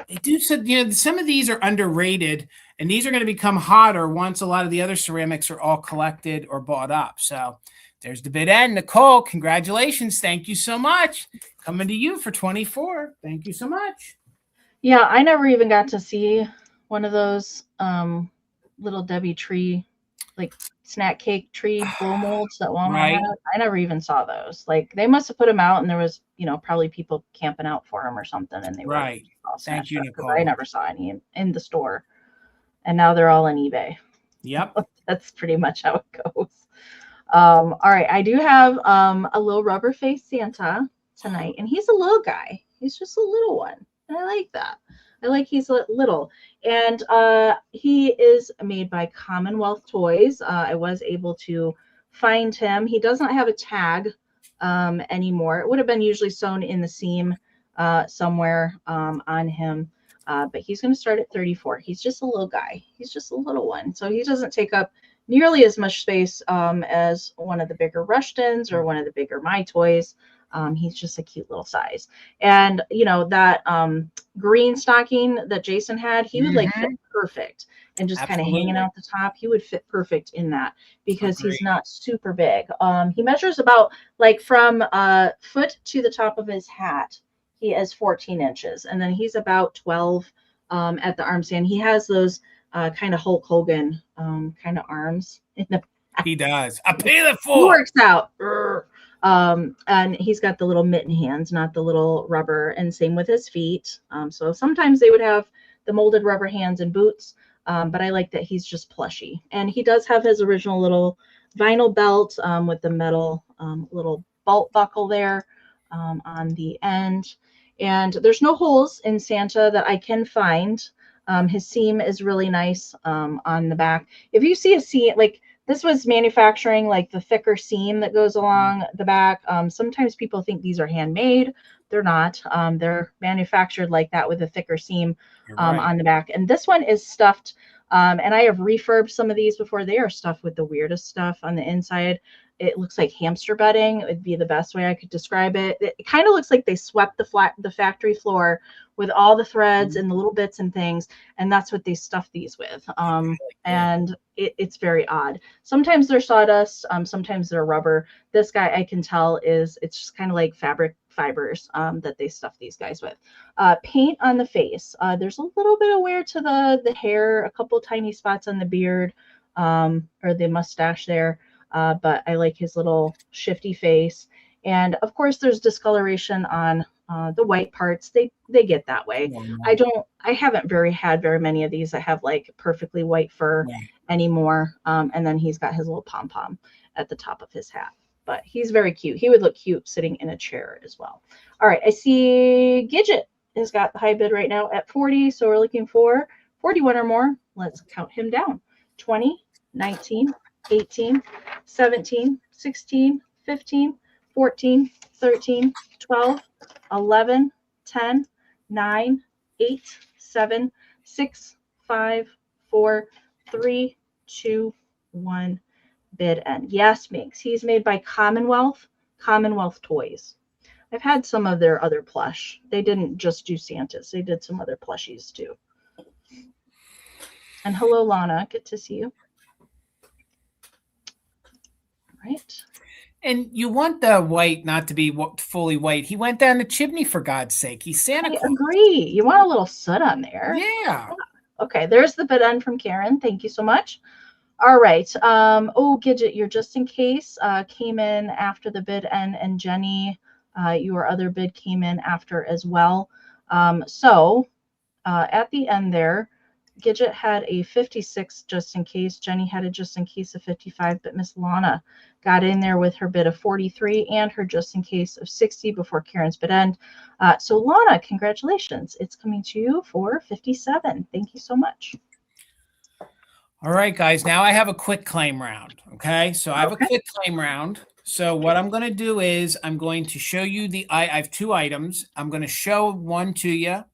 They do, so, some of these are underrated, and these are going to become hotter once a lot of the other ceramics are all collected or bought up. So there's the bid end. Nicole, congratulations. Thank you so much. Coming to you for 24. Thank you so much. Yeah, I never even got to see one of those little Debbie tree, like snack cake tree blow molds that Walmart had. I never even saw those. Like, they must have put them out, and there was, probably people camping out for them or something, and they were all Thank you, Nicole. I never saw any in the store, and now they're all on eBay. Yep. That's pretty much how it goes. All right, I do have a little rubber face Santa tonight, and he's a little guy. He's just a little one. And I like that. I like he's little. And he is made by Commonwealth Toys. I was able to find him. He doesn't have a tag anymore. It would have been usually sewn in the seam somewhere on him. But he's going to start at 34. He's just a little guy. He's just a little one. So he doesn't take up nearly as much space as one of the bigger Rushtons or one of the bigger My Toys. He's just a cute little size. And, that green stocking that Jason had, he would like fit perfect, and just kind of hanging out the top. He would fit perfect in that because he's not super big. He measures about like from foot to the top of his hat. He is 14 inches, and then he's about 12 at the arm stand. He has those kind of Hulk Hogan kind of arms in the back. He does. I pay the full. He works out. And he's got the little mitten hands, not the little rubber, and same with his feet. So sometimes they would have the molded rubber hands and boots, but I like that he's just plushy. And he does have his original little vinyl belt with the metal little belt buckle there on the end. And there's no holes in Santa that I can find. His seam is really nice on the back. If you see a seam, like this was manufacturing like the thicker seam that goes along the back. Sometimes people think these are handmade. They're not. They're manufactured like that with a thicker seam on the back. And this one is stuffed. And I have refurbed some of these before. They are stuffed with the weirdest stuff on the inside. It looks like hamster bedding. It would be the best way I could describe it. It kind of looks like they swept the factory floor with all the threads and the little bits and things, and that's what they stuff these with. And it's very odd. Sometimes they're sawdust, sometimes they're rubber. This guy, I can tell, it's just kind of like fabric fibers that they stuff these guys with. Paint on the face. There's a little bit of wear to the hair, a couple tiny spots on the beard or the mustache there. But I like his little shifty face. And of course there's discoloration on the white parts. They get that way. I haven't had very many of these that have like perfectly white fur anymore. And then he's got his little pom-pom at the top of his hat, but he's very cute. He would look cute sitting in a chair as well. All right. I see Gidget has got the high bid right now at 40. So we're looking for 41 or more. Let's count him down. 20, 19, 18, 17, 16, 15, 14, 13, 12, 11, 10, 9, 8, 7, 6, 5, 4, 3, 2, 1. Bid end. Yes, Minx. He's made by Commonwealth Toys. I've had some of their other plush. They didn't just do Santas. They did some other plushies too. And hello, Lana. Good to see you. Right. And you want the white not to be fully white. He went down the chimney, for God's sake. He's Santa Claus. I agree. You want a little soot on there. Yeah. Okay, there's the bid end from Karen. Thank you so much. All right. Oh, Gidget, your just in case came in after the bid end, and Jenny, your other bid came in after as well. So at the end there, Gidget had a 56 just in case. Jenny had a just in case of 55, but Miss Lana got in there with her bid of 43 and her just in case of 60 before Karen's bid end. So Lana, congratulations. It's coming to you for 57. Thank you so much. All right, guys. Now I have a quick claim round. Okay. So I have a quick claim round. So what I'm going to do is I'm going to show you I have two items. I'm going to show one to you,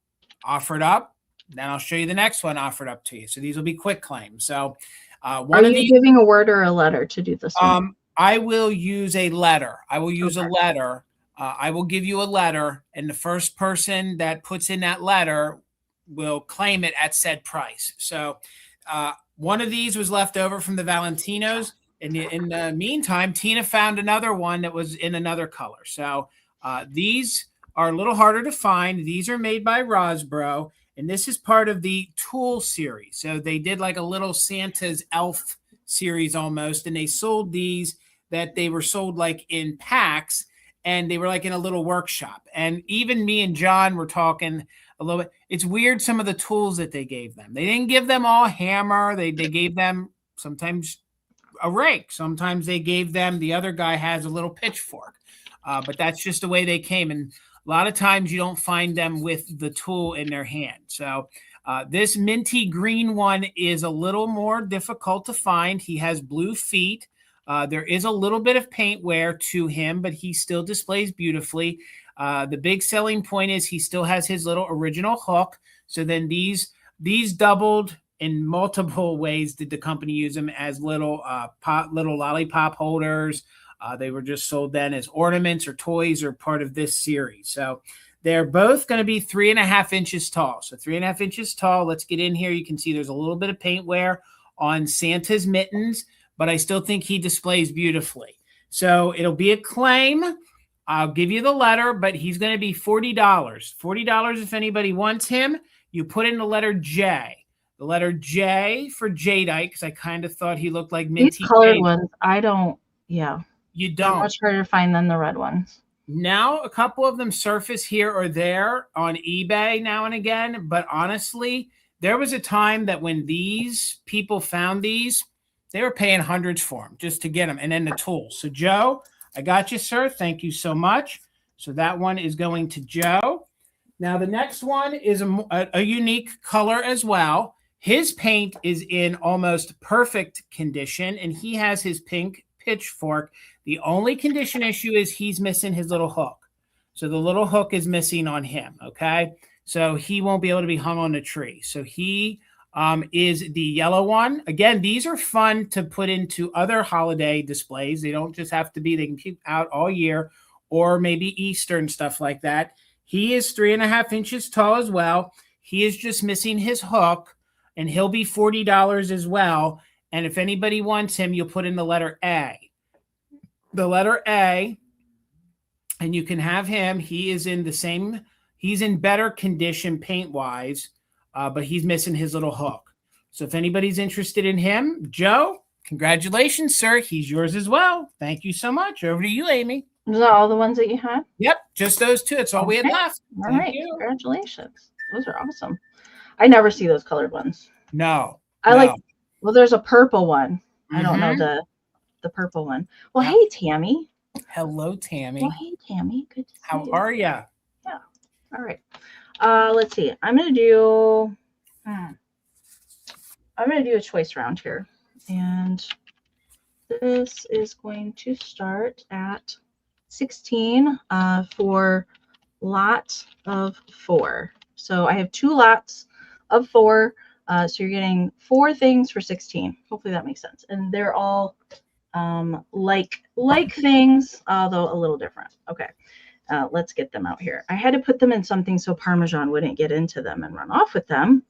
offer it up. Then I'll show you the next one offered up to you. So these will be quick claims. So one of these, giving a word or a letter to do this one? I will use a letter. I will use a letter. I will give you a letter, and the first person that puts in that letter will claim it at said price. So one of these was left over from the Valentinos. In the meantime, Tina found another one that was in another color. So these are a little harder to find. These are made by Rosbro, and this is part of the Tool series. So they did like a little Santa's elf series almost, and they sold these that they were sold like in packs, and they were like in a little workshop. And even me and John were talking a little bit. It's weird, some of the tools that they gave them. They didn't give them all hammer. They gave them sometimes a rake. Sometimes they gave them, the other guy has a little pitchfork. But that's just the way they came. And a lot of times you don't find them with the tool in their hand. So this minty green one is a little more difficult to find. He has blue feet. There is a little bit of paint wear to him, but he still displays beautifully. The big selling point is he still has his little original hook. So then these doubled in multiple ways. Did the company use them as little little lollipop holders? They were just sold then as ornaments or toys or part of this series. So they're both going to be 3.5 inches tall. So 3.5 inches tall. Let's get in here. You can see there's a little bit of paint wear on Santa's mittens, but I still think he displays beautifully. So it'll be a claim. I'll give you the letter, but he's going to be $40. $40 if anybody wants him. You put in the letter J. The letter J for Jadeite, because I kind of thought he looked like minty. These colored ones, I don't, yeah. You don't. Much harder to find than the red ones. Now, a couple of them surface here or there on eBay now and again, but honestly, there was a time that when these people found these, they were paying hundreds for them just to get them, and then the tools. So, Joe, I got you, sir. Thank you so much. So that one is going to Joe. Now, the next one is a unique color as well. His paint is in almost perfect condition, and he has his pink pitchfork. The only condition issue is he's missing his little hook. So the little hook is missing on him, okay? So he won't be able to be hung on the tree. So he is the yellow one. Again, these are fun to put into other holiday displays. They don't just have to be, they can keep out all year, or maybe Easter and stuff like that. He is 3.5 inches tall as well. He is just missing his hook, and he'll be $40 as well. And if anybody wants him, you'll put in the letter A. The letter A, and you can have him. He is in the same, he's in better condition paint-wise, but he's missing his little hook. So if anybody's interested in him, Joe, congratulations, sir. He's yours as well. Thank you so much. Over to you, Amy. Is that all the ones that you had? Yep, just those two. That's all we had left. All right, congratulations. Those are awesome. I never see those colored ones. No. I like, well, there's a purple one. I don't know the purple one. Well, hey, Tammy. Hello, Tammy. Well, hey, Tammy. Good to see you. How are you? Yeah. All right. Let's see. I'm going to do a choice round here. And this is going to start at 16 for lot of 4. So I have 2 lots of 4. So you're getting 4 things for 16. Hopefully that makes sense. And they're all like things, although a little different. Okay. Let's get them out here. I had to put them in something so Parmesan wouldn't get into them and run off with them.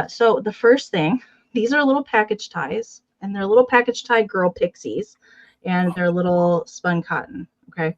So the first thing, these are little package ties, and they're little package tie girl pixies, and they're little spun cotton. Okay.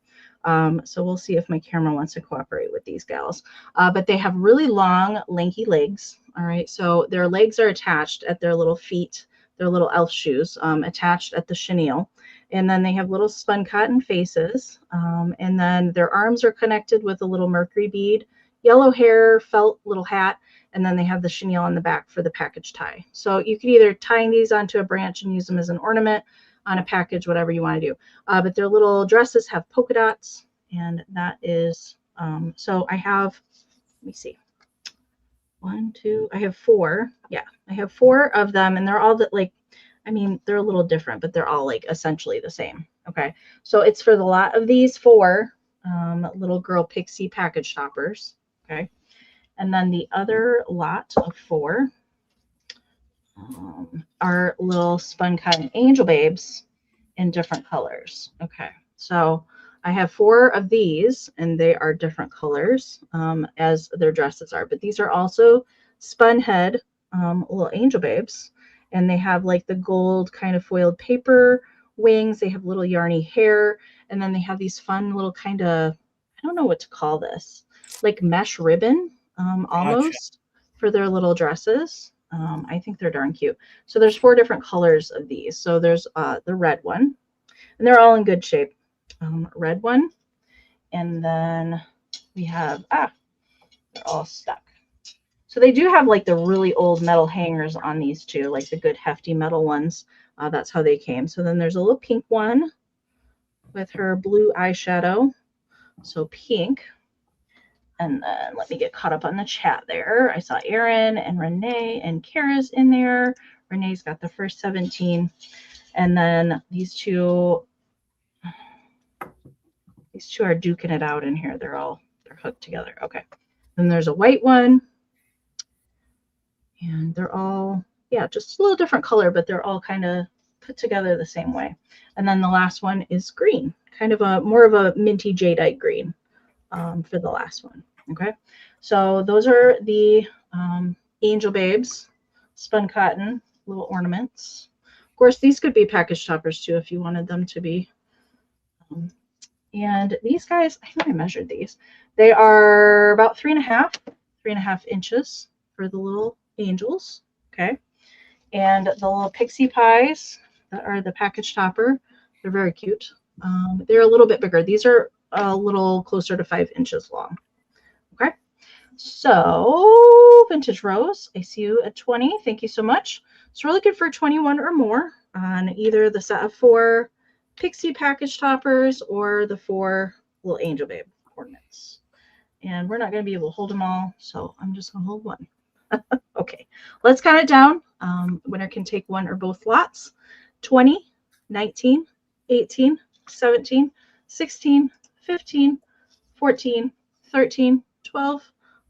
So we'll see if my camera wants to cooperate with these gals. But they have really long, lanky legs. All right. So their legs are attached at their little feet, their little elf shoes, attached at the chenille. And then they have little spun cotton faces. And then their arms are connected with a little mercury bead, yellow hair, felt little hat. And then they have the chenille on the back for the package tie. So you could either tie these onto a branch and use them as an ornament on a package, whatever you want to do. But their little dresses have polka dots. And that is, so I have, let me see. I have 4. Yeah, I have 4 of them, and they're all like, I mean, they're a little different, but they're all like essentially the same. Okay, so it's for the lot of these 4 little girl pixie package toppers. Okay, and then the other lot of 4 are little spun cotton angel babes in different colors. Okay, so I have 4 of these, and they are different colors as their dresses are. But these are also spun head little angel babes, and they have like the gold kind of foiled paper wings. They have little yarny hair, and then they have these fun little kind of, I don't know what to call this, like mesh ribbon almost for their little dresses. I think they're darn cute. So there's 4 different colors of these. So there's the red one, and they're all in good shape. Red one, and then we have they're all stuck. So they do have like the really old metal hangers on these too, like the good hefty metal ones. That's how they came. So then there's a little pink one with her blue eyeshadow, so pink. And then let me get caught up on the chat there. I saw Erin and Renee and Kara's in there. Renee's got the first 17, and then these two are duking it out in here. They're hooked together. Okay. Then there's a white one. And they're all, yeah, just a little different color, but they're all kind of put together the same way. And then the last one is green, kind of more of a minty jadeite green for the last one. Okay. So those are the angel babes, spun cotton, little ornaments. Of course, these could be package toppers too if you wanted them to be. And these guys, I think I measured these. They are about 3.5 inches for the little angels. Okay. And the little pixie pies that are the package topper, they're very cute. They're a little bit bigger. These are a little closer to 5 inches long. Okay. So Vintage Rose, I see you at 20. Thank you so much. So we're looking for 21 or more on either the set of 4 pixie package toppers or the 4 little angel babe ornaments. And we're not going to be able to hold them all, so I'm just going to hold one. Okay, let's count it down. Winner can take one or both lots. 20, 19, 18, 17, 16, 15, 14, 13, 12,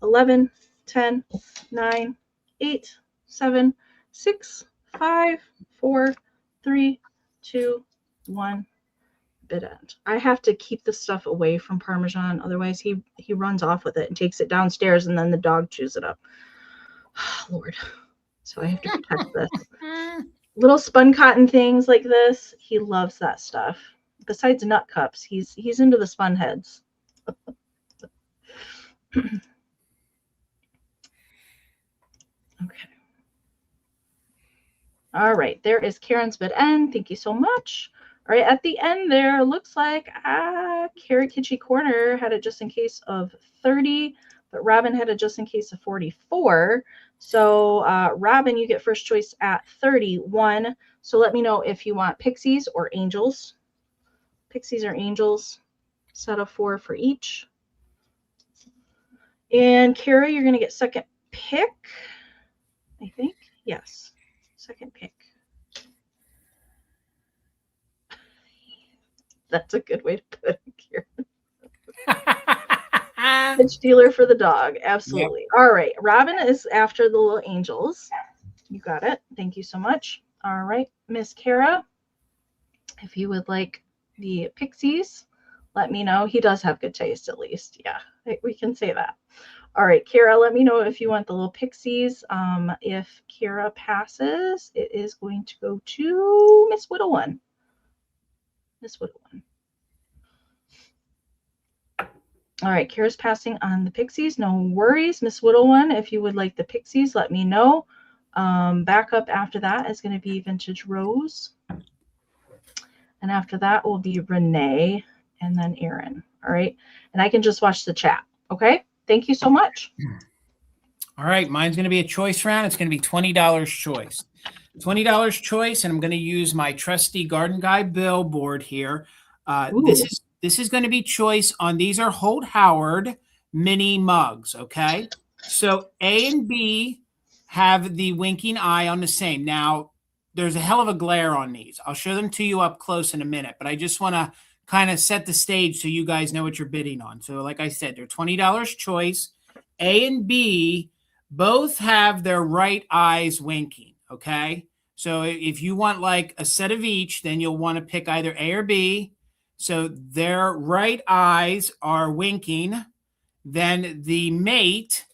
11, 10, 9, 8, 7, 6, 5, 4, 3, 2, 1. Bid end. I have to keep the stuff away from Parmesan, otherwise he runs off with it and takes it downstairs, and then the dog chews it up. Lord. So I have to protect this. Little spun cotton things like this, he loves that stuff. Besides nut cups, he's into the spun heads. Okay. All right, there is Karen's bid end. Thank you so much. All right, at the end there, looks like Carrot Kitschy Corner had it just in case of 30, but Robin had it just in case of 44. So Robin, you get first choice at 31. So let me know if you want pixies or angels. Pixies or angels, set of 4 for each. And Kara, you're going to get second pick, I think. Yes, second pick. That's a good way to put it, Karen. Pitch dealer for the dog. Absolutely. Yep. All right. Robin is after the little angels. You got it. Thank you so much. All right. Miss Kara, if you would like the pixies, let me know. He does have good taste, at least. Yeah, we can say that. All right, Kara, let me know if you want the little pixies. If Kara passes, it is going to go to Miss Whittle One. Miss Whittle One. All right, Kara's passing on the pixies. No worries. Miss Whittle one, if you would like the pixies, let me know. Back up after that is going to be Vintage Rose. And after that will be Renee and then Erin. All right. And I can just watch the chat. Okay. Thank you so much. All right. Mine's going to be a choice round. It's going to be $20 choice. $20 choice. And I'm going to use my trusty Garden Guy billboard here. This is going to be choice on, these are Holt Howard mini mugs. Okay. So A and B have the winking eye on the same. Now, there's a hell of a glare on these. I'll show them to you up close in a minute, but I just want to kind of set the stage so you guys know what you're bidding on. So like I said, they're $20 choice. A and B both have their right eyes winking, okay? So if you want like a set of each, then you'll want to pick either A or B. So their right eyes are winking. Then the mate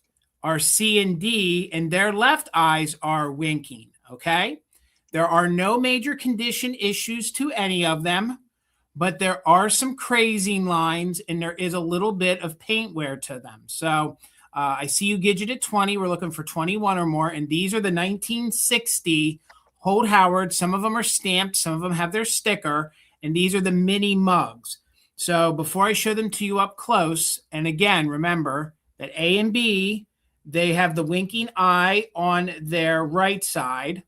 are C and D, and their left eyes are winking, okay? There are no major condition issues to any of them, but there are some crazing lines, and there is a little bit of paint wear to them. So I see you Gidget at 20. We're looking for 21 or more, and these are the 1960 Holt Howard. Some of them are stamped. Some of them have their sticker, and these are the mini mugs. So before I show them to you up close, and again, remember that A and B, they have the winking eye on their right side.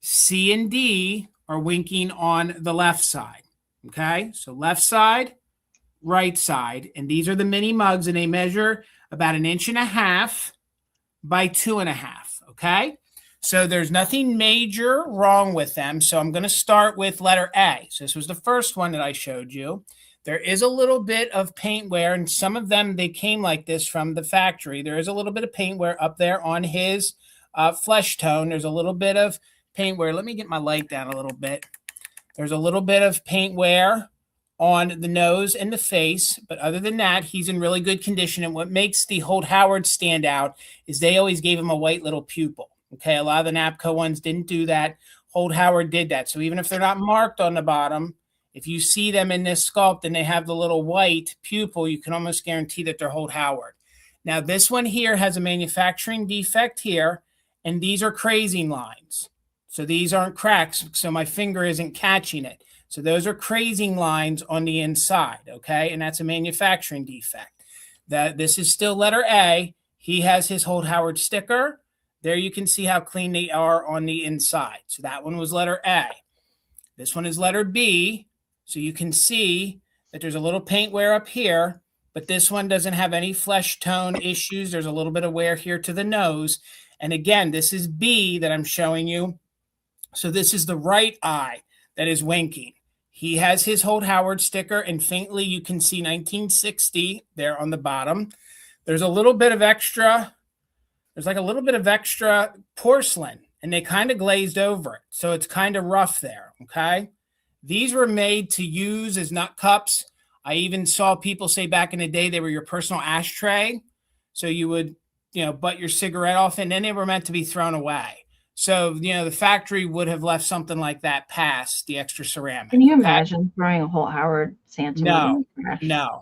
C and D are winking on the left side. Okay, so left side, right side, and these are the mini mugs, and they measure about 1.5 inches by 2.5 inches. Okay, so there's nothing major wrong with them. So I'm going to start with letter A. So this was the first one that I showed you. There is a little bit of paint wear, and some of them, they came like this from the factory. There is a little bit of paint wear up there on his flesh tone. There's a little bit of paint wear. Let me get my light down a little bit. There's a little bit of paint wear on the nose and the face, but other than that, he's in really good condition. And what makes the Holt Howard stand out is they always gave him a white little pupil. Okay, a lot of the Napco ones didn't do that. Holt Howard did that. So even if they're not marked on the bottom, if you see them in this sculpt and they have the little white pupil, you can almost guarantee that they're Holt Howard. Now, this one here has a manufacturing defect here, and these are crazing lines. So these aren't cracks, so my finger isn't catching it. So those are crazing lines on the inside, okay? And that's a manufacturing defect. This is still letter A. He has his Holt Howard sticker. There you can see how clean they are on the inside. So that one was letter A. This one is letter B. So you can see that there's a little paint wear up here, but this one doesn't have any flesh tone issues. There's a little bit of wear here to the nose. And again, this is B that I'm showing you. So this is the right eye that is winking. He has his Holt Howard sticker, and faintly you can see 1960 there on the bottom. There's a little bit of extra, there's like a little bit of extra porcelain, and they kind of glazed over it. So it's kind of rough there, okay? These were made to use as nut cups. I even saw people say back in the day they were your personal ashtray. So you would, butt your cigarette off, and then they were meant to be thrown away. So, the factory would have left something like that past the extra ceramic. Can you imagine throwing a Holt Howard Santa? No.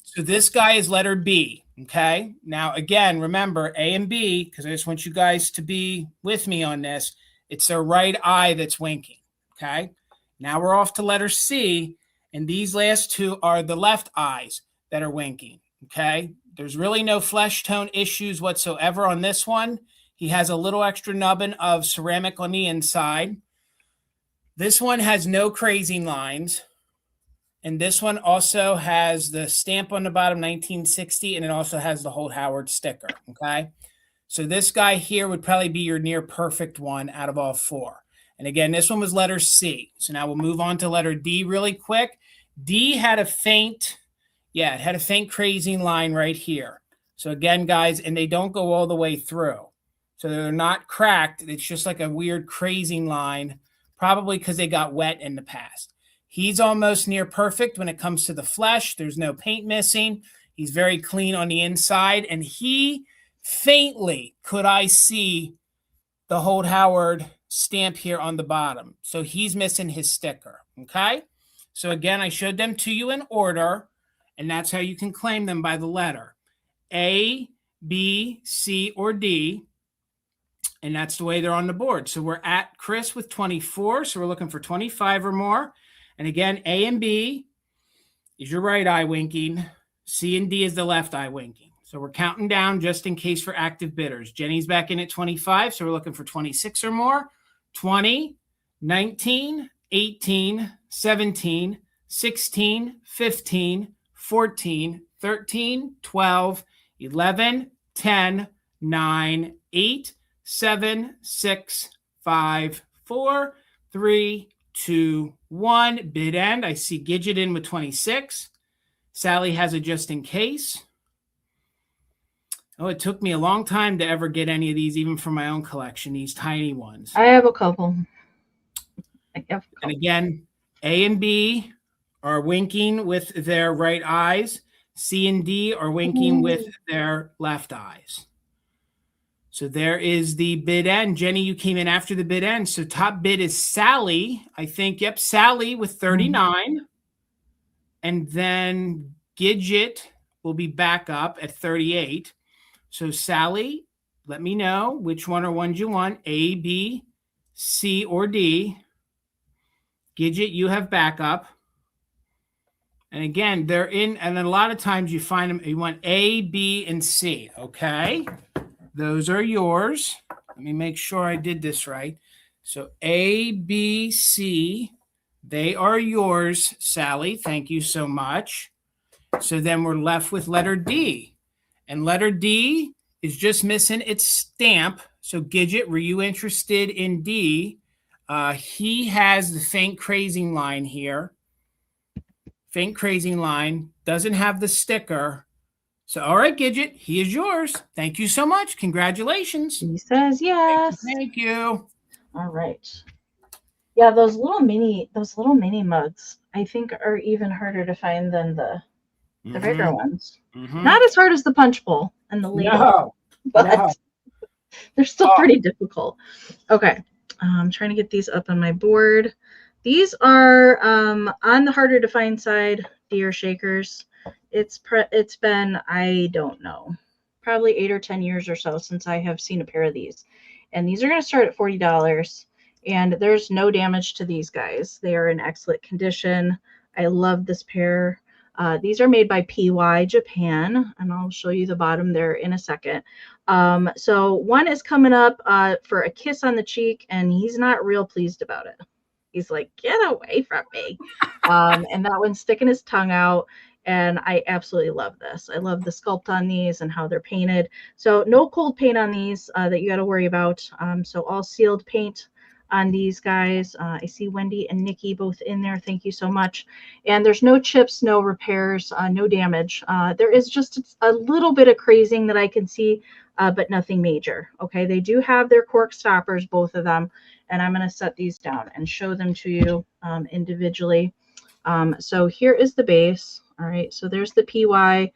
So this guy is letter B, okay? Now, again, remember, A and B, because I just want you guys to be with me on this, it's their right eye that's winking, okay? Now we're off to letter C, and these last two are the left eyes that are winking, okay? There's really no flesh tone issues whatsoever on this one. He has a little extra nubbin of ceramic on the inside. This one has no crazing lines. And this one also has the stamp on the bottom, 1960, and it also has the Holt Howard sticker, okay? So this guy here would probably be your near perfect one out of all four. And again, this one was letter C. So now we'll move on to letter D really quick. D had a faint, it had a faint crazing line right here. So again, guys, and they don't go all the way through. So they're not cracked. It's just like a weird crazing line, probably because they got wet in the past. He's almost near perfect when it comes to the flesh. There's no paint missing. He's very clean on the inside. And he faintly could I see the Holt Howard stamp here on the bottom. So he's missing his sticker, okay? So again, I showed them to you in order. And that's how you can claim them by the letter A, B, C, or D. And that's the way they're on the board. So we're at Chris with 24. So we're looking for 25 or more. And again, A and B is your right eye winking. C and D is the left eye winking. So we're counting down just in case for active bidders. Jenny's back in at 25. So we're looking for 26 or more. 20, 19, 18, 17, 16, 15, 14, 13, 12, 11, 10, 9, 8, 7, 6, 5, 4, 3, 2, 1. Bid end. I see Gidget in with 26. Sally has a just in case. Oh, it took me a long time to ever get any of these, even for my own collection, these tiny ones. I have a couple. And again, A and B are winking with their right eyes. C and D are winking with their left eyes. So there is the bid end. Jenny, you came in after the bid end. So top bid is Sally, I think. Yep, Sally with 39. And then Gidget will be back up at 38. So Sally, let me know which one or ones you want, A, B, C, or D. Gidget, you have backup. And again, they're in, and then a lot of times you find them, you want A, B, and C, okay? Those are yours. Let me make sure I did this right. So A, B, C, they are yours, Sally. Thank you so much. So then we're left with letter D. And letter D is just missing its stamp. So Gidget, were you interested in D? He has the faint crazing line here. Faint crazing line. Doesn't have the sticker. So, all right, Gidget, he is yours. Thank you so much. Congratulations. He says yes. Thank you. All right. Yeah, those little mini mugs, I think, are even harder to find than the bigger ones. Not as hard as the punch bowl and the ladle, but they're still pretty difficult. Okay, I'm trying to get these up on my board. These are on the harder to find side, deer shakers. It's been, I don't know, probably 8 or 10 years or so since I have seen a pair of these. And these are going to start at $40. And there's no damage to these guys. They are in excellent condition. I love this pair. These are made by PY Japan, and I'll show you the bottom there in a second. So one is coming up for a kiss on the cheek, and he's not real pleased about it. He's like, get away from me. And that one's sticking his tongue out. And I absolutely love this. I love the sculpt on these and how they're painted. So no cold paint on these that you got to worry about. So all sealed paint on these guys. I see Wendy and Nikki both in there. Thank you so much. And there's no chips, no repairs, no damage. There is just a little bit of crazing that I can see, but nothing major. Okay, they do have their cork stoppers, both of them. And I'm going to set these down and show them to you individually. So here is the base. All right, so there's the PY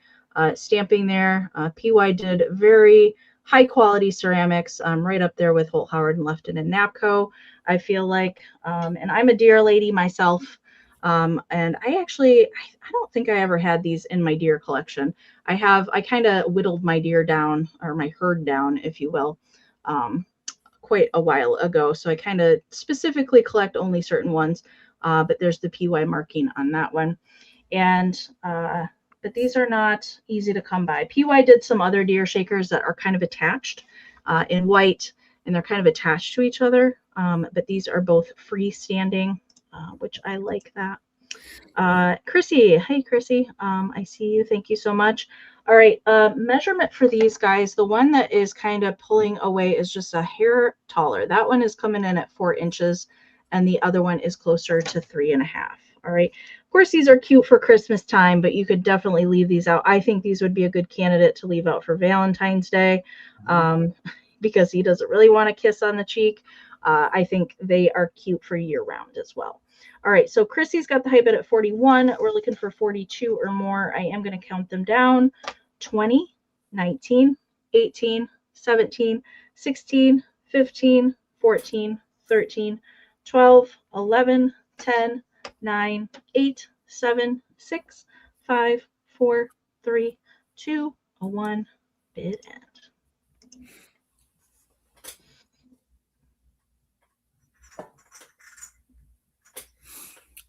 stamping there. PY did very high quality ceramics, right up there with Holt Howard and Lefton and Napco, I feel like. And I'm a deer lady myself. And I don't think I ever had these in my deer collection. I kind of whittled my deer down, or my herd down, if you will, quite a while ago. So I kind of specifically collect only certain ones, but there's the PY marking on that one. And but these are not easy to come by. PY did some other deer shakers that are kind of attached in white, and they're kind of attached to each other. But these are both freestanding, which I like that. Chrissy, hey Chrissy, I see you. Thank you so much. All right, measurement for these guys. The one that is kind of pulling away is just a hair taller. That one is coming in at 4 inches, and the other one is closer to 3.5. All right. Of course, these are cute for Christmas time, but you could definitely leave these out. I think these would be a good candidate to leave out for Valentine's Day, because he doesn't really want a kiss on the cheek. I think they are cute for year round as well. All right. So Chrissy's got the high bid at 41. We're looking for 42 or more. I am going to count them down. 20, 19, 18, 17, 16, 15, 14, 13, 12, 11, 10, 9, 8, 7, 6, 5, 4, 3, 2, 1, bid end.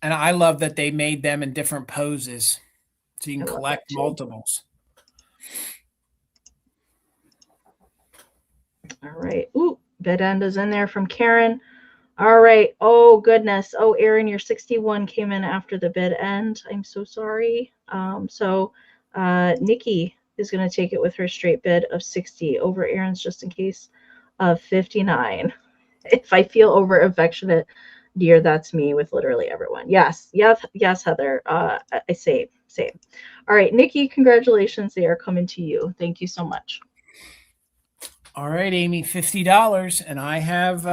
And I love that they made them in different poses, so you can I love collect that too. multiples. All right. Ooh, bid end is in there from Karen. All right. Oh, goodness. Oh, Erin, your 61 came in after the bid end. I'm so sorry. Nikki is going to take it with her straight bid of 60 over Erin's just in case of 59. If I feel over affectionate, dear, that's me with literally everyone. Yes, Heather. I say same. All right, Nikki, congratulations. They are coming to you. Thank you so much. All right, Amy, $50, and I have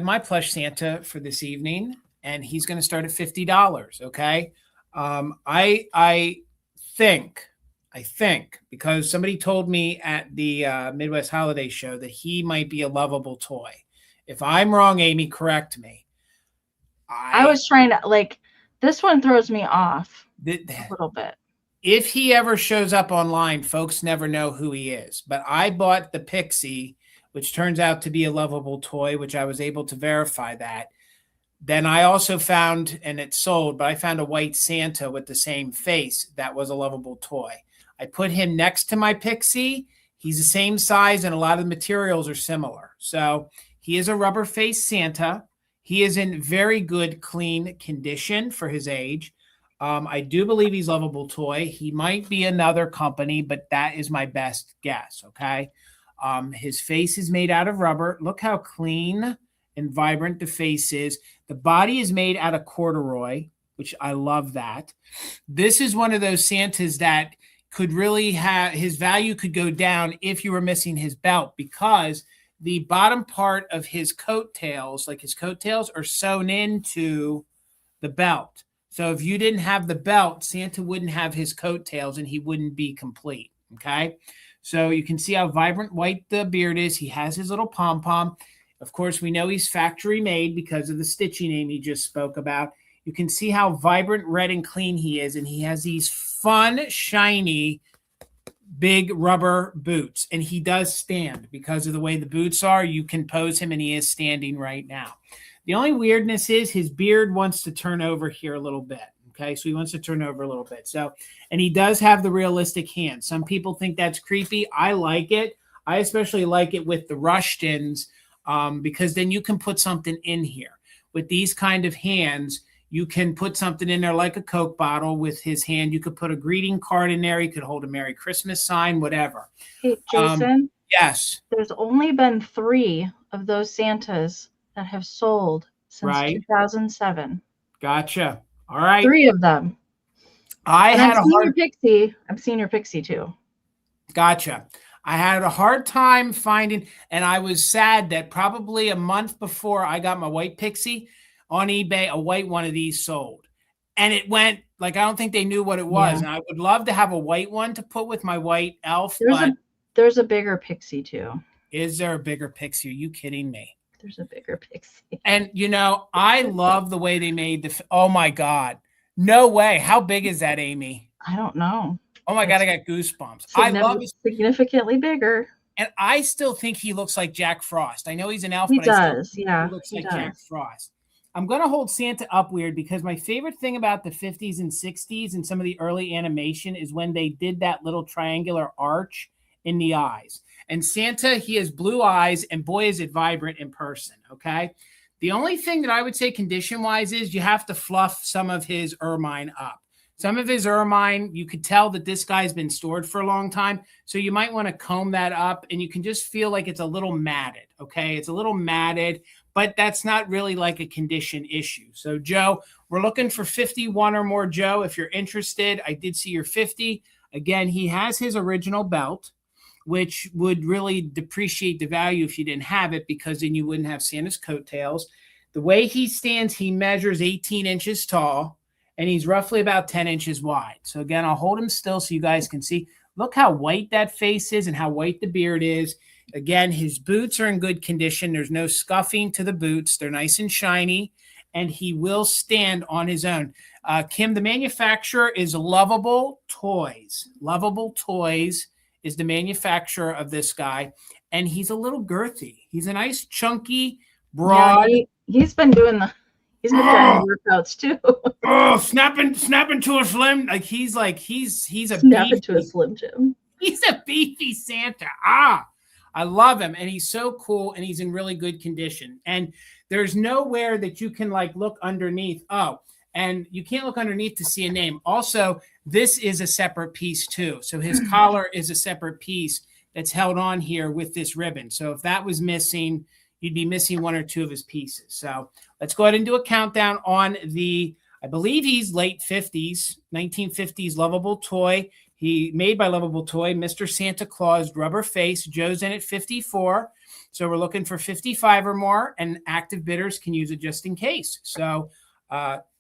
my Plush Santa for this evening, and he's going to start at $50. Okay, I think because somebody told me at the Midwest Holiday Show that he might be a lovable toy. If I'm wrong, Amy, correct me. I was trying to, like, this one throws me off a little bit. If he ever shows up online, folks never know who he is. But I bought the Pixie, which turns out to be a lovable toy, which I was able to verify that. Then I also found, and it's sold, but I found a white Santa with the same face that was a lovable toy. I put him next to my Pixie. He's the same size, and a lot of the materials are similar. So he is a rubber-faced Santa. He is in very good, clean condition for his age. I do believe he's lovable toy. He might be another company, but that is my best guess, okay? His face is made out of rubber. Look how clean and vibrant the face is. The body is made out of corduroy, which I love that. This is one of those Santas that could really have, his value could go down if you were missing his belt, because the bottom part of his coattails, like his coattails, are sewn into the belt. So if you didn't have the belt, Santa wouldn't have his coattails and he wouldn't be complete, okay? So you can see how vibrant white the beard is. He has his little pom-pom. Of course, we know he's factory made because of the stitching Amy just spoke about. You can see how vibrant, red, and clean he is, and he has these fun, shiny, big rubber boots, and he does stand because of the way the boots are. You can pose him, and he is standing right now. The only weirdness is his beard wants to turn over here a little bit. Okay, so he wants to turn over a little bit. So, and he does have the realistic hands. Some people think that's creepy. I like it. I especially like it with the Rushtons because then you can put something in here. With these kind of hands, you can put something in there like a Coke bottle with his hand. You could put a greeting card in there. You could hold a Merry Christmas sign, whatever. Hey, Jason? Yes. There's only been 3 of those Santas that have sold since 2007. Gotcha. All right. 3 of them. I'm seeing your Pixie too. Gotcha. I had a hard time finding, and I was sad that probably a month before I got my white Pixie on eBay, a white one of these sold. And it went, like, I don't think they knew what it was. Yeah. And I would love to have a white one to put with my white elf. There's a bigger Pixie too. Is there a bigger Pixie? Are you kidding me? There's a bigger Pixie. And, you know, I love the way they made the, oh my God. No way. How big is that, Amy? I don't know. Oh my God, I got goosebumps. I love it. Significantly bigger. And I still think he looks like Jack Frost. I know he's an elf, but does. He looks like Jack Frost. I'm going to hold Santa up weird because my favorite thing about the 50s and 60s and some of the early animation is when they did that little triangular arch in the eyes. And Santa, he has blue eyes, and boy, is it vibrant in person, okay? The only thing that I would say condition-wise is you have to fluff some of his ermine up. Some of his ermine, you could tell that this guy's been stored for a long time, so you might want to comb that up, and you can just feel like it's a little matted, okay? It's a little matted, but that's not really like a condition issue. So, Joe, we're looking for 51 or more, Joe. If you're interested, I did see your 50. Again, he has his original belt, which would really depreciate the value if you didn't have it, because then you wouldn't have Santa's coattails. The way he stands, he measures 18 inches tall, and he's roughly about 10 inches wide. So again, I'll hold him still so you guys can see. Look how white that face is and how white the beard is. Again, his boots are in good condition. There's no scuffing to the boots. They're nice and shiny. and he will stand on his own. Kim, the manufacturer is Lovable Toys. Lovable Toys is the manufacturer of this guy, and he's a little girthy. He's a nice, chunky, broad. Yeah, he's been doing the workouts too. Snapping to a slim. He's a snapping to a Slim Jim. He's a beefy Santa. I love him, and he's so cool, and he's in really good condition. And there's nowhere that you can look underneath. And you can't look underneath to see a name. Also, this is a separate piece too. So his collar is a separate piece that's held on here with this ribbon. So if that was missing, you'd be missing one or two of his pieces. So let's go ahead and do a countdown on I believe he's late 50s, 1950s Lovable Toy. He made by Lovable Toy, Mr. Santa Claus, rubber face. Joe's in at 54. So we're looking for 55 or more, and active bidders can use it just in case. So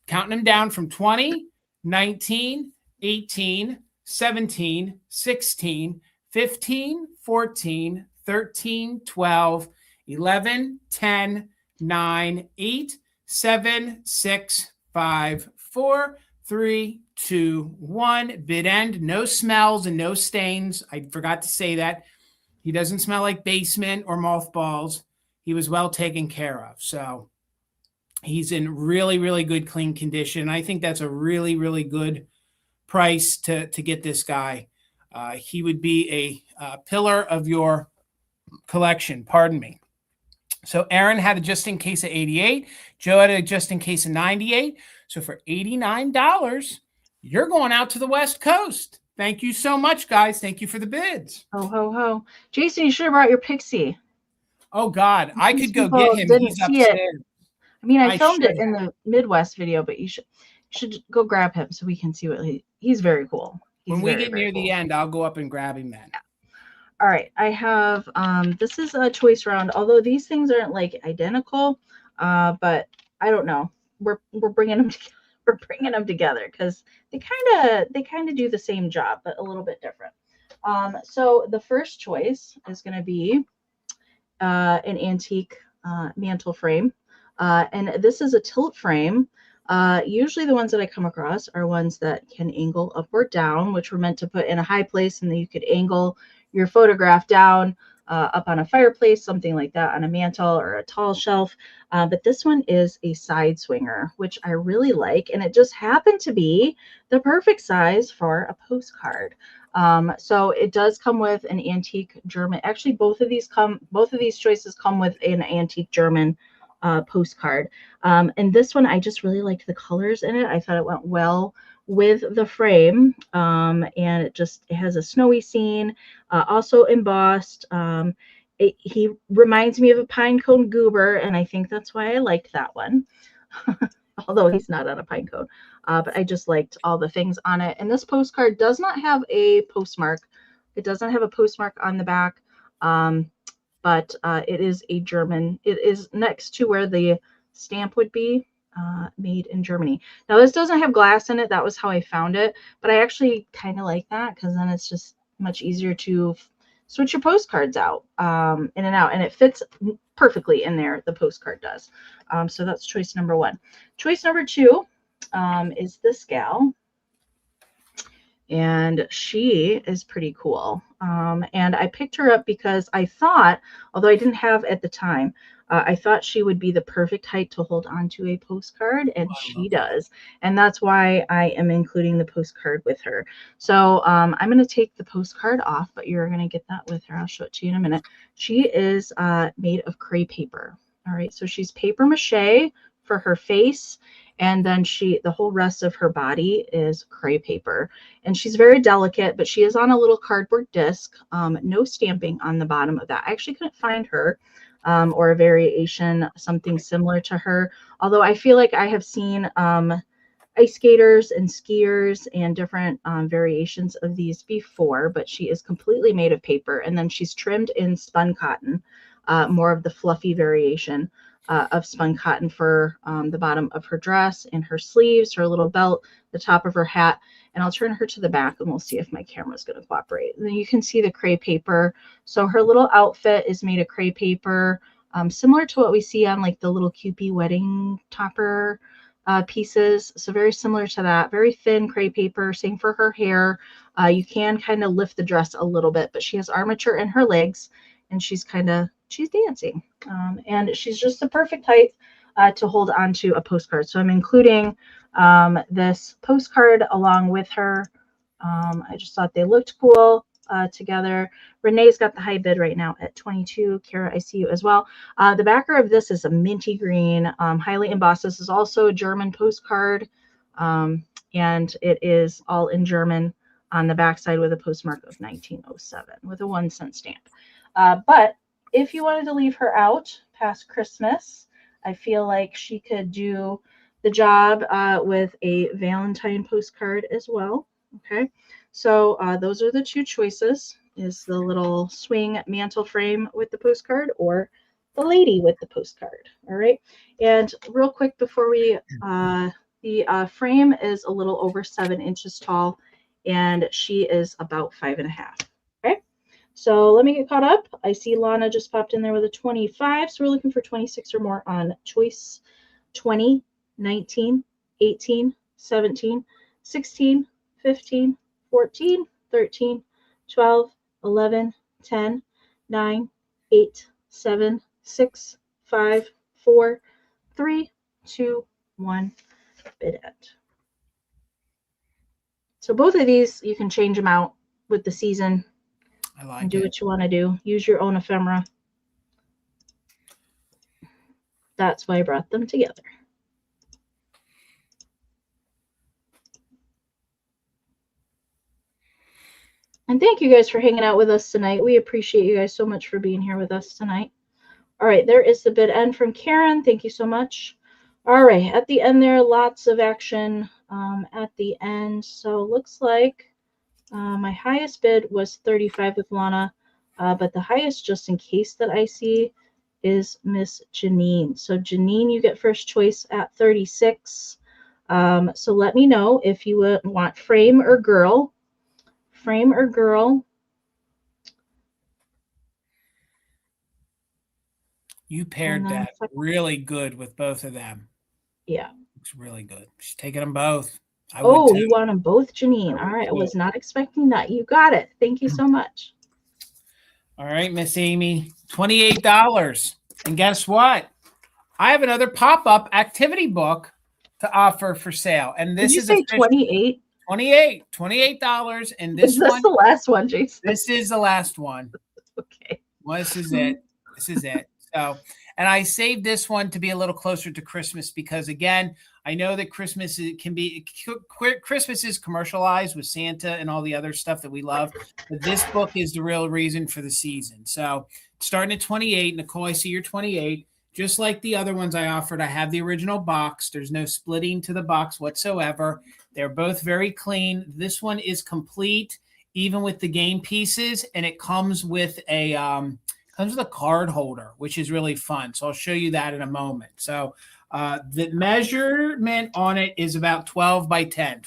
counting them down from 20, 19, 18, 17, 16, 15, 14, 13, 12, 11, 10, 9, 8, 7, 6, 5, 4, 3, 2, 1. Bid end. No smells and no stains. I forgot to say that. He doesn't smell like basement or mothballs. He was well taken care of. So he's in really, really good, clean condition. I think that's a really, really good price to get this guy. He would be a pillar of your collection. Pardon me. So Aaron had a just in case of 88. Joe had a just in case of 98. So for $89, you're going out to the West Coast. Thank you so much, guys. Thank you for the bids. Ho, ho, ho. Jason, you should have brought your pixie. Oh, God. I could go get him. He's upstairs. I mean, I filmed it in the Midwest video, but you should go grab him so we can see what he's very cool. When we get near the end, I'll go up and grab him then. Yeah. All right, I have this is a choice round, although these things aren't identical, but I don't know. We're bringing them together. We're bringing them together because they kind of do the same job, but a little bit different. So the first choice is going to be an antique mantle frame, and this is a tilt frame. Usually the ones that I come across are ones that can angle up or down, which were meant to put in a high place, and then you could angle your photograph down up on a fireplace, something like that, on a mantle or a tall shelf. But this one is a side swinger, which I really like, and it just happened to be the perfect size for a postcard. So it does come with an antique German. Actually, both of these choices come with an antique German postcard. And this one, I just really liked the colors in it. I thought it went well with the frame, and it has a snowy scene, also embossed. He reminds me of a pine cone goober, and I think that's why I liked that one. Although he's not on a pine cone, but I just liked all the things on it. And this postcard does not have a postmark. It doesn't have a postmark on the back, but it is a German. It is next to where the stamp would be. Made in Germany. Now this doesn't have glass in it. That was how I found it, but I actually kind of like that because then it's just much easier to switch your postcards out in and out, and it fits perfectly in there. The postcard does. So that's choice number one. Choice number two is this gal, and she is pretty cool. And I picked her up because I thought, although I didn't have at the time, I thought she would be the perfect height to hold onto a postcard, and she does. And that's why I am including the postcard with her. So I'm going to take the postcard off, but you're going to get that with her. I'll show it to you in a minute. She is made of crepe paper. All right, so she's paper mache for her face, and then the whole rest of her body is crepe paper. And she's very delicate, but she is on a little cardboard disc. No stamping on the bottom of that. I actually couldn't find her. Or a variation, something similar to her. Although I feel like I have seen ice skaters and skiers and different variations of these before, but she is completely made of paper, and then she's trimmed in spun cotton, more of the fluffy variation of spun cotton for the bottom of her dress and her sleeves, her little belt, the top of her hat. And I'll turn her to the back and we'll see if my camera is going to cooperate. And then you can see the crepe paper. So her little outfit is made of crepe paper. similar to what we see on like the little Kewpie wedding topper pieces. So very similar to that. Very thin crepe paper. Same for her hair. You can kind of lift the dress a little bit, but she has armature in her legs, and she's dancing. And she's just the perfect height to hold onto a postcard. So I'm including this postcard along with her. I just thought they looked cool together. Renee's got the high bid right now at 22. Kara, I see you as well. The backer of this is a minty green, highly embossed. This is also a German postcard, and it is all in German on the backside with a postmark of 1907 with a 1-cent stamp. But if you wanted to leave her out past Christmas, I feel like she could do the job with a Valentine postcard as well. Okay, so those are the two choices, is the little swing mantle frame with the postcard or the lady with the postcard. All right, and real quick before we, the frame is a little over 7 inches tall, and she is about 5.5. Okay, so let me get caught up. I see Lana just popped in there with a 25, so we're looking for 26 or more on choice 20, 19, 18, 17, 16, 15, 14, 13, 12, 11, 10, 9, 8, 7, 6, 5, 4, 3, 2, 1, bid end. So both of these, you can change them out with the season. I like and do it. what you want to do. Use your own ephemera. That's why I brought them together. And thank you guys for hanging out with us tonight. We appreciate you guys so much for being here with us tonight. All right, there is the bid end from Karen. Thank you so much. All right, at the end there, lots of action at the end. So it looks like my highest bid was 35 with Lana, but the highest, just in case that I see, is Miss Janine. So Janine, you get first choice at 36. So let me know if you want frame or girl. Frame or girl. You paired that really good with both of them. Yeah. Looks really good. She's taking them both. Oh, you want them both, Janine. All right. I was not expecting that. You got it. Thank you so much. All right, Miss Amy, $28. And guess what? I have another pop-up activity book to offer for sale. And this is Did you say 28? $28. And this is this the last one, Jason? This is the last one. Okay. Well, this is it. This is it. So, and I saved this one to be a little closer to Christmas because, again, I know that Christmas is commercialized with Santa and all the other stuff that we love. But this book is the real reason for the season. So, starting at 28, Nicole, I see you're 28. Just like the other ones I offered, I have the original box. There's no splitting to the box whatsoever. They're both very clean. This one is complete, even with the game pieces, and it comes with a card holder, which is really fun. So I'll show you that in a moment. So the measurement on it is about 12 by 10.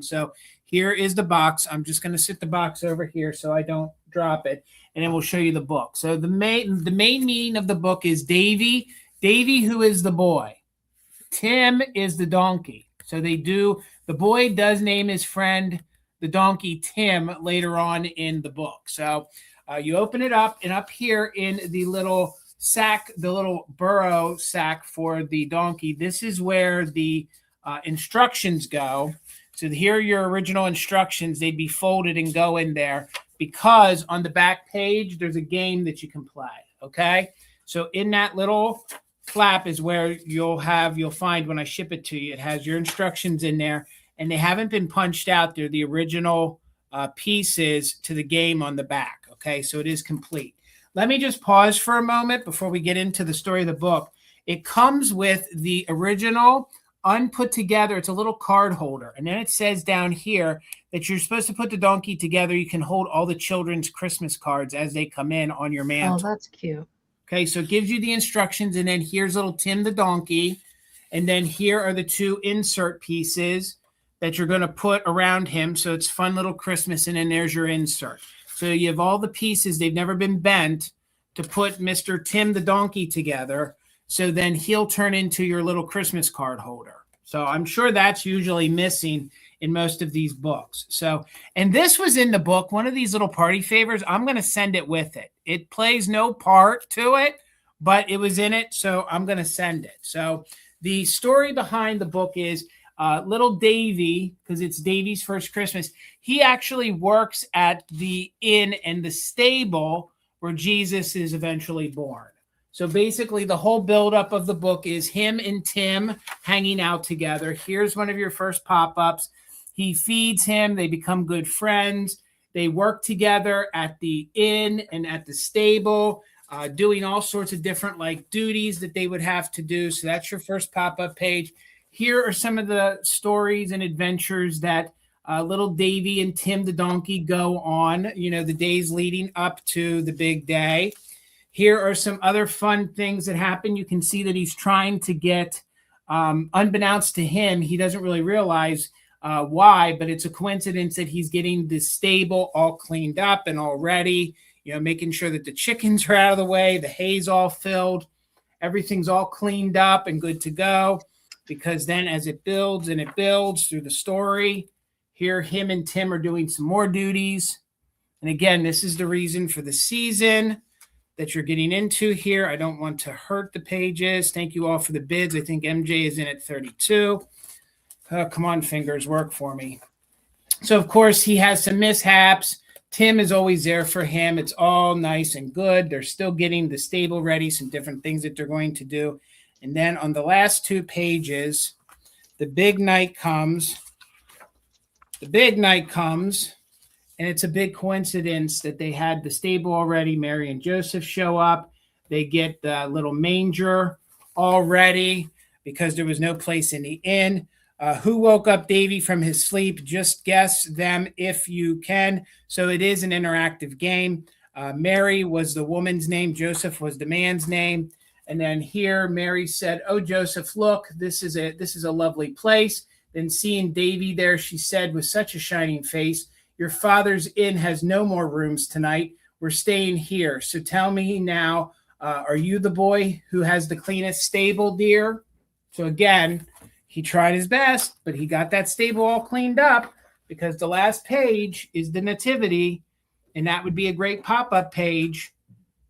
So here is the box. I'm just going to sit the box over here so I don't drop it, and then we'll show you the book. So the main meaning of the book is Davy, who is the boy. Tim is the donkey. So the boy does name his friend, the donkey, Tim, later on in the book. So you open it up, and up here in the little sack, the little burrow sack for the donkey, this is where the instructions go. So here are your original instructions. They'd be folded and go in there because on the back page, there's a game that you can play, okay? So in that little flap is where you'll find when I ship it to you. It has your instructions in there, and they haven't been punched out. They're the original pieces to the game on the back, okay? So it is complete. Let me just pause for a moment before we get into the story of the book. It comes with the original unput together. It's a little card holder. And then it says down here that you're supposed to put the donkey together. You can hold all the children's Christmas cards as they come in on your mantle. Oh, that's cute. Okay, so it gives you the instructions. And then here's little Tim the donkey. And then here are the two insert pieces that you're going to put around him. So it's fun little Christmas. And then there's your insert. So you have all the pieces. They've never been bent. to put Mr. Tim the donkey together. So then he'll turn into your little Christmas card holder. So I'm sure that's usually missing in most of these books. So, and this was in the book, one of these little party favors. I'm going to send it with it. It plays no part to it, but it was in it. So I'm going to send it. So the story behind the book is little Davy, because it's Davy's first Christmas. He actually works at the inn and the stable where Jesus is eventually born. So basically, the whole buildup of the book is him and Tim hanging out together. Here's one of your first pop-ups. He feeds him. They become good friends. They work together at the inn and at the stable, doing all sorts of different like duties that they would have to do. So that's your first pop-up page. Here are some of the stories and adventures that little Davy and Tim the donkey go on, you know, the days leading up to the big day. Here are some other fun things that happen. You can see that he's trying to get, unbeknownst to him, he doesn't really realize why, but it's a coincidence that he's getting the stable all cleaned up and all ready, you know, making sure that the chickens are out of the way, the hay's all filled, everything's all cleaned up and good to go. Because then as it builds and it builds through the story, here him and Tim are doing some more duties. And again, this is the reason for the season that you're getting into here. I don't want to hurt the pages. Thank you all for the bids. I think MJ is in at 32. Come on, fingers, work for me. So, of course, he has some mishaps. Tim is always there for him. It's all nice and good. They're still getting the stable ready, some different things that they're going to do. And then on the last two pages, the big night comes. The big night comes. And it's a big coincidence that they had the stable already. Mary and Joseph show up. They get the little manger all ready because there was no place in the inn. Who woke up Davy from his sleep? Just guess them if you can. So it is an interactive game. Mary was the woman's name. Joseph was the man's name. And then here Mary said, "Oh, Joseph, look, this is a lovely place." Then seeing Davy there, she said with such a shining face, "Your father's inn has no more rooms tonight. We're staying here. So tell me now, are you the boy who has the cleanest stable, dear?" So again, he tried his best, but he got that stable all cleaned up because the last page is the nativity, and that would be a great pop-up page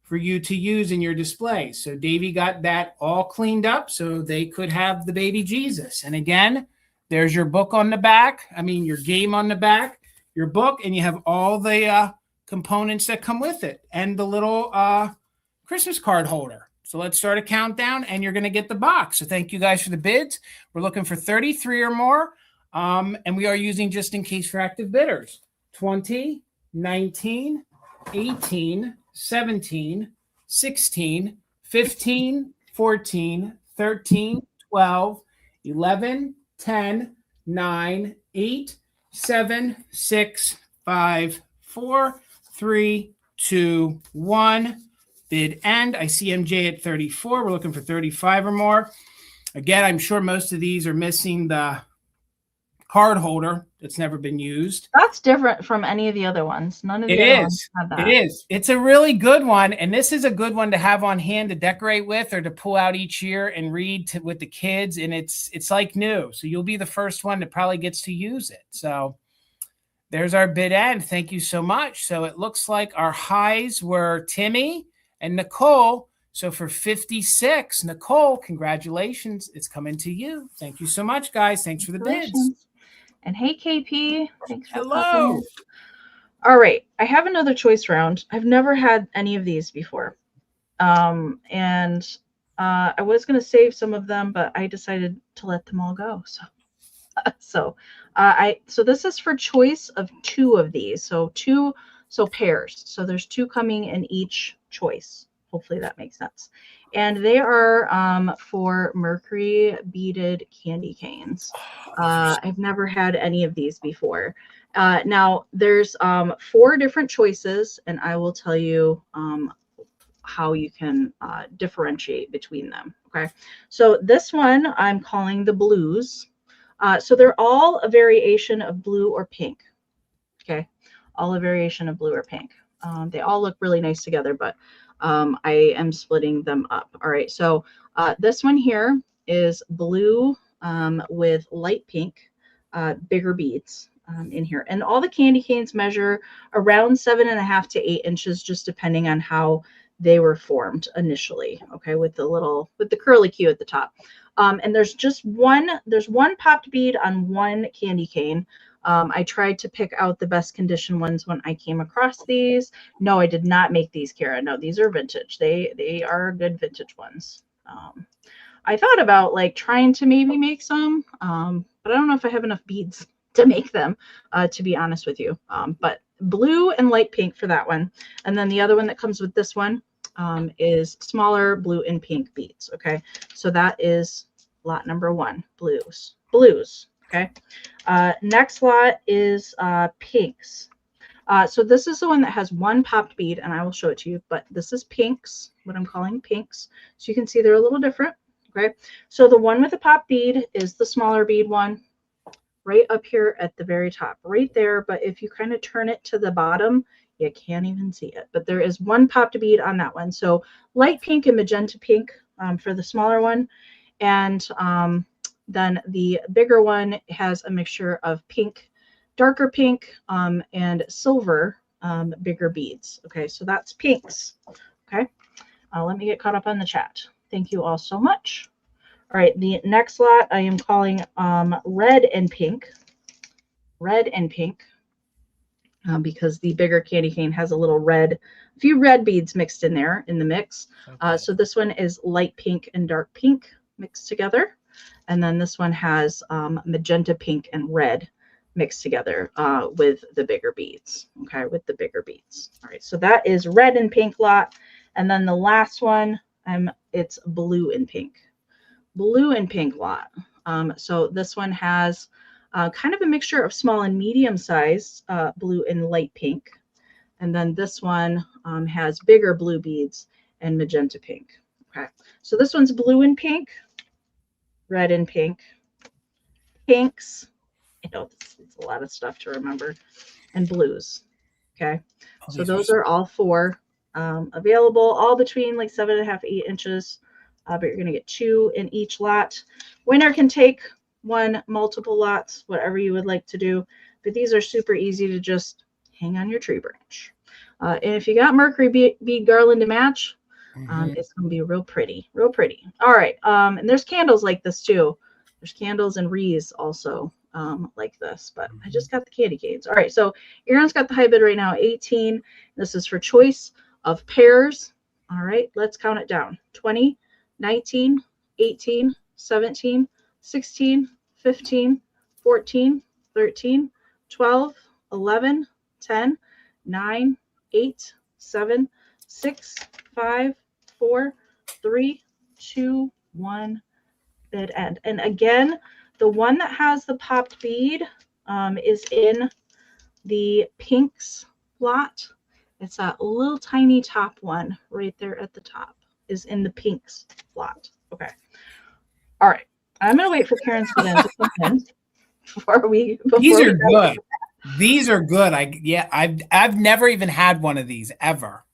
for you to use in your display. So Davy got that all cleaned up so they could have the baby Jesus. And again, there's your book on the back. I mean, your game on the back. Your book, and you have all the components that come with it and the little Christmas card holder. So let's start a countdown, and you're going to get the box. So thank you guys for the bids. We're looking for 33 or more, and we are using just in case for active bidders. 20, 19, 18, 17, 16, 15, 14, 13, 12, 11, 10, 9, 8, 7, 6, 5, 4, 3, 2, 1. Bid end. I see MJ at 34. We're looking for 35 or more. Again, I'm sure most of these are missing the card holder that's never been used. That's different from any of the other ones. None of the other ones have that. It is. It's a really good one. And this is a good one to have on hand to decorate with or to pull out each year and read with the kids. And it's like new. So you'll be the first one that probably gets to use it. So there's our bid end. Thank you so much. So it looks like our highs were Timmy and Nicole. So for 56, Nicole, congratulations. It's coming to you. Thank you so much, guys. Thanks for the bids. And hey, KP. Thanks for hello. All right. I have another choice round. I've never had any of these before. And I was going to save some of them, but I decided to let them all go. So this is for choice of 2 of these. So pairs. So there's 2 coming in each choice. Hopefully that makes sense. And they are for Mercury beaded candy canes. I've never had any of these before. Now there's 4 different choices, and I will tell you how you can differentiate between them. Okay. So this one I'm calling the blues. So they're all a variation of blue or pink. Okay. All a variation of blue or pink. They all look really nice together, but I am splitting them up. All right, so this one here is blue with light pink, bigger beads in here. And all the candy canes measure around 7.5 to 8 inches, just depending on how they were formed initially. Okay, with the curly Q at the top. And there's one popped bead on one candy cane. I tried to pick out the best condition ones when I came across these. No, I did not make these, Kara. No, these are vintage. They are good vintage ones. I thought about like trying to maybe make some, but I don't know if I have enough beads to make them, to be honest with you. But blue and light pink for that one. And then the other one that comes with this one is smaller blue and pink beads. Okay, so that is lot number 1, blues. Okay, next lot is pinks. So this is the one that has one popped bead, and I will show it to you, but this is pinks, what I'm calling pinks. So you can see they're a little different. Okay, so the one with the popped bead is the smaller bead one, right up here at the very top, right there. But if you kind of turn it to the bottom, you can't even see it. But there is one popped bead on that one. So light pink and magenta pink for the smaller one. And then the bigger one has a mixture of pink, darker pink, and silver, bigger beads. Okay, so that's pinks. Okay, let me get caught up on the chat. Thank you all so much. All right, the next lot I am calling red and pink. Red and pink, because the bigger candy cane has a few red beads mixed in there in the mix. Okay. So this one is light pink and dark pink mixed together. And then this one has magenta pink and red mixed together with the bigger beads. Okay, with the bigger beads. All right, so that is red and pink lot. And then the last one, it's blue and pink. Blue and pink lot. So this one has kind of a mixture of small and medium size blue and light pink. And then this one has bigger blue beads and magenta pink. Okay, so this one's blue and pink, red and pink, pinks. I know it's a lot of stuff to remember, and blues. Okay, so those are all 4 available, all between like 7.5, 8 inches. But you're going to get 2 in each lot. Winner can take 1, multiple lots, whatever you would like to do. But these are super easy to just hang on your tree branch. And if you got Mercury bead garland to match, it's going to be real pretty, real pretty. All right. And there's candles like this too. There's candles and wreaths also like this, but I just got the candy canes. All right. So Aaron's got the high bid right now, 18. This is for choice of pairs. All right. Let's count it down. 20, 19, 18, 17, 16, 15, 14, 13, 12, 11, 10, 9, 8, 7, 6, 5, 4, 3, 2, 1, bid end. And again, the one that has the popped bead is in the pinks lot. It's that little tiny top one right there at the top is in the pinks lot. Okay. All right. I'm going to wait for Karen's bid end to come in before we These are good. These are good. I've never even had one of these ever.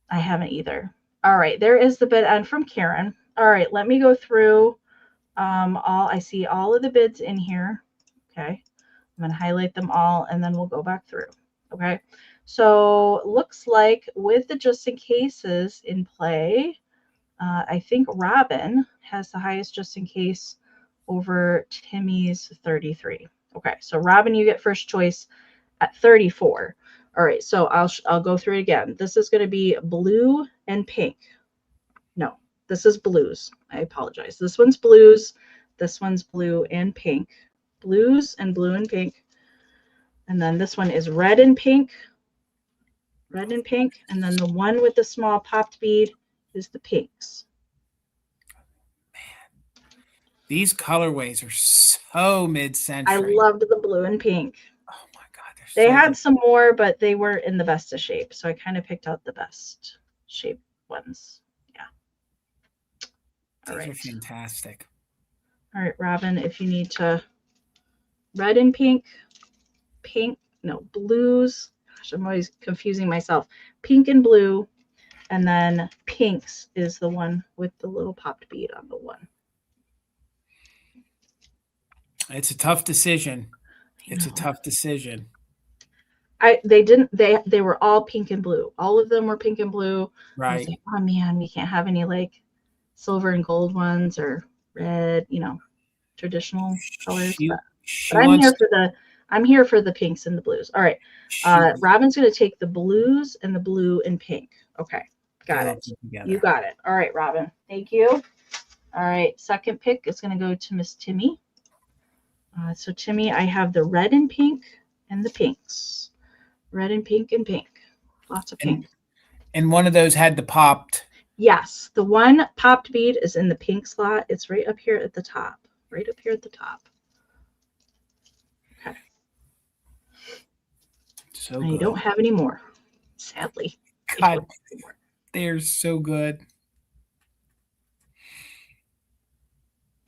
I haven't either. All right, there is the bid end from Karen. All right, let me go through I see all of the bids in here. Okay, I'm going to highlight them all and then we'll go back through. Okay, so looks like with the just in cases in play, I think Robin has the highest just in case over Timmy's 33. Okay, so Robin, you get first choice at 34. All right, so I'll go through it again. This is going to be blue and pink. No, this is blues. I apologize. This one's blues. This one's blue and pink. Blues and blue and pink. And then this one is red and pink. Red and pink. And then the one with the small popped bead is the pinks. Man, these colorways are so mid-century. I loved the blue and pink. Oh my God. They had some more, but they weren't in the best of shape. So I kind of picked out the best shape ones. Yeah. All right. These are fantastic. All right, Robin, if you need to red and pink, blues. Gosh, I'm always confusing myself. Pink and blue, And then pinks is the one with the little popped bead on the one. It's a tough decision. It's a tough decision. They were all pink and blue. All of them were pink and blue. Right. I was like, oh man, we can't have any like silver and gold ones or red, traditional colors. But I'm here for the pinks and the blues. All right. Robin's going to take the blues and the blue and pink. Okay. Got it. You got it. All right, Robin. Thank you. All right. Second pick is going to go to Miss Timmy. So Timmy, I have the red and pink and the pinks. Red and pink and pink. Lots of pink. And one of those had the popped. Yes. The one popped bead is in the pink slot. It's right up here at the top. Right up here at the top. Okay. So I don't have any more, sadly. God, they're so good.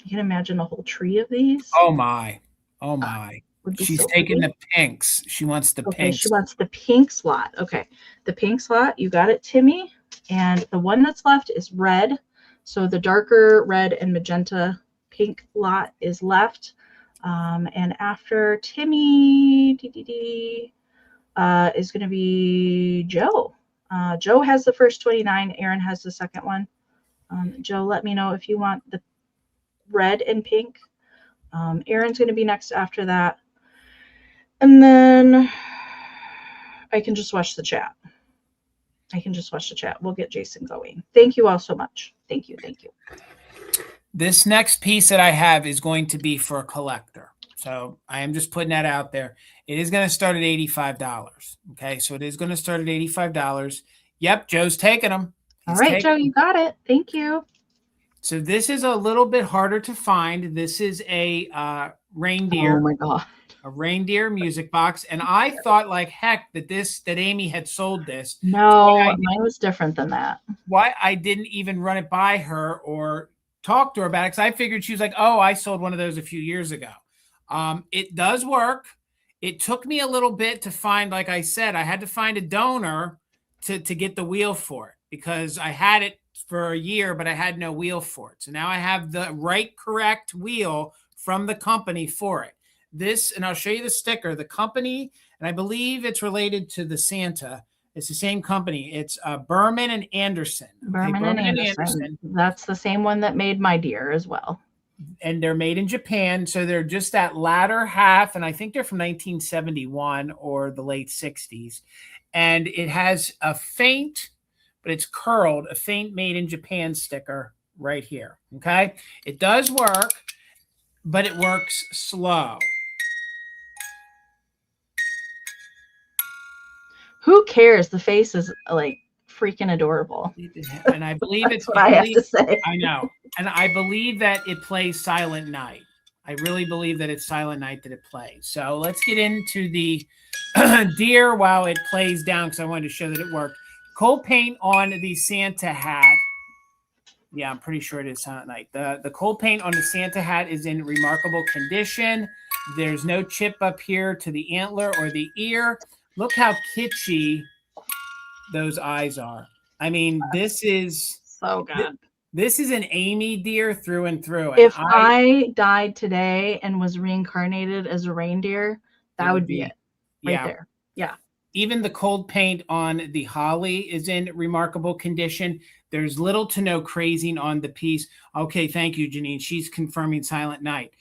You can imagine a whole tree of these. Oh my. Oh my. She's taking the pinks. She wants the pinks. She wants the pink slot. Okay. The pink slot, you got it, Timmy. And the one that's left is red. So the darker red and magenta pink lot is left. And after Timmy is going to be Joe. Joe has the first 29. Aaron has the second one. Joe, let me know if you want the red and pink. Aaron's going to be next after that. And then I can just watch the chat. We'll get Jason going. Thank you all so much. Thank you. This next piece that I have is going to be for a collector. So I am just putting that out there. It is going to start at $85. Okay, so it is going to start at $85. Yep, Joe's taking them. All right, Joe, you got it. Thank you. So this is a little bit harder to find. This is a reindeer. Oh my God. A reindeer music box. And I thought like heck that Amy had sold this. No, mine was different than that. Why I didn't even run it by her or talk to her about it, because I figured she was like, oh, I sold one of those a few years ago. It does work. It took me a little bit to find, like I said, I had to find a donor to get the wheel for it, because I had it for a year, but I had no wheel for it. So now I have the correct wheel from the company for it. This, and I'll show you the sticker, the company, and I believe it's related to the Santa. It's the same company. It's Berman and Anderson. Berman and Anderson. That's the same one that made my deer as well. And they're made in Japan. So they're just that latter half. And I think they're from 1971 or the late 60s. And it has a faint, but it's curled, a faint made in Japan sticker right here. Okay. It does work, but it works slow. Who cares? The face is like freaking adorable. And I believe it's what I have to say. I know. And I believe that it plays Silent Night. I really believe that it's Silent Night that it plays. So let's get into the deer while it plays down, because I wanted to show that it worked. Cold paint on the Santa hat. Yeah, I'm pretty sure it is Silent Night. The cold paint on the Santa hat is in remarkable condition. There's no chip up here to the antler or the ear. Look how kitschy those eyes are. I mean, this is so good. This is an Amy deer through and through. If I died today and was reincarnated as a reindeer, that would be it right there. Yeah. Even the cold paint on the holly is in remarkable condition. There's little to no crazing on the piece. Okay, thank you, Janine. She's confirming Silent Night.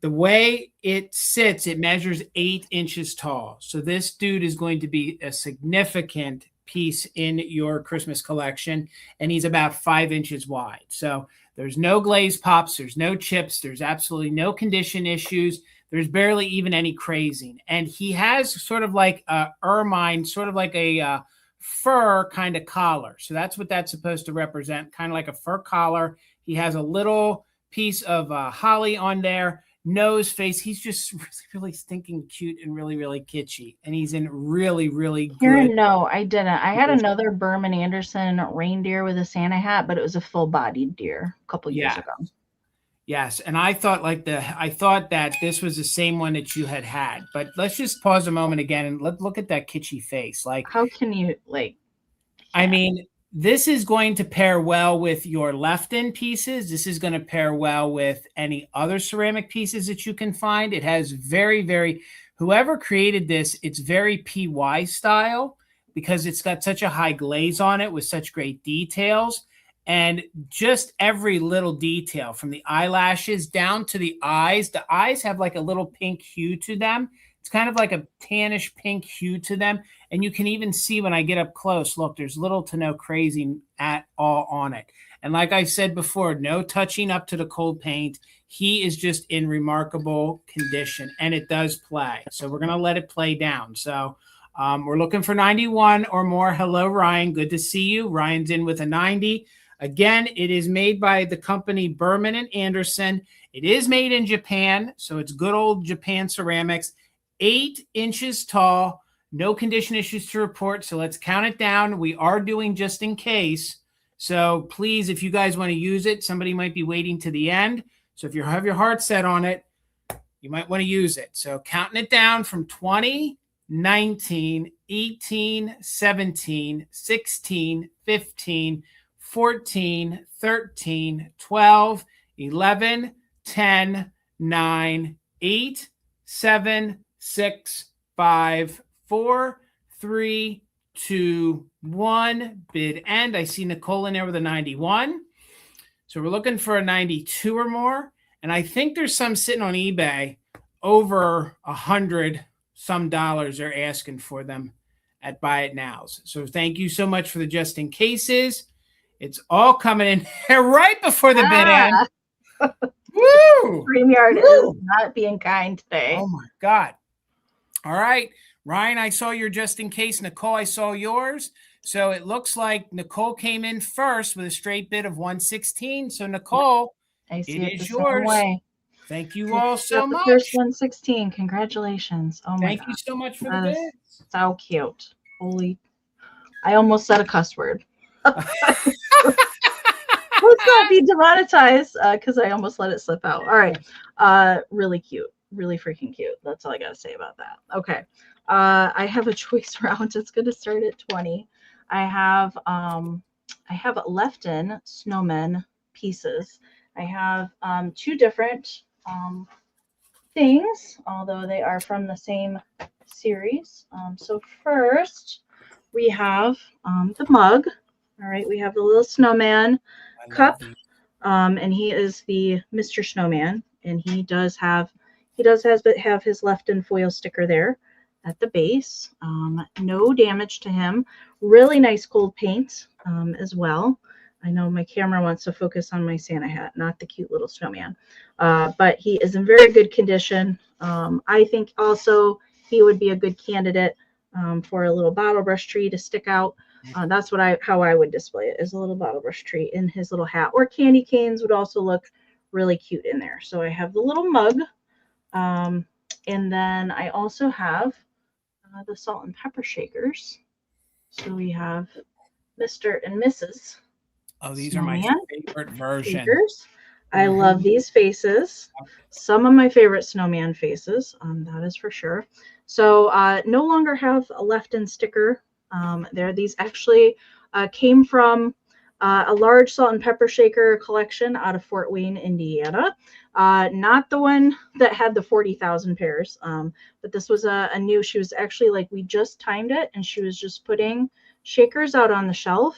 The way it sits, it measures 8 inches tall. So this dude is going to be a significant piece in your Christmas collection, and he's about 5 inches wide. So there's no glaze pops, there's no chips, there's absolutely no condition issues. There's barely even any crazing. And he has sort of like a ermine, sort of like a fur kind of collar. So that's what that's supposed to represent, kind of like a fur collar. He has a little piece of holly on there. Nose, face, he's just really stinking cute and really, really kitschy. And he's in really, really good. No, I didn't. I had another Berman Anderson reindeer with a Santa hat, but it was a full-bodied deer a couple years ago. Yes, and I thought that this was the same one that you had. But let's just pause a moment again and look at that kitschy face. Like, how can you like? I mean, This is going to pair well with your left-in pieces. This is going to pair well with any other ceramic pieces that you can find. It has whoever created this, it's very PY style because it's got such a high glaze on it with such great details. And just every little detail from the eyelashes down to the eyes. The eyes have like a little pink hue to them. It's kind of like a tannish pink hue to them. And you can even see when I get up close, look, there's little to no crazy at all on it. And like I said before, no touching up to the cold paint. He is just in remarkable condition, and it does play. So we're going to let it play down. So we're looking for 91 or more. Hello, Ryan. Good to see you. Ryan's in with a 90. Again, it is made by the company Berman and Anderson. It is made in Japan, so it's good old Japan ceramics. 8 inches tall, no condition issues to report. So let's count it down. We are doing just in case. So please, if you guys want to use it, somebody might be waiting to the end. So if you have your heart set on it, you might want to use it. So counting it down from 20, 19, 18, 17, 16, 15, 14, 13, 12, 11, 10, 9, 8, 7, 6, 5, 4, 3, 2, 1. Bid end. I see Nicole in there with a 91. So we're looking for a 92 or more. And I think there's some sitting on eBay over $100 some dollars they're asking for them at Buy It Nows. So thank you so much for the just in cases. It's all coming in right before the bid end. Woo! StreamYard is not being kind today. Oh my God. All right. Ryan, I saw your just in case. Nicole, I saw yours. So it looks like Nicole came in first with a straight bid of 116. So Nicole, I see it it is the same yours. way. Thank you all so much. The first 116. Congratulations. Oh my God. Thank you so much for the bids. So cute. Holy. I almost said a cuss word. Let's not be demonetized because I almost let it slip out. All right. Really cute. Really freaking cute. That's all I got to say about that. Okay. I have a choice round. It's going to start at 20. I have left-in snowmen pieces. I have 2 different things, although they are from the same series. So first we have the mug. All right, we have the little snowman cup, and he is the Mr. Snowman, and he does have his left-in foil sticker there at the base. No damage to him. Really nice gold paint as well. I know my camera wants to focus on my Santa hat, not the cute little snowman, but he is in very good condition. I think also he would be a good candidate for a little bottle brush tree to stick out. That's how I would display it, as a little bottle brush tree in his little hat, or candy canes would also look really cute in there. So I have the little mug, and then I also have the salt and pepper shakers. So we have Mr. and Mrs. Oh, these Snowman are my favorite version. Shakers. I love these faces. Some of my favorite snowman faces, that is for sure. So no longer have a left-in sticker there. These actually came from a large salt and pepper shaker collection out of Fort Wayne, Indiana. Not the one that had the 40,000 pairs, but this was a new. She was actually like, we just timed it, and she was just putting shakers out on the shelf.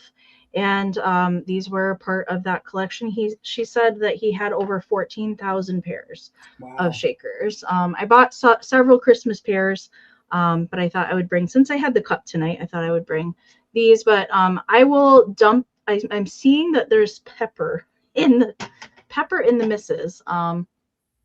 And these were part of that collection. She said that he had over 14,000 pairs of shakers. I bought several Christmas pairs, but I thought I would bring, since I had the cup tonight, I thought I would bring these. But I will dump. I'm seeing that there's pepper in the misses.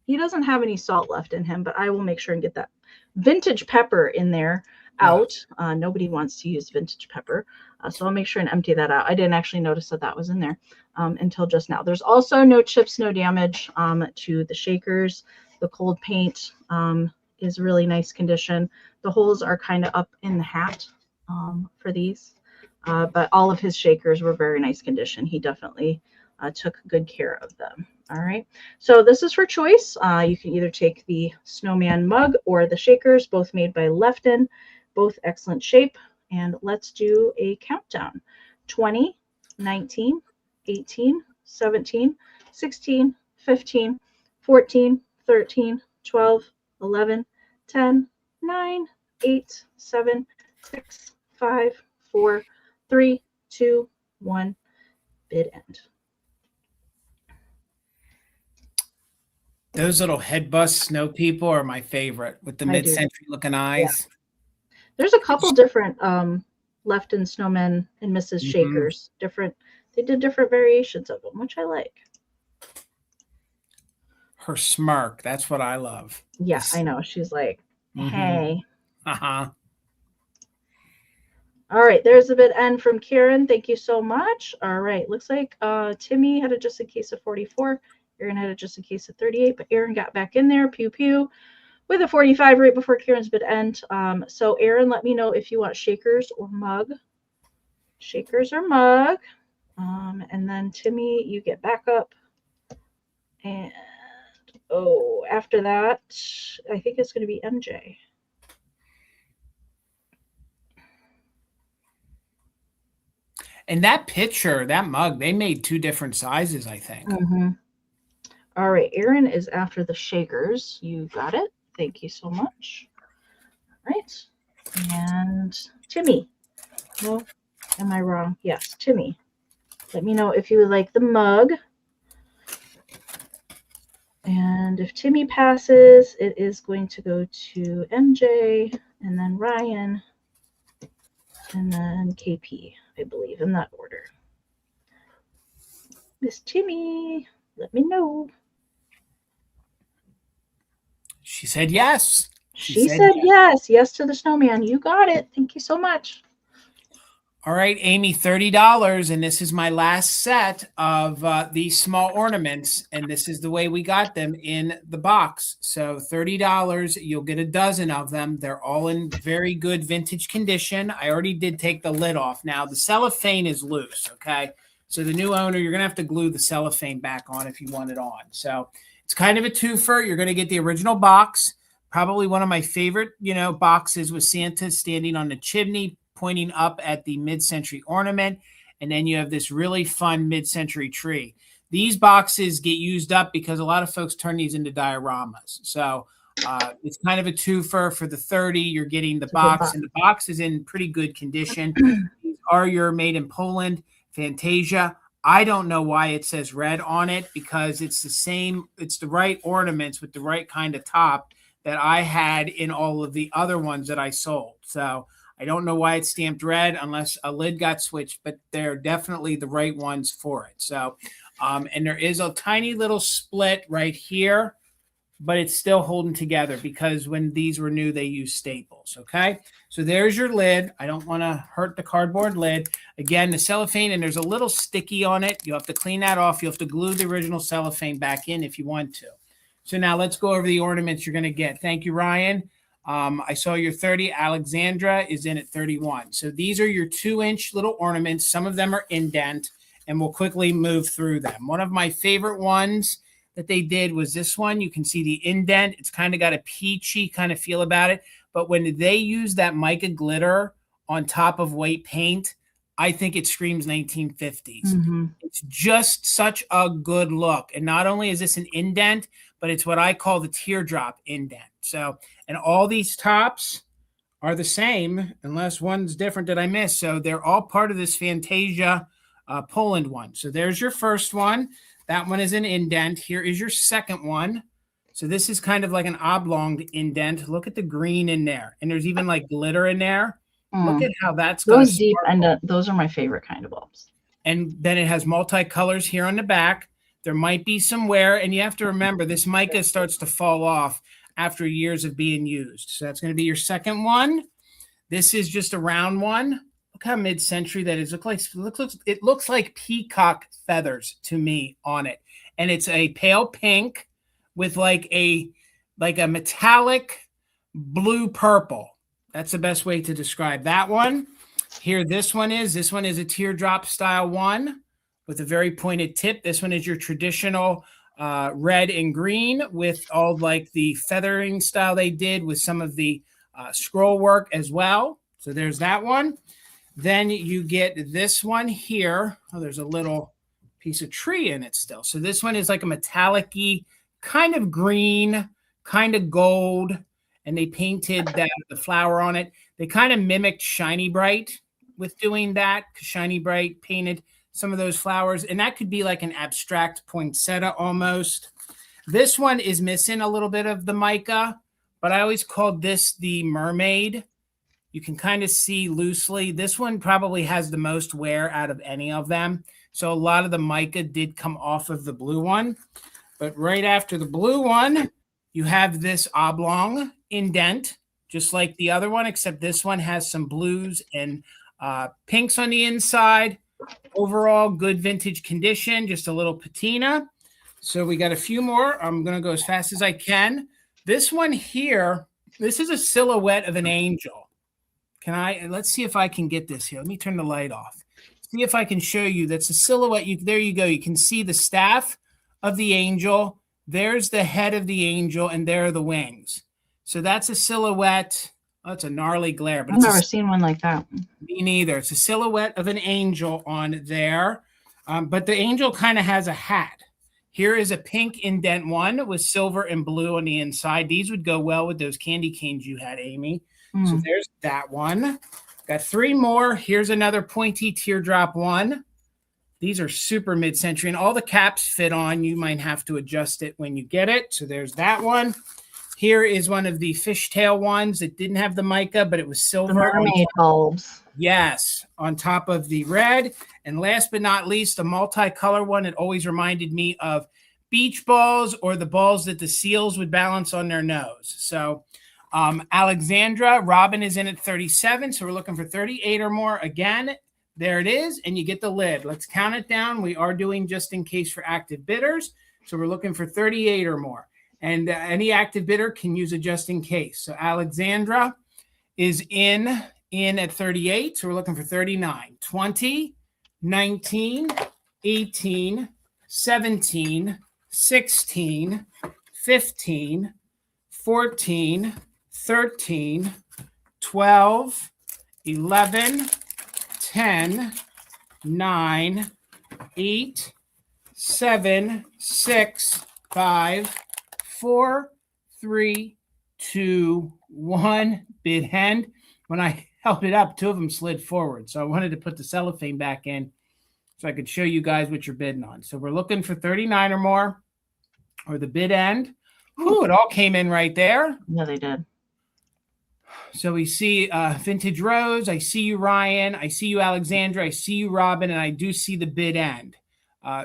He doesn't have any salt left in him, but I will make sure and get that vintage pepper in there out. Nobody wants to use vintage pepper, so I'll make sure and empty that out. I didn't actually notice that was in there until just now. There's also no chips, no damage to the shakers. The cold paint is really nice condition. The holes are kind of up in the hat for these, but all of his shakers were very nice condition. He definitely took good care of them. All right, so this is for choice. You can either take the snowman mug or the shakers, both made by Lefton. Both excellent shape. And let's do a countdown. 20, 19, 18, 17, 16, 15, 14, 13, 12, 11, 10, 9, 8, 7, 6, 5, 4, 3, 2, 1. Bid end. Those little head bust snow people are my favorite with the mid-century looking eyes. Yeah. There's a couple different Left and Snowmen and Mrs. Shakers. They did different variations of them, which I like. Her smirk, that's what I love. Yeah, I know. She's like, hey. Uh-huh. All right, there's a bid end from Karen. Thank you so much. All right, looks like Timmy had it just in case of 44. Aaron had it just in case of 38, but Aaron got back in there, pew pew, with a 45 right before Karen's bid end. So Aaron, let me know if you want shakers or mug. Shakers or mug. And then Timmy, you get back up. And after that, I think it's going to be MJ. And that picture, that mug, they made 2 different sizes, I think. All right, Aaron is after the shakers. You got it. Thank you so much. All right. And Timmy. No, am I wrong? Yes, Timmy. Let me know if you would like the mug. And if Timmy passes, it is going to go to MJ, and then Ryan, and then KP, I believe, in that order. Miss Timmy, let me know. She said yes. She said yes. Yes to the snowman. You got it. Thank you so much. All right, Amy, $30. And this is my last set of these small ornaments. And this is the way we got them in the box. So $30, you'll get a dozen of them. They're all in very good vintage condition. I already did take the lid off. Now, the cellophane is loose, okay? So the new owner, you're going to have to glue the cellophane back on if you want it on. So it's kind of a twofer. You're going to get the original box. Probably one of my favorite, boxes with Santa standing on the chimney, pointing up at the mid-century ornament. And then you have this really fun mid-century tree. These boxes get used up because a lot of folks turn these into dioramas. So it's kind of a twofer. For the 30, you're getting the box, and the box is in pretty good condition. These are your made in Poland Fantasia. I don't know why it says red on it, because it's the same. It's the right ornaments with the right kind of top that I had in all of the other ones that I sold. So I don't know why it's stamped red unless a lid got switched, but they're definitely the right ones for it. So, and there is a tiny little split right here, but it's still holding together because when these were new, they used staples. Okay. So there's your lid. I don't want to hurt the cardboard lid. Again, the cellophane, and there's a little sticky on it. You have to clean that off. You have to glue the original cellophane back in if you want to. So now let's go over the ornaments you're going to get. Thank you, Ryan. I saw your 30. Alexandra is in at 31. So these are your 2-inch little ornaments. Some of them are indent, and we'll quickly move through them. One of my favorite ones that they did was this one. You can see the indent. It's kind of got a peachy kind of feel about it. But when they use that mica glitter on top of white paint, I think it screams 1950s. It's just such a good look. And not only is this an indent, but it's what I call the teardrop indent. So, and all these tops are the same unless one's different that I missed. So they're all part of this Fantasia Poland one. So there's your first one. That one is an indent. Here is your second one. So this is kind of like an oblong indent. Look at the green in there. And there's even like glitter in there. Look at how that's going. Those deep indent, those are my favorite kind of bulbs. And then it has multicolors here on the back. There might be some wear, and you have to remember this mica starts to fall off after years of being used. So that's going to be your second one. This is just a round one. Look how mid-century that is. It looks like peacock feathers to me on it. And it's a pale pink with like a metallic blue purple. That's the best way to describe that one. Here, this one is a teardrop style one with a very pointed tip. This one is your traditional red and green with all like the feathering style they did with some of the scroll work as well. So there's that one. Then you get this one here. Oh, there's a little piece of tree in it still. So this one is like a metallic-y, kind of green, kind of gold, and they painted the flower on it. They kind of mimicked Shiny Bright with doing that, because Shiny Bright painted some of those flowers, and that could be like an abstract poinsettia almost. This one is missing a little bit of the mica, but I always called this the mermaid. You can kind of see loosely. This one probably has the most wear out of any of them. So a lot of the mica did come off of the blue one. But right after the blue one, you have this oblong indent, just like the other one, except this one has some blues and pinks on the inside. Overall, good vintage condition, just a little patina. So we got a few more. I'm going to go as fast as I can. This one here, this is a silhouette of an angel. Let's see if I can get this here. Let me turn the light off. See if I can show you. That's a silhouette. There you go. You can see the staff of the angel. There's the head of the angel, and there are the wings. So that's a silhouette. Oh, it's a gnarly glare. But I've never seen one like that. Me neither. It's a silhouette of an angel on there. But the angel kind of has a hat. Here is a pink indent one with silver and blue on the inside. These would go well with those candy canes you had, Amy. So there's that one. Got three more. Here's another pointy teardrop one. These are super mid-century, and all the caps fit on. You might have to adjust it when you get it. So there's that one. Here is one of the fishtail ones that didn't have the mica, but it was silver. The mermaid bulbs. Yes, on top of the red. And last but not least, a multicolor one. It always reminded me of beach balls or the balls that the seals would balance on their nose. So Alexandra, Robin is in at 37. So we're looking for 38 or more. Again, there it is. And you get the lid. Let's count it down. We are doing just in case for active bidders. So we're looking for 38 or more. And any active bidder can use a just in case. So Alexandra is in at 38. So we're looking for 39, 20, 19, 18, 17, 16, 15, 14, 13, 12, 11, 10, 9, 8, 7, 6, 5, 4, 3, 2, 1. Bid end. When I held it up, two of them slid forward. So I wanted to put the cellophane back in so I could show you guys what you're bidding on. So we're looking for 39 or more, or the bid end. Ooh, it all came in right there. Yeah, they did. So we see Vintage Rose. I see you, Ryan. I see you, Alexandra. I see you, Robin. And I do see the bid end.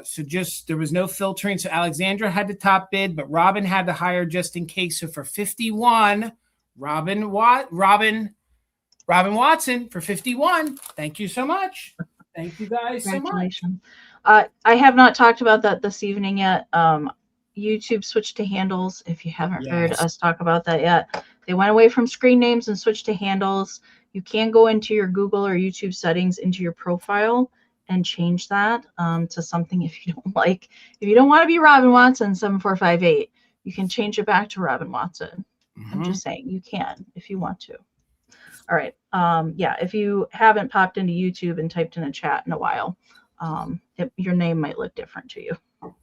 So there was no filtering. So Alexandra had the top bid, but Robin had the higher just in case. So for 51, Robin Watson for 51. Thank you so much. Thank you guys so much. I have not talked about that this evening yet. YouTube switched to handles. If you haven't heard us talk about that yet, they went away from screen names and switched to handles. You can go into your Google or YouTube settings into your profile and change that to something if you don't like. If you don't want to be Robin Watson 7458, you can change it back to Robin Watson. I'm just saying you can if you want to. All right. Yeah, if you haven't popped into YouTube and typed in a chat in a while, your name might look different to you.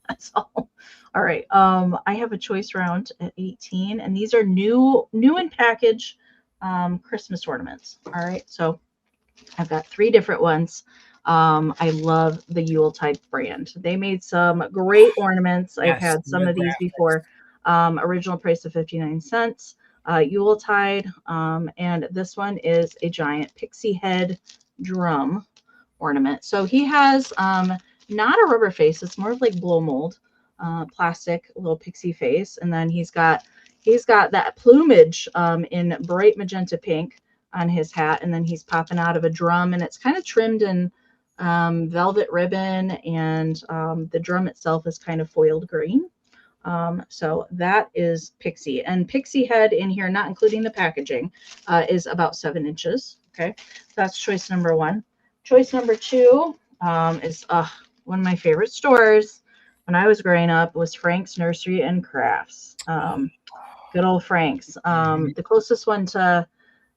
That's all. All right. I have a choice round at 18, and these are new in package Christmas ornaments. All right. So I've got 3 different ones. I love the Yuletide brand. They made some great ornaments. I've had some of these before. Original price of 59 cents. Yuletide. And this one is a giant pixie head drum ornament. So he has not a rubber face. It's more of like blow mold, plastic little pixie face. And then he's got that plumage in bright magenta pink on his hat. And then he's popping out of a drum, and it's kind of trimmed in velvet ribbon. And the drum itself is kind of foiled green. So that is Pixie, and Pixie head in here, not including the packaging, is about 7 inches. Okay. That's choice number 1. Choice number 2 is one of my favorite stores when I was growing up was Frank's Nursery and Crafts. Good old Frank's. The closest one to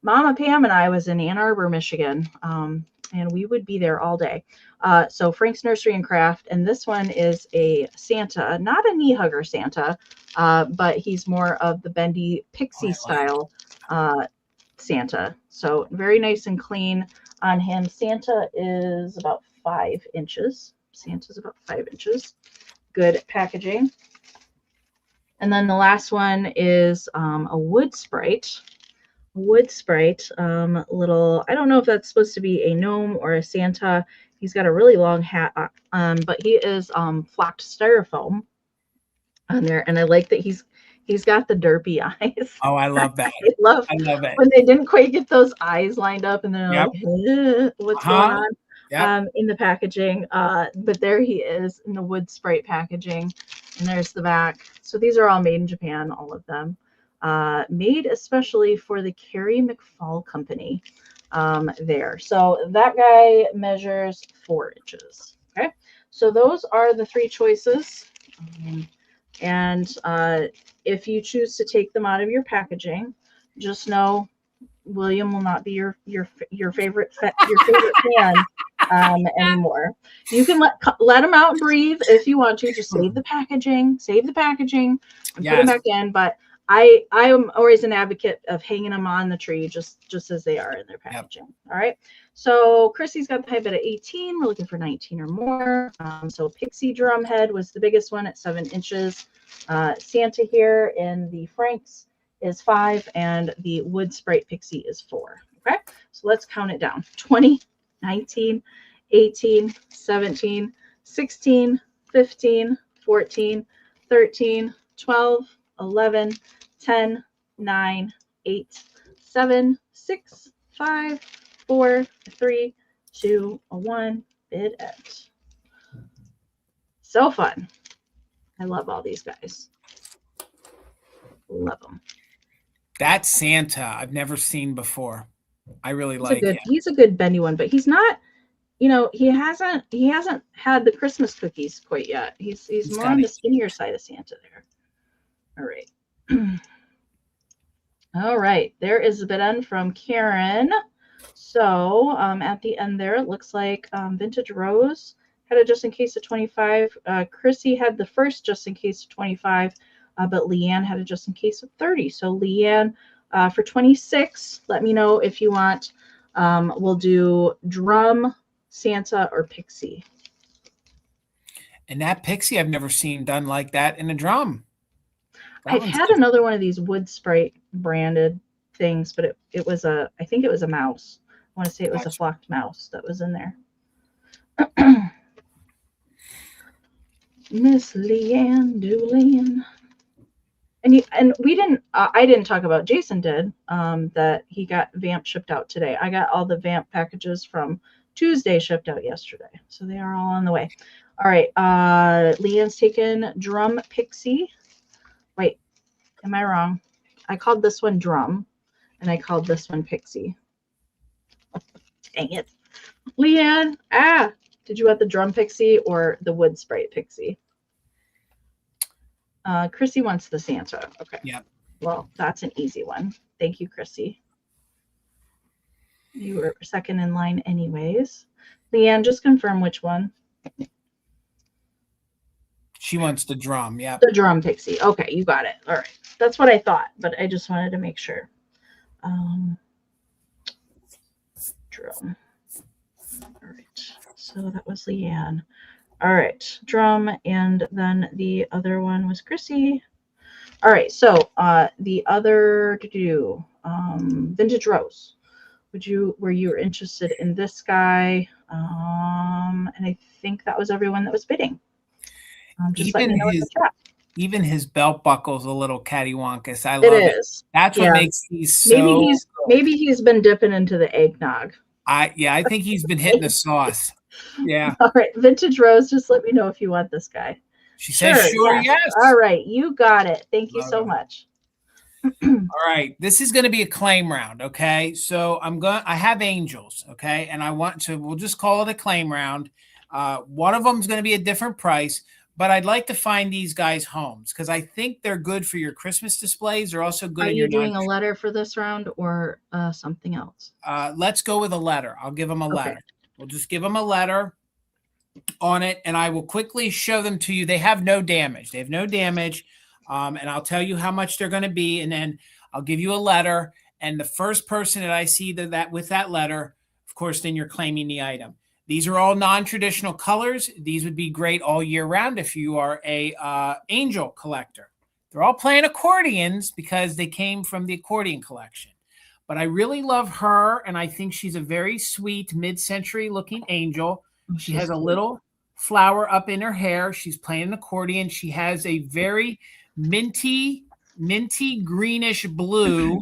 Mama Pam and I was in Ann Arbor, Michigan, and we would be there all day. So Frank's Nursery and Craft, and this one is a Santa, not a knee hugger Santa, but he's more of the bendy pixie style Santa. So very nice and clean on him. Santa is about 5 inches. Santa's about 5 inches. Good packaging. And then the last one is a wood sprite. Little, I don't know if that's supposed to be a gnome or a Santa. He's got a really long hat, but he is flocked styrofoam on there, and I like that he's got the derpy eyes. Oh, I love that. I love it when they didn't quite get those eyes lined up, and they're like, what's going on? In the packaging, but there he is in the wood sprite packaging, and there's the back. So these are all made in Japan, all of them. Made especially for the Carrie McFall Company there. So that guy measures 4 inches. Okay, so those are the 3 choices. And if you choose to take them out of your packaging, just know William will not be your favorite fan anymore. You can let him out, breathe if you want to. Just save the packaging, and put them back in. But I am always an advocate of hanging them on the tree just as they are in their packaging. All right. So Chrissy's got the high bid at 18. We're looking for 19 or more. So Pixie drum head was the biggest one at 7 inches. Santa here in the Franks is 5, and the wood sprite Pixie is 4. Okay. So let's count it down. 20, 19, 18, 17, 16, 15, 14, 13, 12, 11, 10, 9, 8, 7, 6, 5, 4, 3, 2, 1, bid end. So fun. I love all these guys. Love them. That Santa I've never seen before. I really like it. He's a good bendy one, but he's not, you know, he hasn't had the Christmas cookies quite yet. He's more on the skinnier side of Santa there. All right. All right. There is a bid end from Karen. So at the end there, it looks like Vintage Rose had a just in case of 25. Chrissy had the first just in case of 25, but Leanne had a just in case of 30. So Leanne, for 26, let me know if you want. We'll do drum, Santa, or Pixie. And that Pixie I've never seen done like that in a drum. I've had another one of these wood sprite branded things, but it was I think it was a mouse. I want to say it was a flocked mouse that was in there. Miss Leanne Doolin. And we didn't, I didn't talk about, Jason did, that he got Vamp shipped out today. I got all the Vamp packages from Tuesday shipped out yesterday. So they are all on the way. All right. Leanne's taken drum Pixie. Wait, am I wrong? I called this one drum and I called this one Pixie. Dang it. Leanne, did you want the drum Pixie or the wood sprite Pixie? Chrissy wants the Santa. Okay. Yeah. Well, that's an easy one. Thank you, Chrissy. You were second in line anyways. Leanne, just confirm which one. She wants the drum. Yeah. The drum Pixie. Okay, you got it. All right. That's what I thought, but I just wanted to make sure. Drum. All right. So that was Leanne. All right, drum, and then the other one was Chrissy. All right, so the other Vintage Rose. Were you interested in this guy? And I think that was everyone that was bidding. Just let me know in the chat. Even his belt buckle's a little cattywampus. I love it. That's what makes these so. Maybe he's been dipping into the eggnog. I think he's been hitting the sauce. Yeah. All right, Vintage Rose, just let me know if you want this guy. She says, sure, yes. All right, you got it. Thank you so much. All right, this is going to be a claim round, okay? So I have angels, okay? And we'll just call it a claim round. One of them is going to be a different price, but I'd like to find these guys homes because I think they're good for your Christmas displays. They're also good. Are you doing a letter for this round or something else? Let's go with a letter. I'll give them a letter. We'll just give them a letter on it, and I will quickly show them to you. They have no damage. They have no damage, and I'll tell you how much they're going to be, and then I'll give you a letter, and the first person that I see that with that letter, of course, then you're claiming the item. These are all non-traditional colors. These would be great all year round if you are a angel collector. They're all playing accordions because they came from the accordion collection. But I really love her, and I think she's a very sweet mid-century looking angel. She has a little flower up in her hair. She's playing an accordion. She has a very minty greenish blue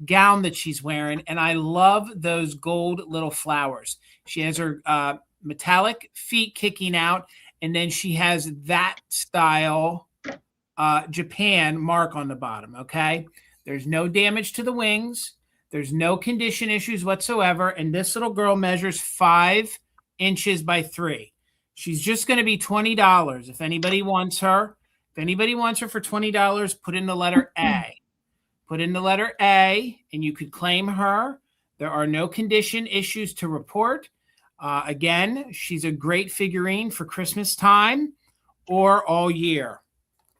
gown that she's wearing, and I love those gold little flowers. She has her metallic feet kicking out, and then she has that style Japan mark on the bottom, okay? There's no damage to the wings. There's no condition issues whatsoever, and this little girl measures 5 inches by 3. She's just going to be $20 if anybody wants her. If anybody wants her for $20, put in the letter A. Put in the letter A, and you could claim her. There are no condition issues to report. Again, she's a great figurine for Christmas time or all year.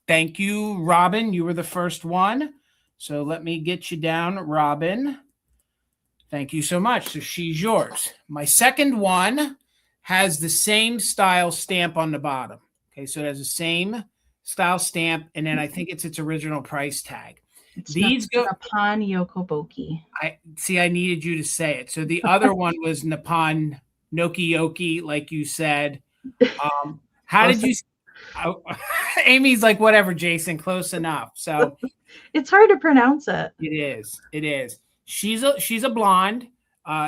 Thank you, Robin. You were the first one. So let me get you down, Robin. Thank you so much. So she's yours. My second one has the same style stamp on the bottom. Okay, so it has the same style stamp, and then I think it's its original price tag. These go Nippon Yokoboki. I needed you to say it. So the other one was Nippon Nokiyoki, like you said. How did you? Amy's like, whatever, Jason, close enough. So it's hard to pronounce it. It is. It is. She's a blonde.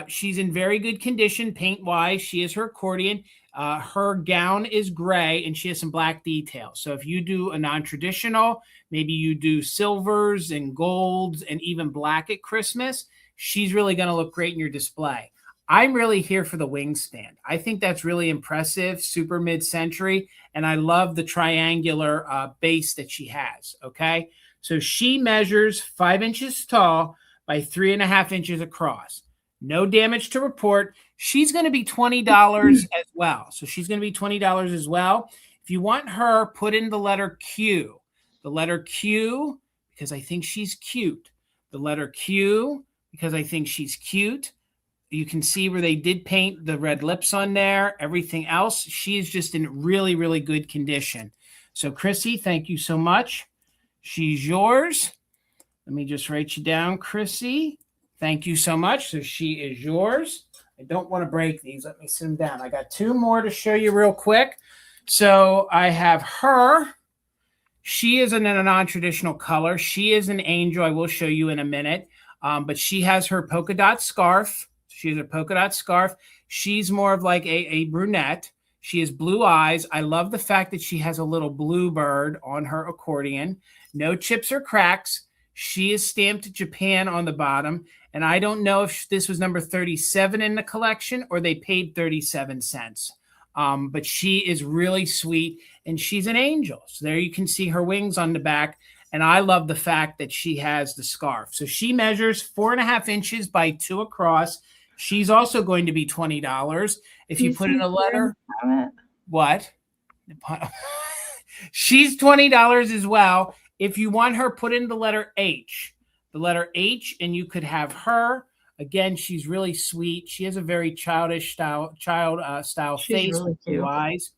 She's in very good condition paint wise. She is her accordion. Her gown is gray and she has some black details. So if you do a non-traditional, maybe you do silvers and golds and even black at Christmas, she's really going to look great in your display. I'm really here for the wingspan. I think that's really impressive, super mid-century, and I love the triangular base that she has, okay? So she measures 5 inches tall by 3.5 inches across. No damage to report. She's going to be $20 as well. So she's going to be $20 as well. If you want her, put in the letter Q. The letter Q, because I think she's cute. The letter Q, because I think she's cute. You can see where they did paint the red lips on there. Everything else, she is just in really, really good condition. So Chrissy, thank you so much. She's yours. Let me just write you down, Chrissy. Thank you so much. So she is yours. I don't want to break these. Let me sit them down. I got 2 more to show you real quick. So I have her. She is in a non-traditional color. She is an angel. I will show you in a minute. But she has her polka dot scarf. She has a polka dot scarf. She's more of like a brunette. She has blue eyes. I love the fact that she has a little blue bird on her accordion. No chips or cracks. She is stamped Japan on the bottom. And I don't know if this was number 37 in the collection or they paid 37 cents. But she is really sweet and she's an angel. So there you can see her wings on the back. And I love the fact that she has the scarf. So she measures 4.5 inches by 2 across. She's also going to be $20. If you put in a letter, what? She's $20 as well. If you want her, put in the letter H. The letter H, and you could have her. Again, she's really sweet. She has a very childish style face really with blue eyes.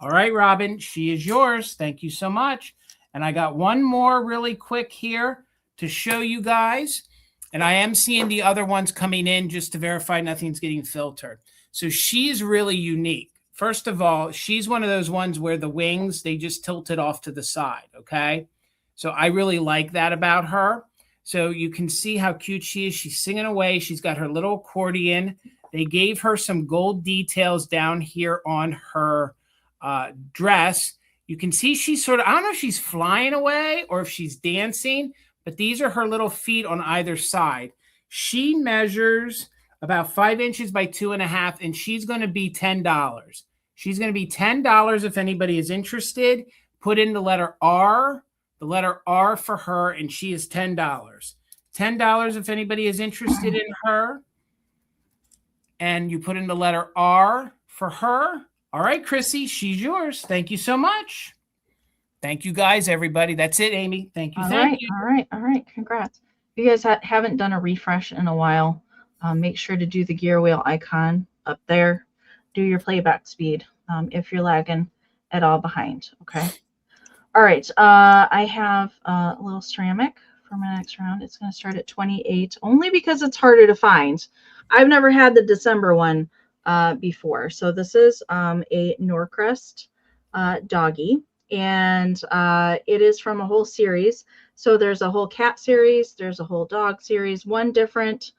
All right, Robin, she is yours. Thank you so much. And I got one more really quick here to show you guys. And I am seeing the other ones coming in just to verify nothing's getting filtered. So she's really unique. First of all, she's one of those ones where the wings, they just tilted off to the side, okay? So I really like that about her. So you can see how cute she is. She's singing away. She's got her little accordion. They gave her some gold details down here on her dress. You can see she's sort of, I don't know if she's flying away or if she's dancing, but these are her little feet on either side. She measures about 5 inches by 2.5, and she's going to be $10. She's going to be $10 if anybody is interested. Put in the letter R for her, and she is $10. $10 if anybody is interested in her. And you put in the letter R for her. All right, Chrissy, she's yours. Thank you so much. Thank you, guys, everybody. That's it, Amy. Thank you. All Thank you. right. Congrats. If you guys haven't done a refresh in a while, make sure to do the gear wheel icon up there. Do your playback speed if you're lagging at all behind. Okay. All right. I have a little ceramic for my next round. It's going to start at 28 only because it's harder to find. I've never had the December one before. So this is a Norcrest doggy, and it is from a whole series. So there's a whole cat series, there's a whole dog series, one different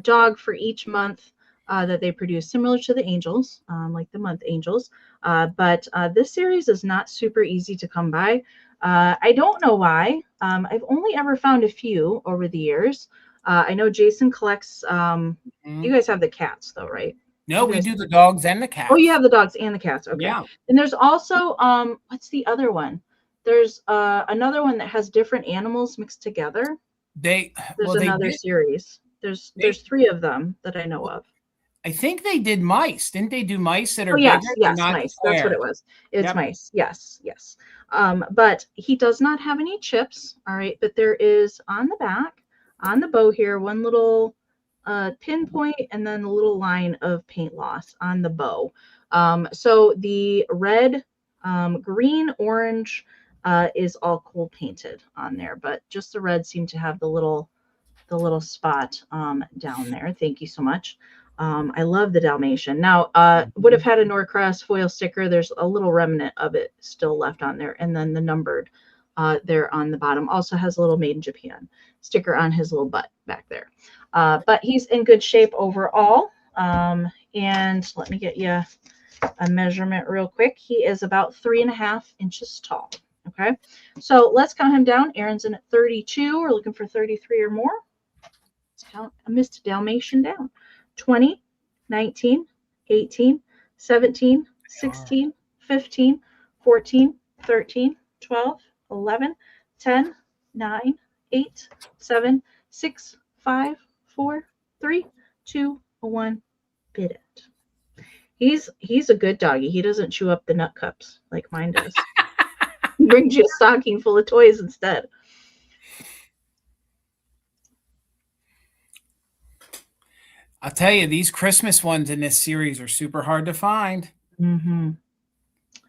dog for each month that they produce, similar to the angels, like the month angels. But this series is not super easy to come by. I don't know why. I've only ever found a few over the years. I know Jason collects, you guys have the cats though, right? No, we do the dogs and the cats. Oh, you have the dogs and the cats. Okay. Yeah. And there's also, what's the other one? There's another one that has different animals mixed together. There's another series. There's 3 of them that I know of. I think they did mice. Didn't they do mice that are yes, bigger? Yes, mice. Square. That's what it was. It's mice. Yes. But he does not have any chips. All right. But there is on the back, on the bow here, one little pinpoint and then a little line of paint loss on the bow. So the red, green, orange is all cold painted on there, but just the red seemed to have the little spot down there. Thank you so much. I love the Dalmatian. Now, would have had a Norcrest foil sticker. There's a little remnant of it still left on there. And then the numbered there on the bottom also has a little Made in Japan sticker on his little butt back there. But he's in good shape overall. And let me get you a measurement real quick. He is about 3.5 inches tall. Okay. So let's count him down. Aaron's in at 32. We're looking for 33 or more. Let's count Mr. Dalmatian down. 20, 19, 18, 17, 16, 15, 14, 13, 12, 11, 10, 9, 8, 7, 6, 5, 4, 3, 2, 1. Bid it. He's a good doggy. He doesn't chew up the nut cups like mine does. He brings you a stocking full of toys instead. I'll tell you, these Christmas ones in this series are super hard to find. Mm-hmm.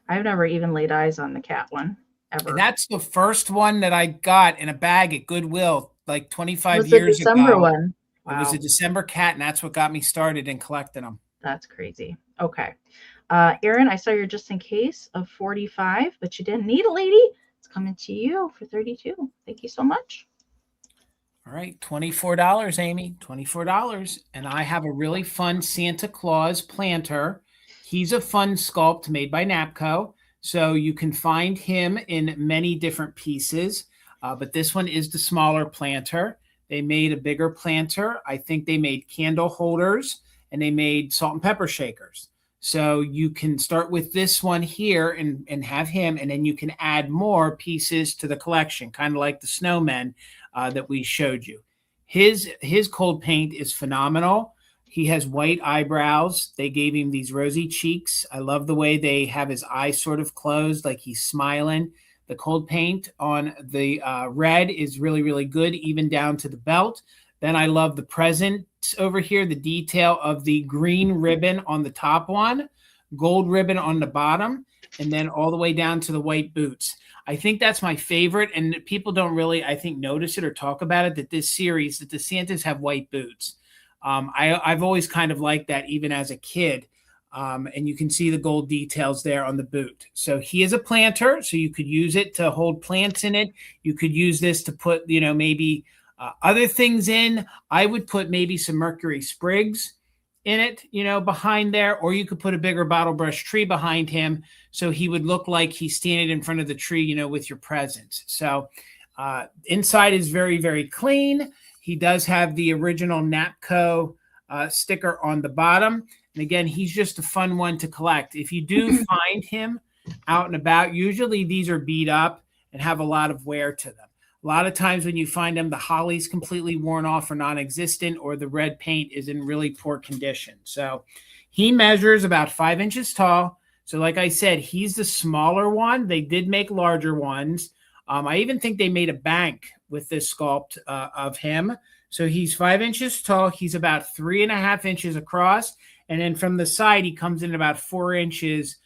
I've never even laid eyes on the cat one ever. And that's the first one that I got in a bag at Goodwill like 25 years ago. It was a December one. Wow. It was a December cat, and that's what got me started in collecting them. That's crazy. Okay. Aaron, I saw your just in case of 45, but you didn't need it, lady. It's coming to you for 32. Thank you so much. All right, $24, Amy, $24. And I have a really fun Santa Claus planter. He's a fun sculpt made by Napco. So you can find him in many different pieces. But this one is the smaller planter. They made a bigger planter. I think they made candle holders and they made salt and pepper shakers. So you can start with this one here and have him, and then you can add more pieces to the collection, kind of like the snowmen that we showed you. His cold paint is phenomenal. He has white eyebrows. They gave him these rosy cheeks. I love the way they have his eyes sort of closed, like he's smiling. The cold paint on the red is really, really good, even down to the belt. Then I love the present over here, the detail of the green ribbon on the top one, gold ribbon on the bottom, and then all the way down to the white boots. I think that's my favorite, and people don't really, I think, notice it or talk about it, that this series, that the Santas have white boots. I've always kind of liked that even as a kid. And you can see the gold details there on the boot. So he is a planter, so you could use it to hold plants in it. You could use this to put, maybe other things in. I would put maybe some Mercury sprigs in it, behind there, or you could put a bigger bottle brush tree behind him so he would look like he's standing in front of the tree, with your presents. So inside is very, very clean. He does have the original Napco sticker on the bottom. And again, he's just a fun one to collect. If you do find him out and about, usually these are beat up and have a lot of wear to them. A lot of times when you find them, the holly's completely worn off or non-existent, or the red paint is in really poor condition. So he measures about 5 inches tall. So like I said, he's the smaller one. They did make larger ones. I even think they made a bank with this sculpt of him. So he's 5 inches tall. He's about 3.5 inches across. And then from the side, he comes in about 4 inches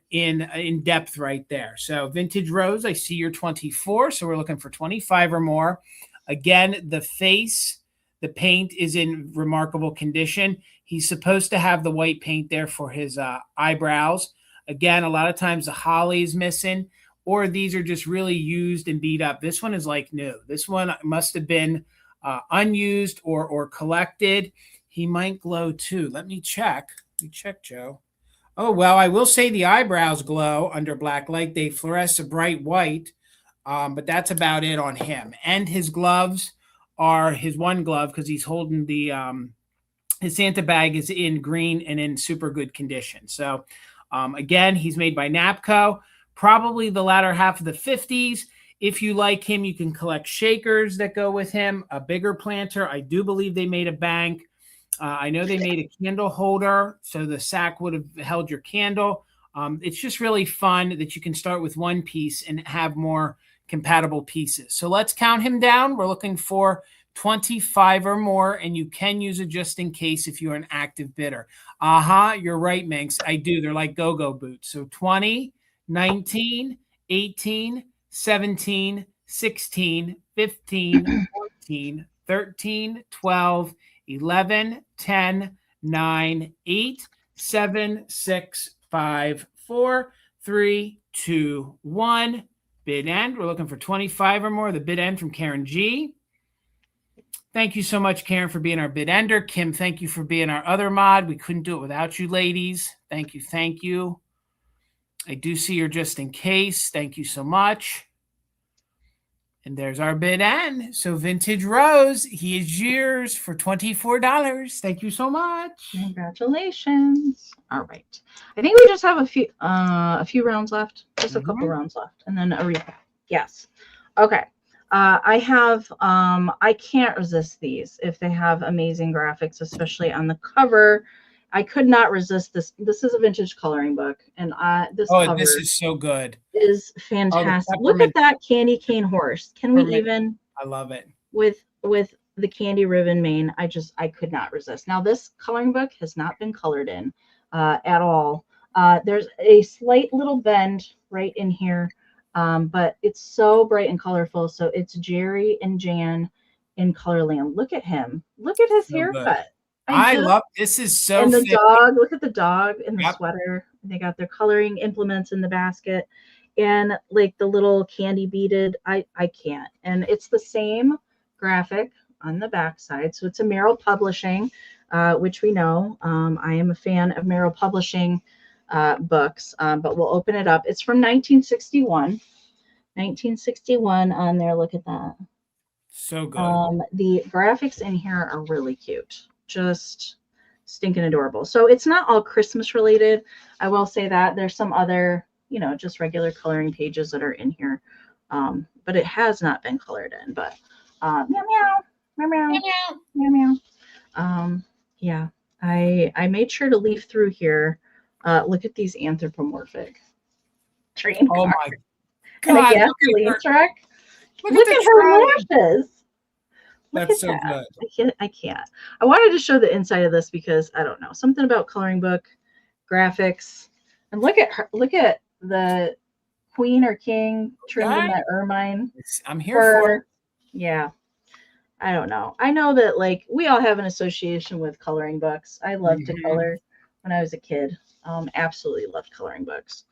in depth right there. So Vintage Rose, I see you're 24. So we're looking for 25 or more. Again, the face, the paint is in remarkable condition. He's supposed to have the white paint there for his eyebrows. Again, a lot of times the holly is missing, or these are just really used and beat up. This one is like new. This one must have been unused or collected. He might glow too. Let me check. Let me check, Joe. Oh, well, I will say the eyebrows glow under black light. They fluoresce a bright white, but that's about it on him. And his gloves are his one glove because he's holding the his Santa bag is in green and in super good condition. So again, he's made by Napco, probably the latter half of the 50s. If you like him, you can collect shakers that go with him, a bigger planter. I do believe they made a bank. I know they made a candle holder, so the sack would have held your candle. It's just really fun that you can start with one piece and have more compatible pieces. So let's count him down. We're looking for 25 or more, and you can use it just in case if you're an active bidder. You're right, Minx. I do. They're like go-go boots. So 20, 19, 18, 17, 16, 15, 14, 13, 12, 11, 10, 9, 8, 7, 6, 5, 4, 3, 2, 1. Bid end. We're looking for 25 or more. The bid end from Karen G. Thank you so much, Karen, for being our bid ender. Kim, thank you for being our other mod. We couldn't do it without you, ladies. Thank you. Thank you. I do see your just in case. Thank you so much. And there's our bid end. So Vintage Rose, he is yours for $24. Thank you so much. Congratulations. All right. I think we just have a few rounds left. Just a couple rounds left. And then a recap. Yes. Okay. I have, I can't resist these if they have amazing graphics, especially on the cover. I could not resist this. This is a vintage coloring book, and this cover this is so good. Is fantastic. Look at that candy cane horse. Can we even? I love it. With the candy ribbon mane, I could not resist. Now this coloring book has not been colored in at all. There's a slight little bend right in here, but it's so bright and colorful. So it's Jerry and Jan in Colorland. Look at him. Look at his haircut. Good. I love this. Is so and the dog. Look at the dog in the sweater. They got their coloring implements in the basket, and like the little candy beaded. I can't. And it's the same graphic on the back side. So it's a Merrill Publishing, which we know. I am a fan of Merrill Publishing books, but we'll open it up. It's from 1961. 1961 on there. Look at that. So good. The graphics in here are really cute. Just stinking adorable. So it's not all Christmas related. I will say that there's some other, just regular coloring pages that are in here. But it has not been colored in, but meow, meow, meow, meow, meow, meow. Yeah, I made sure to leaf through here. Look at these anthropomorphic train cars. Oh my God. Look at her lashes. That's so good. I can't. I wanted to show the inside of this because I don't know, something about coloring book graphics. And look at her. Look at the queen or king trimmed in that ermine. I'm here for it. Yeah. I don't know. I know that like we all have an association with coloring books. I loved to color when I was a kid. Absolutely loved coloring books.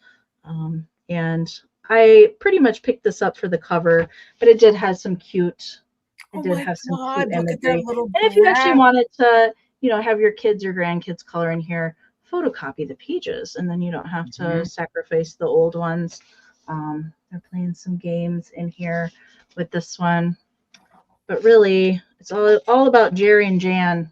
And I pretty much picked this up for the cover, but it did have some cute. It did have some cute imagery. And if you actually wanted to, have your kids or grandkids color in here, photocopy the pages, and then you don't have to sacrifice the old ones. They're playing some games in here with this one, but really, it's all about Jerry and Jan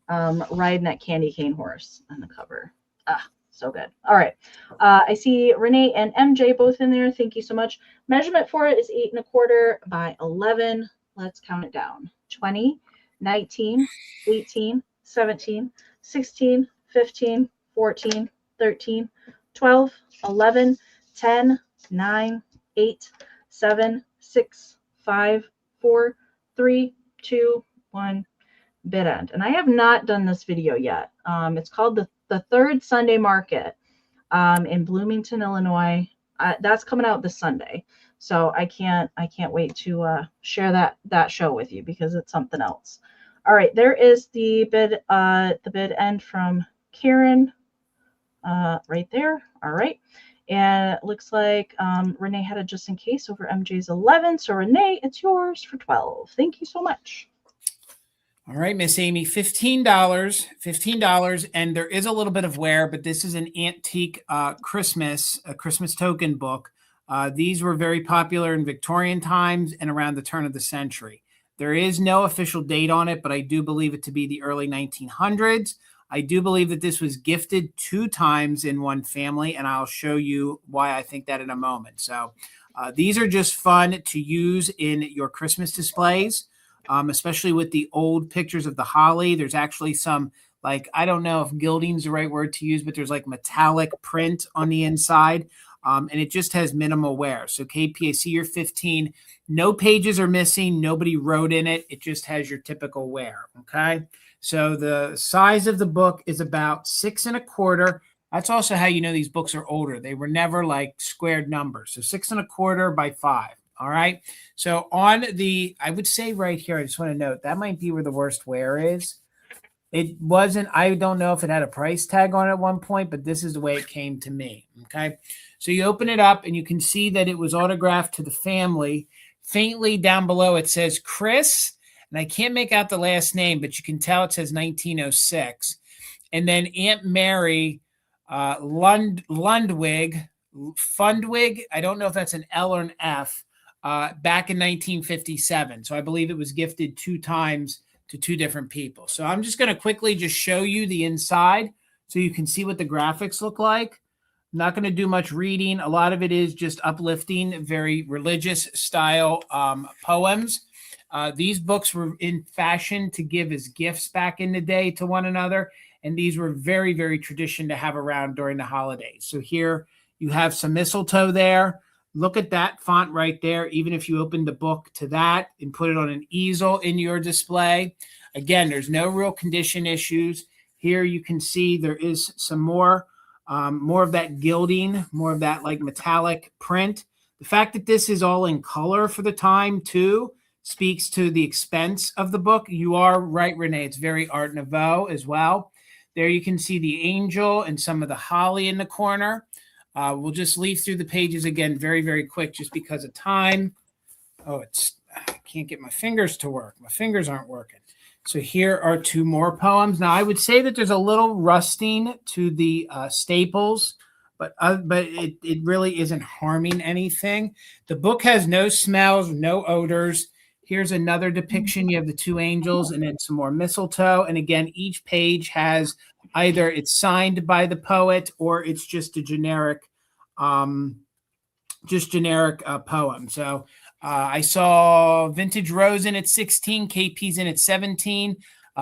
riding that candy cane horse on the cover. Ah, so good. All right. I see Renee and MJ both in there. Thank you so much. Measurement for it is 8 1/4 by 11. Let's count it down. 20, 19, 18, 17, 16, 15, 14, 13, 12, 11, 10, 9, 8, 7, 6, 5, 4, 3, 2, 1. Bid end. And I have not done this video yet. It's called the Third Sunday Market in Bloomington, Illinois. That's coming out this Sunday. So I can't wait to share that show with you because it's something else. All right, there is the bid end from Karen right there. All right. And it looks like Renee had a just in case over MJ's 11. So Renee, it's yours for 12. Thank you so much. All right, Miss Amy, $15, and there is a little bit of wear, but this is an antique a Christmas token book. These were very popular in Victorian times and around the turn of the century. There is no official date on it, but I do believe it to be the early 1900s. I do believe that this was gifted 2 times in one family, and I'll show you why I think that in a moment. So these are just fun to use in your Christmas displays. Especially with the old pictures of the holly. There's actually some, like, I don't know if gilding is the right word to use, but there's like metallic print on the inside. And it just has minimal wear. So KP, I see your 15. No pages are missing. Nobody wrote in it. It just has your typical wear. Okay. So the size of the book is about 6 1/4. That's also how you know these books are older. They were never like squared numbers. So 6 1/4 by 5. All right. So on the, I would say right here, I just want to note that might be where the worst wear is. It wasn't, I don't know if it had a price tag on it at one point, but this is the way it came to me. Okay. So you open it up and you can see that it was autographed to the family. Faintly down below, it says Chris, and I can't make out the last name, but you can tell it says 1906. And then Aunt Mary Fundwig. I don't know if that's an L or an F. Back in 1957. So I believe it was gifted 2 times to 2 different people. So I'm just going to quickly just show you the inside so you can see what the graphics look like. I'm not going to do much reading. A lot of it is just uplifting, very religious style poems. These books were in fashion to give as gifts back in the day to one another. And these were very, very tradition to have around during the holidays. So here you have some mistletoe there. Look at that font right there. Even if you open the book to that and put it on an easel in your display. Again, there's no real condition issues. Here you can see there is some more of that gilding, more of that like metallic print. The fact that this is all in color for the time too speaks to the expense of the book. You are right, Renee. It's very Art Nouveau as well. There you can see the angel and some of the holly in the corner. We'll just leaf through the pages again very, very quick just because of time. Oh, I can't get my fingers to work. My fingers aren't working. So here are 2 more poems. Now, I would say that there's a little rusting to the staples, but it really isn't harming anything. The book has no smells, no odors. Here's another depiction. You have the 2 angels and then some more mistletoe. And again, each page has either it's signed by the poet or it's just a generic poem. So I saw Vintage Rose in at 16, KP's in at 17,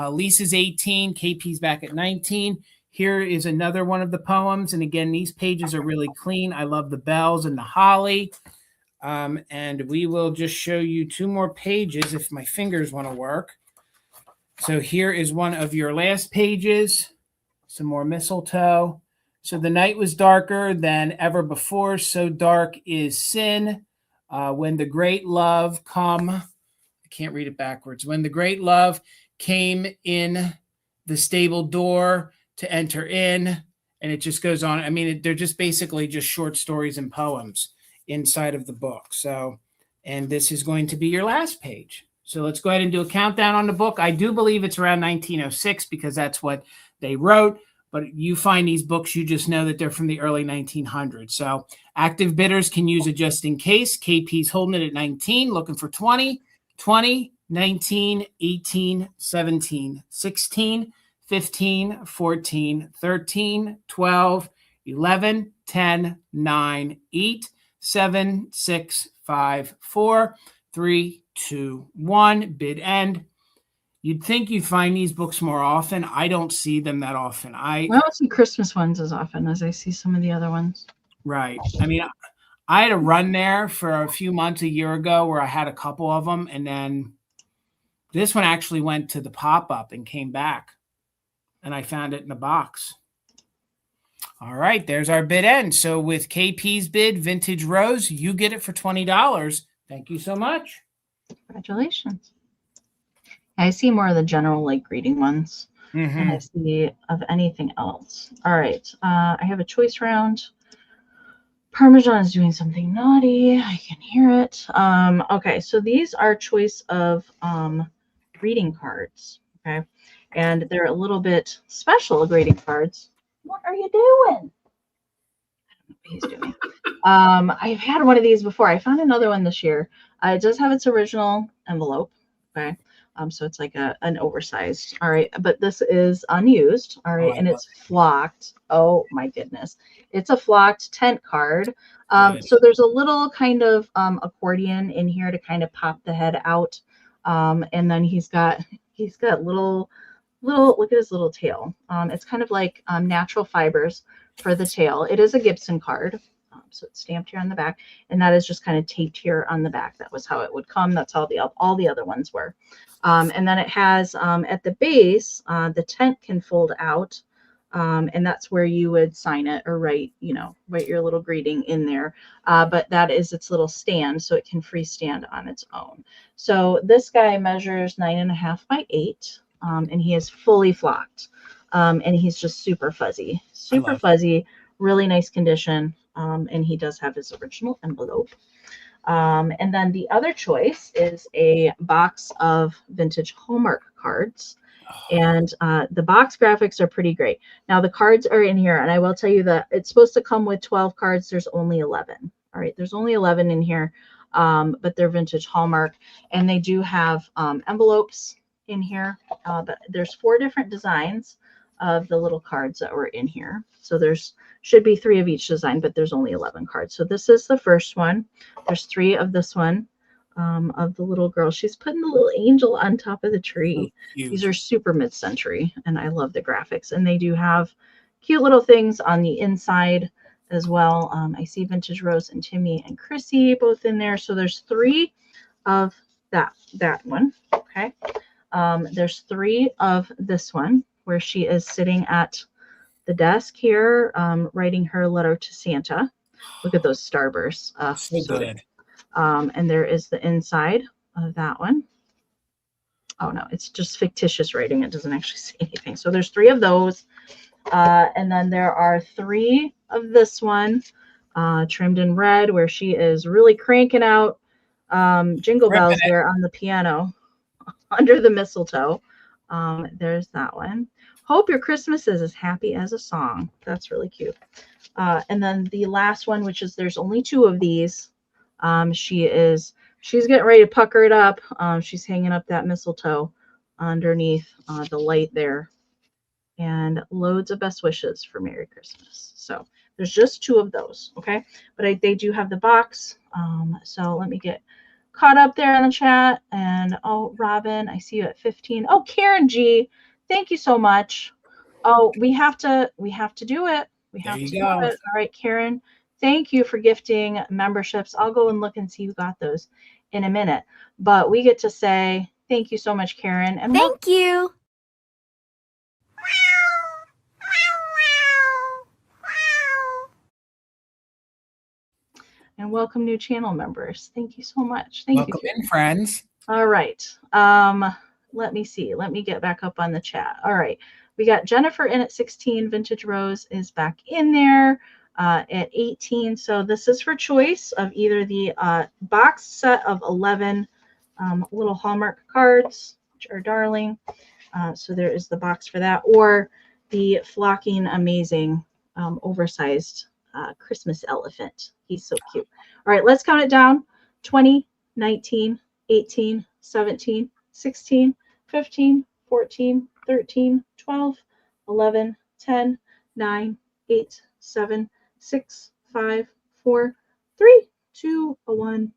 Lisa's 18, KP's back at 19. Here is another one of the poems. And again, these pages are really clean. I love the bells and the holly. And we will just show you 2 more pages if my fingers want to work. So here is one of your last pages. Some more mistletoe. So the night was darker than ever before. So dark is sin. When the great love I can't read it backwards. When the great love came in the stable door to enter in, and it just goes on. I mean, they're just basically just short stories and poems inside of the book. So, and this is going to be your last page. So let's go ahead and do a countdown on the book. I do believe it's around 1906 because that's what they wrote. But you find these books, you just know that they're from the early 1900s. So active bidders can use it just in case. KP's holding it at 19, looking for 20, 19, 18, 17, 16, 15, 14, 13, 12, 11, 10, 9, 8, 7, 6, 5, 4, 3, 2, 1. Bid end. You'd think you'd find these books more often. I don't see them that often. I don't see Christmas ones as often as I see some of the other ones. Right. I mean, I had a run there for a few months a year ago where I had a couple of them, and then this one actually went to the pop-up and came back, and I found it in a box. All right, there's our bid end. So with KP's bid, Vintage Rose, you get it for $20. Thank you so much. Congratulations. I see more of the general like greeting ones than I see of anything else. All right, I have a choice round. Parmesan is doing something naughty. I can hear it. Okay, so these are choice of greeting cards. Okay, and they're a little bit special greeting cards. What are you doing? I don't know what he's doing. I've had one of these before. I found another one this year. It does have its original envelope. Okay. So it's like an oversized. All right. But this is unused. All right. And it's flocked. Oh my goodness. It's a flocked tent card. So there's a little kind of accordion in here to kind of pop the head out. And then he's got little, look at his little tail. It's kind of like natural fibers for the tail. It is a Gibson card. So it's stamped here on the back, and that is just kind of taped here on the back. That was how it would come. That's how all the other ones were. And then it has at the base, the tent can fold out, and that's where you would sign it or write your little greeting in there. But that is its little stand, so it can freestand on its own. So this guy measures 9.5 by 8, and he is fully flocked, and he's just super fuzzy, really nice condition. And he does have his original envelope. And then the other choice is a box of vintage Hallmark cards. And the box graphics are pretty great. Now the cards are in here, and I will tell you that it's supposed to come with 12 cards. There's only 11. All right, there's only 11 in here, but they're vintage Hallmark, and they do have envelopes in here. But there's 4 different designs of the little cards that were in here. So should be 3 of each design, but there's only 11 cards. So this is the first one. There's 3 of this one, of the little girl. She's putting the little angel on top of the tree. So these are super mid-century, and I love the graphics. And they do have cute little things on the inside as well. I see Vintage Rose and Timmy and Chrissy both in there. So there's 3 of that one. Okay. There's 3 of this one, where she is sitting at the desk here, writing her letter to Santa. Look at those starbursts. So good. And there is the inside of that one. Oh no, it's just fictitious writing. It doesn't actually say anything. So there's 3 of those. And then there are 3 of this one, trimmed in red, where she is really cranking out jingle bells there on the piano under the mistletoe. There's that one. Hope your Christmas is as happy as a song. That's really cute. And then the last one, which is there's only 2 of these. She's getting ready to pucker it up. She's hanging up that mistletoe underneath the light there, and loads of best wishes for Merry Christmas. So there's just 2 of those. Okay. But they do have the box. So let me get caught up there in the chat. And oh, Robin, I see you at 15. Oh, Karen G, thank you so much. Oh, we have to do it. We have to do it. All right, Karen, thank you for gifting memberships. I'll go and look and see who got those in a minute. But we get to say thank you so much, Karen. And thank you. And welcome new channel members. Thank you so much. Thank you. Welcome in, friends. All right. Let me see. Let me get back up on the chat. All right. We got Jennifer in at 16. Vintage Rose is back in there at 18. So this is for choice of either the box set of 11 little Hallmark cards, which are darling. So there is the box for that, or the flocking, amazing, oversized Christmas elephant. He's so cute. All right, let's count it down. 20, 19, 18, 17, 16, 15, 14, 13, 12, 11, 10, 9, 8, 7, 6, 5, 4, 3, 2, 1.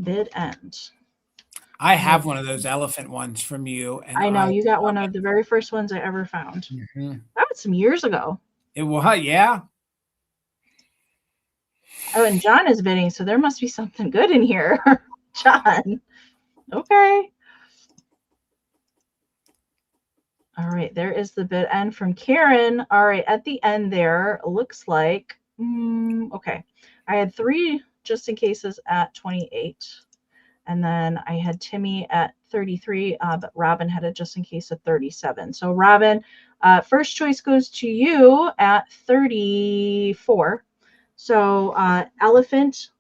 Bid end. I have one of those elephant ones from you. And I know you got one of the very first ones I ever found. That was some years ago. It was, yeah. Oh, and John is bidding, so there must be something good in here. John. Okay. All right, there is the bid end from Karen. All right, at the end there, looks like, okay. I had 3 just in cases at 28. And then I had Timmy at 33, but Robin had a just in case of 37. So Robin, first choice goes to you at 34. So elephant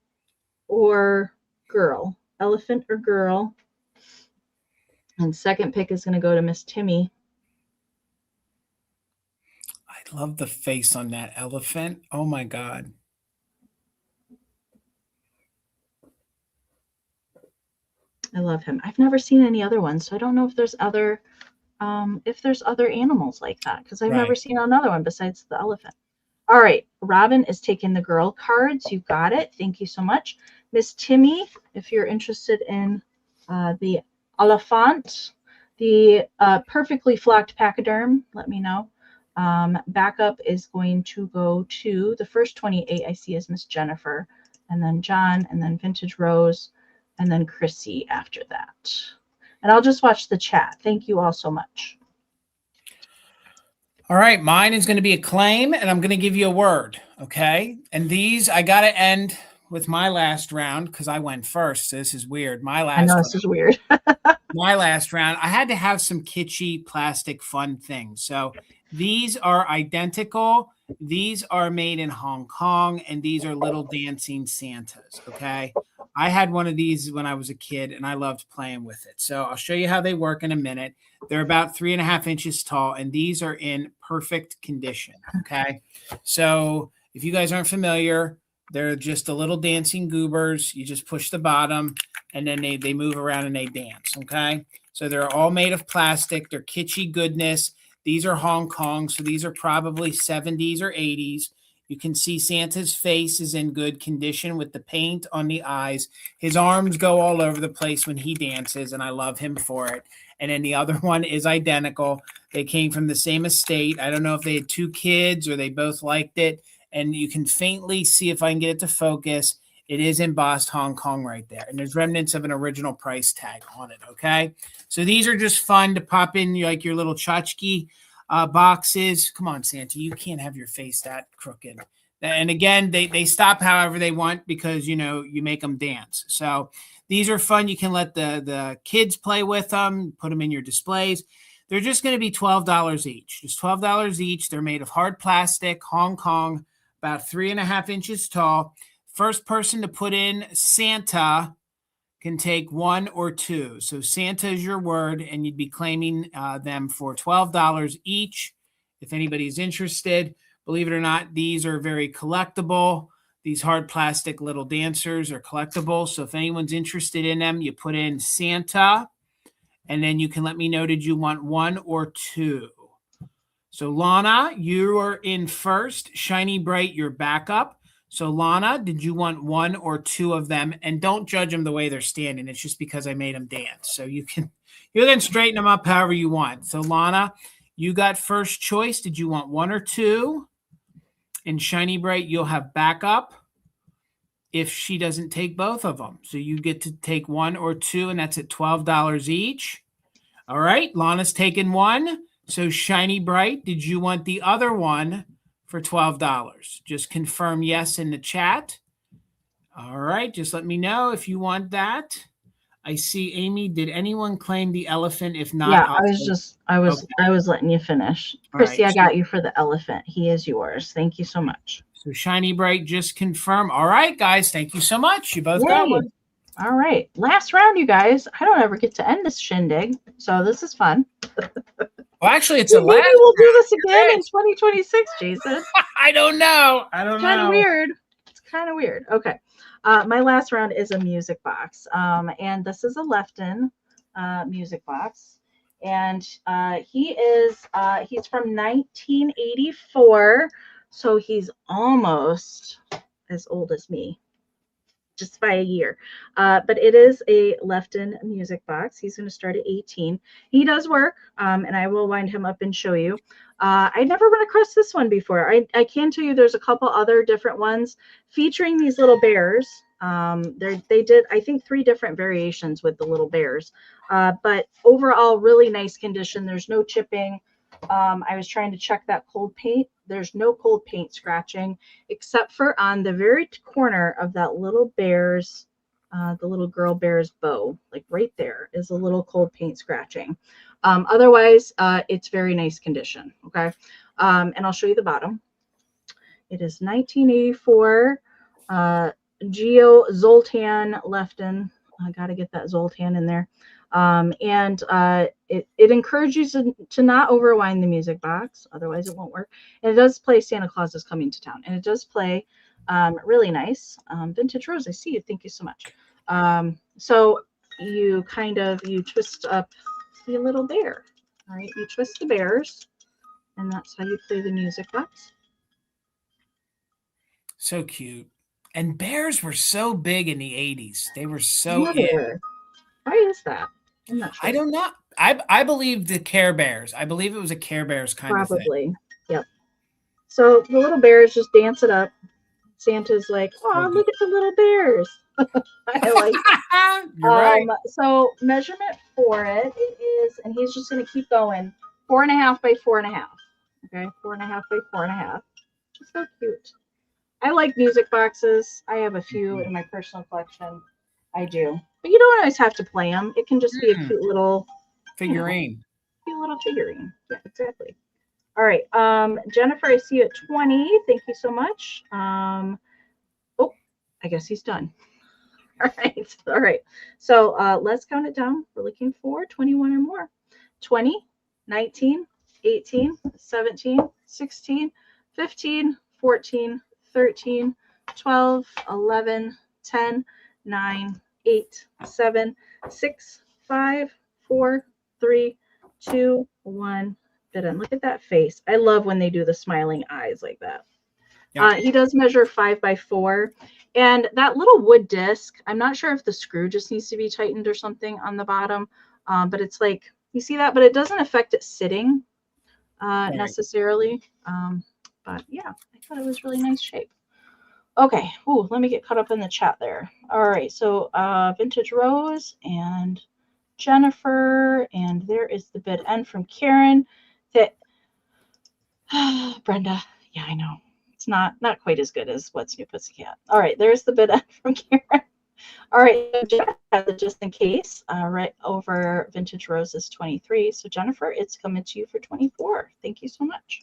or girl? Elephant or girl? And second pick is going to go to Miss Timmy. I love the face on that elephant. Oh my God. I love him. I've never seen any other ones, so I don't know if there's other animals like that, because I've never seen another one besides the elephant. All right, Robin is taking the girl cards. You got it. Thank you so much. Miss Timmy, if you're interested in the elephant, the perfectly flocked pachyderm, let me know. Backup is going to go to the first 28 I see is Miss Jennifer, and then John, and then Vintage Rose, and then Chrissy after that. And I'll just watch the chat. Thank you all so much. All right, mine is going to be a claim, and I'm going to give you a word, okay? And these, I got to end with my last round because I went first. So this is weird. I know this is weird. My last round, I had to have some kitschy plastic fun things. So these are identical. These are made in Hong Kong, and these are little dancing Santas, okay? I had one of these when I was a kid, and I loved playing with it. So I'll show you how they work in a minute. They're about 3.5 inches tall, and these are in perfect condition, okay? So if you guys aren't familiar, they're just the little dancing goobers. You just push the bottom, and then they move around and they dance, okay? So they're all made of plastic. They're kitschy goodness. These are Hong Kong, so these are probably 70s or 80s. You can see Santa's face is in good condition with the paint on the eyes. His arms go all over the place when he dances, and I love him for it. And then the other one is identical. They came from the same estate. I don't know if they had 2 kids or they both liked it. And you can faintly see, if I can get it to focus, it is embossed Hong Kong right there. And there's remnants of an original price tag on it, okay? So these are just fun to pop in like your little tchotchke boxes. Come on, Santa, you can't have your face that crooked. And again, they stop however they want because, you know, you make them dance. So these are fun. You can let the kids play with them, put them in your displays. They're just going to be $12 each. Just $12 each. They're made of hard plastic, Hong Kong, about 3.5 inches tall. First person to put in Santa can take 1 or 2. So Santa is your word, and you'd be claiming them for $12 each. If anybody's interested, believe it or not, these are very collectible. These hard plastic little dancers are collectible. So if anyone's interested in them, you put in Santa, and then you can let me know, did you want 1 or 2? So Lana, you are in first. Shiny Bright, you're backup. So Lana, did you want 1 or 2 of them? And don't judge them the way they're standing. It's just because I made them dance. So you can straighten them up however you want. So Lana, you got first choice. Did you want 1 or 2? And Shiny Bright, you'll have backup if she doesn't take both of them. So you get to take 1 or 2, and that's at $12 each. All right, Lana's taking 1. So Shiny Bright, did you want the other one for $12? Just confirm yes in the chat. All right, just let me know if you want that. I see Amy. Did anyone claim the elephant? If not, yeah, I was letting you finish. Chrissy, right, I got you for the elephant. He is yours. Thank you so much. So Shiny Bright, just confirm. All right, guys, thank you so much. You both got one. All right, last round, you guys. I don't ever get to end this shindig, so this is fun. Well, actually, it's a last. Maybe we'll do this again in 2026, Jason. I don't know. It's kind of weird. It's kind of weird. Okay. My last round is a music box. And this is a Lefton music box. And he's from 1984, so he's almost as old as me, just by a year. But it is a Lefton music box. He's going to start at 18. He does work, and I will wind him up and show you. I never run across this one before. I can tell you there's a couple other different ones featuring these little bears. They did, I think, 3 different variations with the little bears. But overall, really nice condition. There's no chipping. I was trying to check that cold paint. There's no cold paint scratching, except for on the very corner of that little bear's, the little girl bear's bow, like right there is a little cold paint scratching. Otherwise, it's very nice condition. Okay. And I'll show you the bottom. It is 1984 Geo Zoltan Lefton. I got to get that Zoltan in there. It encourages you to not overwind the music box, otherwise it won't work. And it does play Santa Claus is Coming to Town, and it does play really nice. Vintage Rose, I see you. Thank you so much. So you twist up the little bear. All right, you twist the bears, and that's how you play the music box. So cute. And bears were so big in the 80s. They were so Yeah, they were. Why is that? I'm not sure. I don't know. I believe the Care Bears. I believe it was a Care Bears kind of thing. Probably. Yep. So the little bears just dance it up. Santa's like, oh, look at the little bears. I like it. You're right. So measurement for it is, and he's just going to keep going, 4.5 by 4.5. Okay, 4.5 by 4.5. It's so cute. I like music boxes. I have a few in my personal collection. I do. But you don't always have to play them. It can just be a cute little figurine. Cute little figurine. Yeah, exactly. All right. Jennifer, I see you at 20. Thank you so much. Oh, I guess he's done. All right. All right. So let's count it down. We're looking for 21 or more. 20, 19, 18, 17, 16, 15, 14, 13, 12, 11, 10, 9, 8, 7, 6, 5, 4, 3, 2, 1. Didn't look at that face. I love when they do the smiling eyes like that. Yep. He does measure 5 by 4. And that little wood disc, I'm not sure if the screw just needs to be tightened or something on the bottom, but it's like, you see that, but it doesn't affect it sitting necessarily. But yeah, I thought it was really nice shape. Okay. Ooh, let me get caught up in the chat there. All right. So Vintage Rose and Jennifer, and there is the bid end from Karen. That Brenda. Yeah, I know. It's not quite as good as What's New Pussycat. All right, there's the bid end from Karen. All right, Jennifer has it just in case. Right over Vintage Rose is 23. So Jennifer, it's coming to you for 24. Thank you so much.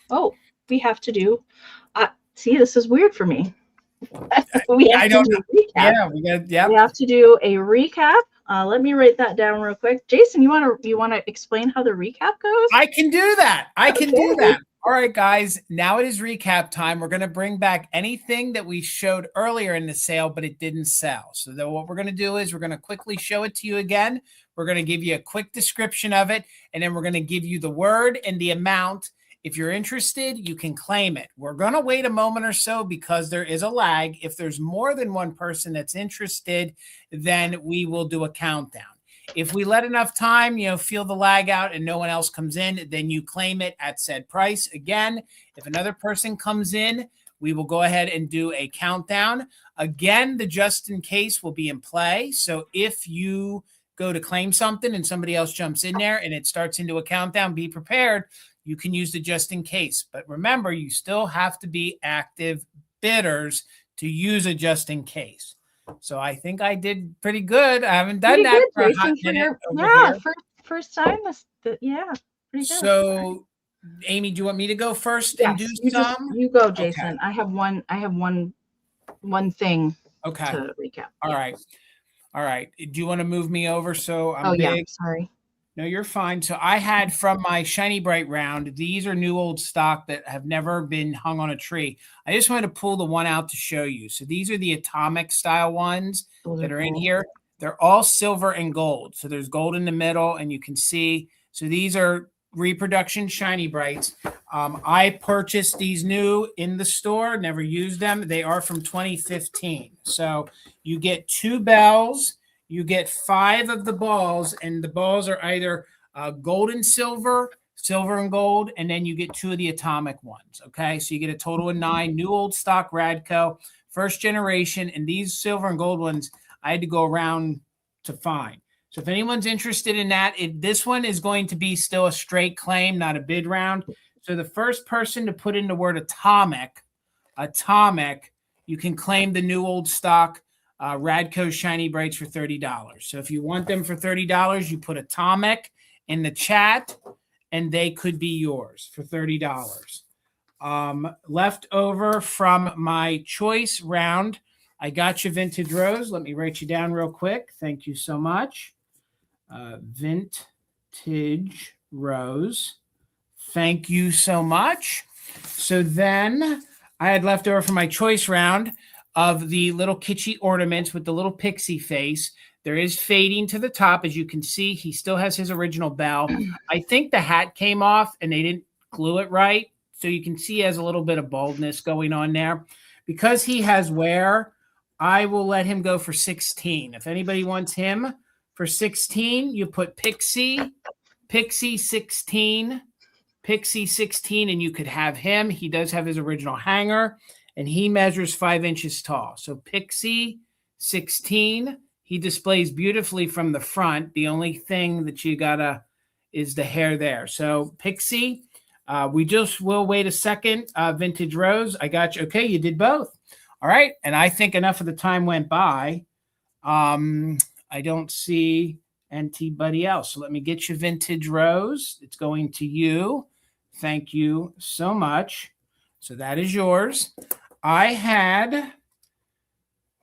Oh, we have to do. See, this is weird for me. We have to do a recap. Yeah, we have to do a recap. Let me write that down real quick. Jason, you want to explain how the recap goes? I can do that. I can do that. All right, guys. Now it is recap time. We're going to bring back anything that we showed earlier in the sale, but it didn't sell. So what we're going to do is we're going to quickly show it to you again. We're going to give you a quick description of it, and then we're going to give you the word and the amount. If you're interested, you can claim it. We're going to wait a moment or so because there is a lag. If there's more than one person that's interested, then we will do a countdown. If we let enough time, feel the lag out and no one else comes in, then you claim it at said price. Again, if another person comes in, we will go ahead and do a countdown. Again, the just in case will be in play. So if you go to claim something and somebody else jumps in there and it starts into a countdown, be prepared. You can use the just in case. But remember, you still have to be active bidders to use a just in case. So I think I did pretty good. I haven't done that for a hot minute. First time. Yeah, pretty good. So, Amy, do you want me to go first and do some? You go, Jason. Okay. I have one thing to recap. All right. Do you want to move me over so I'm big? Yeah, sorry. No, you're fine. So I had from my Shiny Bright round, these are new old stock that have never been hung on a tree. I just wanted to pull the one out to show you. So these are the atomic style ones that are in here. They're all silver and gold. So there's gold in the middle, and you can see. So these are reproduction Shiny Brights. I purchased these new in the store, never used them. They are from 2015. So you get 2 bells, you get 5 of the balls, and the balls are either gold and silver, silver and gold, and then you get 2 of the atomic ones. Okay, so you get a total of 9 new old stock Radco, first generation, and these silver and gold ones I had to go around to find. So if anyone's interested in that, this one is going to be still a straight claim, not a bid round. So the first person to put in the word atomic, you can claim the new old stock Radco Shiny Brights for $30. So if you want them for $30, you put atomic in the chat, and they could be yours for $30. Left over from my choice round, I got you Vintage Rose. Let me write you down real quick. Thank you so much. Vintage Rose. Thank you so much. So then I had left over from my choice round of the little kitschy ornaments with the little pixie face. There is fading to the top. As you can see, he still has his original bell. I think the hat came off and they didn't glue it right. So you can see he has a little bit of baldness going on there. Because he has wear, I will let him go for 16. If anybody wants him for 16, you put Pixie 16, Pixie 16, and you could have him. He does have his original hanger, and he measures 5 inches tall. So Pixie 16, he displays beautifully from the front. The only thing that you gotta is the hair there. So Pixie, we just will wait a second. Vintage Rose, I got you. Okay, you did both. All right, and I think enough of the time went by. I don't see anybody else. So let me get you Vintage Rose. It's going to you. Thank you so much. So that is yours. I had,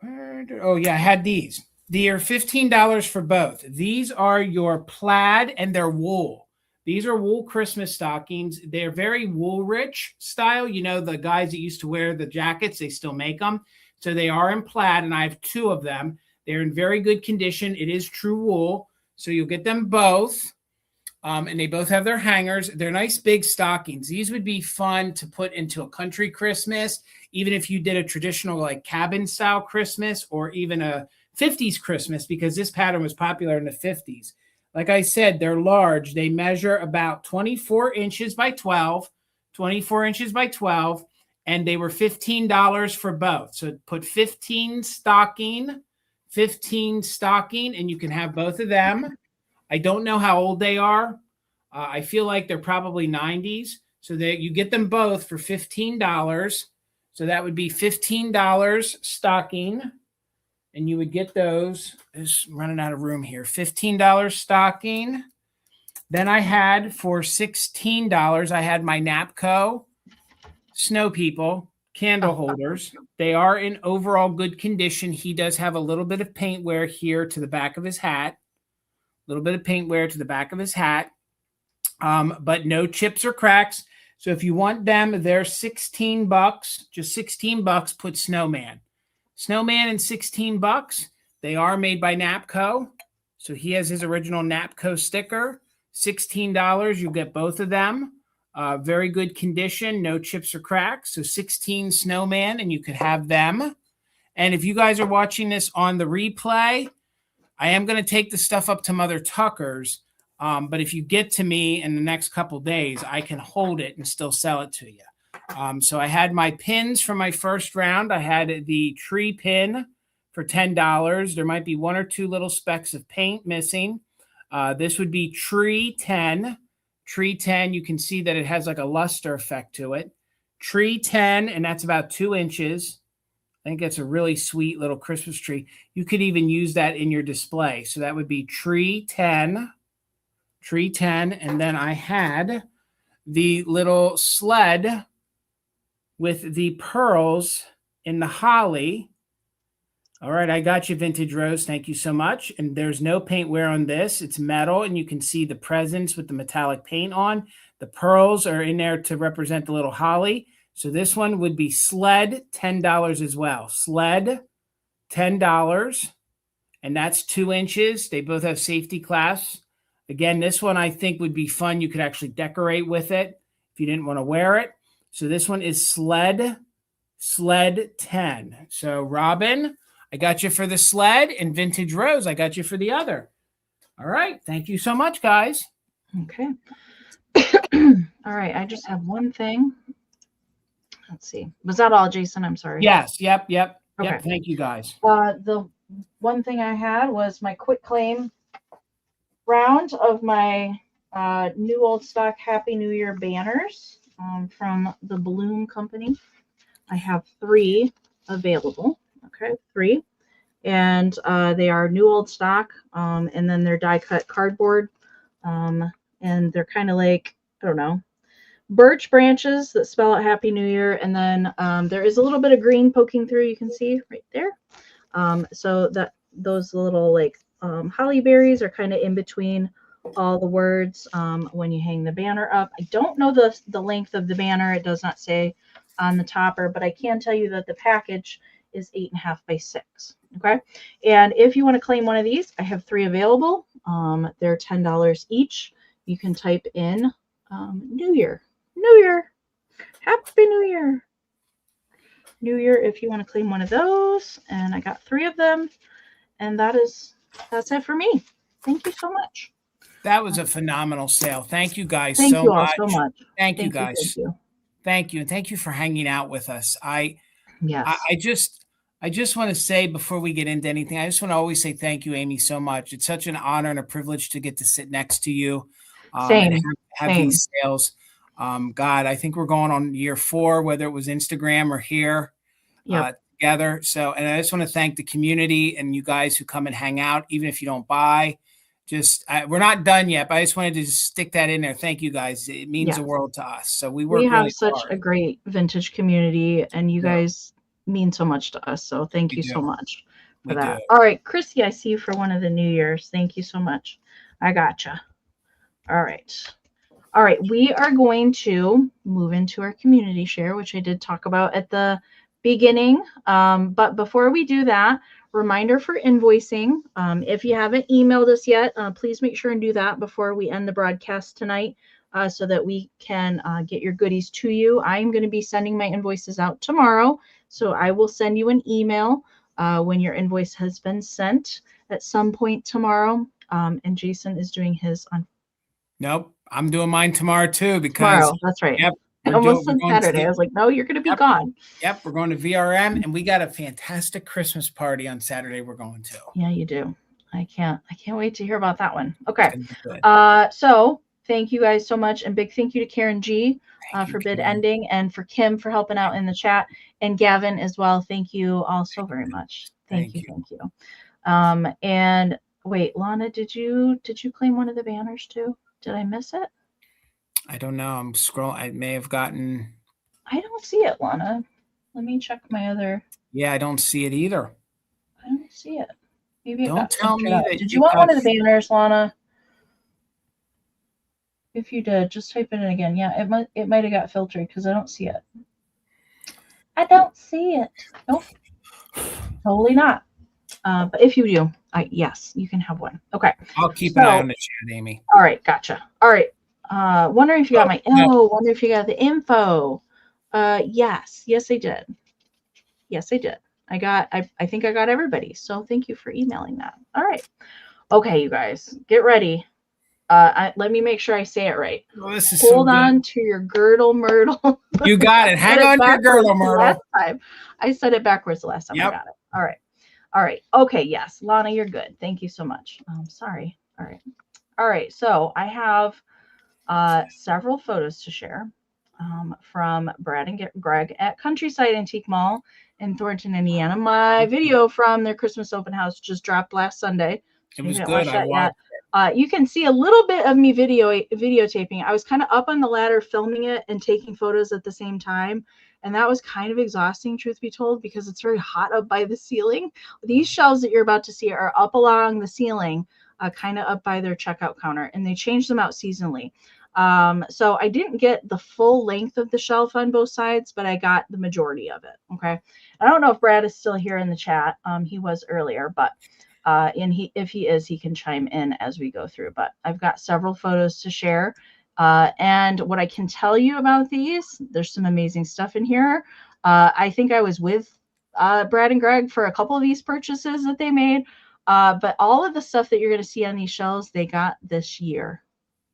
I had these. They are $15 for both. These are your plaid and they're wool. These are wool Christmas stockings. They're very wool rich style. You know, the guys that used to wear the jackets, they still make them. So they are in plaid, and I have 2 of them. They're in very good condition. It is true wool. So you'll get them both. And they both have their hangers. They're nice big stockings. These would be fun to put into a country Christmas, even if you did a traditional like cabin style Christmas or even a 50s Christmas, because this pattern was popular in the 50s. Like I said, they're large. They measure about 24 inches by 12, and they were $15 for both. So put 15 stocking, and you can have both of them. I don't know how old they are. I feel like they're probably 90s. So that you get them both for $15. So that would be $15 stocking. And you would get those. Just running out of room here. $15 stocking. Then I had for $16, I had my Napco Snow People candle holders. They are in overall good condition. He does have a little bit of paint wear here to the back of his hat. But no chips or cracks. So if you want them, they're $16, just $16. Put Snowman and $16. They are made by Napco. So he has his original Napco sticker. $16. You get both of them. Very good condition, no chips or cracks. So 16 Snowman, and you could have them. And if you guys are watching this on the replay, I am going to take the stuff up to Mother Tucker's. But if you get to me in the next couple days, I can hold it and still sell it to you. So I had my pins for my first round. I had the tree pin for $10. There might be 1 or 2 little specks of paint missing. This would be Tree 10. Tree 10, you can see that it has like a luster effect to it. Tree 10, and that's about 2 inches. I think that's a really sweet little Christmas tree. You could even use that in your display. So that would be Tree 10. And then I had the little sled with the pearls in the holly. All right, I got you, Vintage Rose. Thank you so much. And there's no paint wear on this. It's metal, and you can see the presents with the metallic paint on. The pearls are in there to represent the little holly. So this one would be sled, $10 as well. Sled, $10. and that's 2 inches. They both have safety clasps. Again, this one I think would be fun. You could actually decorate with it if you didn't want to wear it. So this one is Sled 10. So Robin, I got you for the sled, and Vintage Rose, I got you for the other. All right. Thank you so much, guys. Okay. All right. I just have one thing. Let's see. Was that all, Jason? I'm sorry. Yes. Yep. Okay. Thank you, guys. The one thing I had was my quick claim round of my new old stock Happy New Year banners from the Bloom Company. I have 3 available. Okay, 3. And they are new old stock. And then they're die cut cardboard. And they're kind of like, I don't know, birch branches that spell out Happy New Year. And then there is a little bit of green poking through. You can see right there. So that those little like holly berries are kind of in between all the words when you hang the banner up. I don't know the length of the banner. It does not say on the topper, but I can tell you that the package is 8.5 by 6. Okay. And if you want to claim one of these, I have 3 available. They're $10 each. You can type in New Year, Happy New Year if you want to claim one of those. And I got 3 of them. And that's it for me. Thank you so much. That was a phenomenal sale. Thank you guys so much. Thank you guys. Thank you. And thank you for hanging out with us. I just want to say before we get into anything, I just want to always say thank you, Amie, so much. It's such an honor and a privilege to get to sit next to you. And have these sales. God, I think we're going on year 4, whether it was Instagram or here together. So, and I just want to thank the community and you guys who come and hang out, even if you don't buy. We're not done yet, but I just wanted to just stick that in there. Thank you guys. It means the world to us. So we have such a great vintage community, and you guys mean so much to us. So thank you so much for that. All right, Chrissy, I see you for one of the New Year's. Thank you so much. I gotcha. All right. We are going to move into our community share, which I did talk about at the beginning. But before we do that, reminder for invoicing. If you haven't emailed us yet, please make sure and do that before we end the broadcast tonight so that we can get your goodies to you. I'm going to be sending my invoices out tomorrow. So I will send you an email when your invoice has been sent at some point tomorrow. And Jason is doing his on. Nope. I'm doing mine tomorrow too because that's right. Yep, I almost said Saturday. I was like, no, you're going to be gone. Yep. We're going to VRM and we got a fantastic Christmas party on Saturday. We're going to. Yeah, you do. I can't wait to hear about that one. Okay. So thank you guys so much. And big thank you to Karen G for bid ending and for Kim for helping out in the chat and Gavin as well. Thank you all so very much. Thank you. And wait, Lana, did you claim one of the banners too? Did I miss it? I don't know. I'm scrolling. I may have gotten. I don't see it, Lana. Let me check my other. Yeah, I don't see it either. I don't see it. Maybe don't tell me that. Did you want one of the banners, Lana? If you did, just type it in again. Yeah, it might have got filtered because I don't see it. I don't see it. Nope. Totally not. But if you do, yes, you can have one. Okay. I'll keep an eye on the chat, Amie. All right, gotcha. All right. Wondering if you got my info. Wonder if you got the info. Yes, I did. Yes, I did. I think I got everybody. So thank you for emailing that. All right. Okay, you guys, get ready. Let me make sure I say it right. Well, this is Hold on to your girdle myrtle. You got it. Hang on to your girdle myrtle. Last time. I said it backwards the last time I got it. All right. Okay. Yes. Lana, you're good. Thank you so much. Sorry. All right. So I have several photos to share from Brad and Greg at Countryside Antique Mall in Thornton, Indiana. My video from their Christmas open house just dropped last Sunday. It was good. I watched it. You can see a little bit of me videotaping. I was kind of up on the ladder filming it and taking photos at the same time. And that was kind of exhausting, truth be told, because it's very hot up by the ceiling. These shelves that you're about to see are up along the ceiling, kind of up by their checkout counter, and they change them out seasonally. So I didn't get the full length of the shelf on both sides, but I got the majority of it. Okay. I don't know if Brad is still here in the chat. He was earlier, but And if he is, he can chime in as we go through. But I've got several photos to share. And what I can tell you about these, there's some amazing stuff in here. I think I was with Brad and Greg for a couple of these purchases that they made. But all of the stuff that you're going to see on these shelves, they got this year.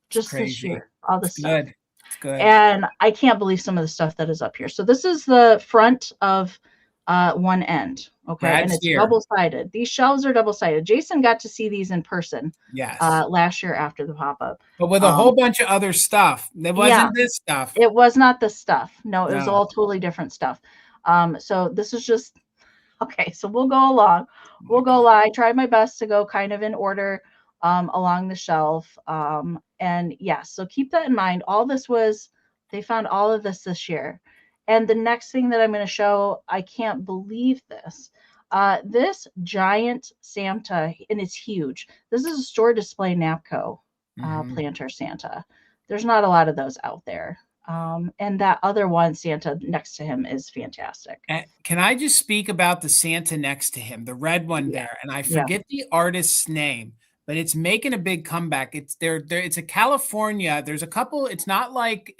Just this year. All the stuff. Good. It's good. And I can't believe some of the stuff that is up here. So this is the front of one end. Okay. Brad's and it's here. double-sided. These shelves are double-sided. Jason got to see these in person. Yes. Last year after the pop-up. But with a whole bunch of other stuff. It wasn't this stuff. It was not this stuff. No, it was all totally different stuff. So this is just okay. So we'll go along. We'll go along. I tried my best to go kind of in order along the shelf. And yes, so keep that in mind. They found all of this year. And the next thing that I'm going to show, I can't believe this. This giant Santa, and it's huge. This is a store display Napco planter Santa. There's not a lot of those out there. And that other one, Santa next to him, is fantastic. Can I just speak about the Santa next to him, the red one there? And I forget the artist's name, but it's making a big comeback. It's there. It's a California. There's a couple. It's not like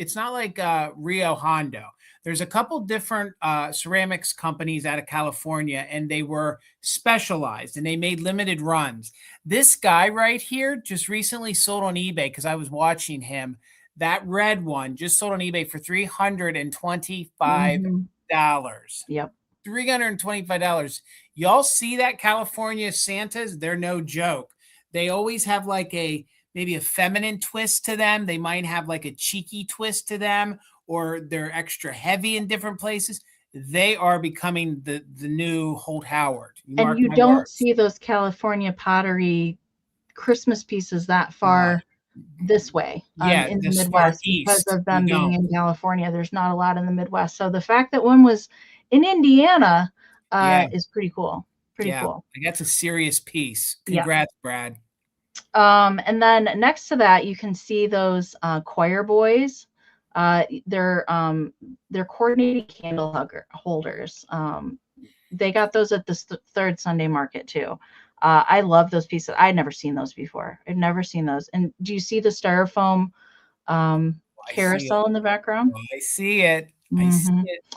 Rio Hondo. There's a couple different ceramics companies out of California, and they were specialized and they made limited runs. This guy right here just recently sold on eBay because I was watching him. That red one just sold on eBay for $325. Yep. $325. Y'all see that California Santas? They're no joke. They always have like maybe a feminine twist to them. They might have like a cheeky twist to them, or they're extra heavy in different places. They are becoming the new Holt Howard. And you don't see those California pottery Christmas pieces that far this way in the Midwest because of them being in California. There's not a lot in the Midwest. So the fact that one was in Indiana is pretty cool. Pretty cool. That's a serious piece. Congrats, Brad. And then next to that, you can see those choir boys. They're coordinating candle holders. They got those at the third Sunday market too. I love those pieces. I'd never seen those before. I've never seen those. And do you see the styrofoam carousel in the background? I see it. I see it.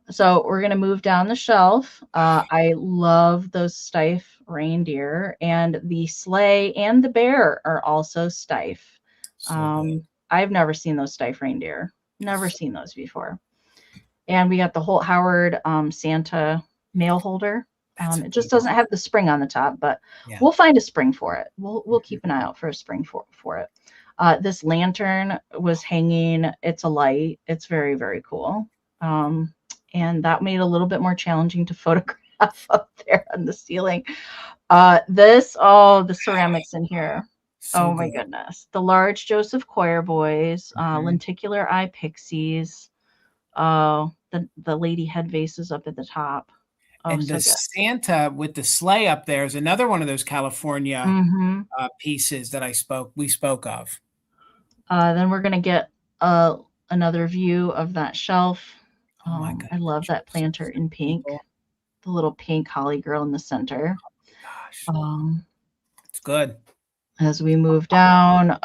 So we're going to move down the shelf. I love those Steiff reindeer, and the sleigh and the bear are also Steiff. I've never seen those Steiff reindeer. Never seen those before. And we got the Holt Howard Santa mail holder. It just doesn't have the spring on the top, but we'll find a spring for it. We'll keep an eye out for a spring for it. This lantern was hanging. It's a light. It's very, very cool. And that made it a little bit more challenging to photograph up there on the ceiling. The ceramics in here. So my goodness. The large Joseph Choir boys, lenticular eye pixies, the lady head vases up at the top. And the Santa with the sleigh up there is another one of those California pieces that we spoke of. Then we're going to get another view of that shelf. Oh my God. I love that planter in pink. The little pink holly girl in the center. Oh gosh. It's good. As we move down,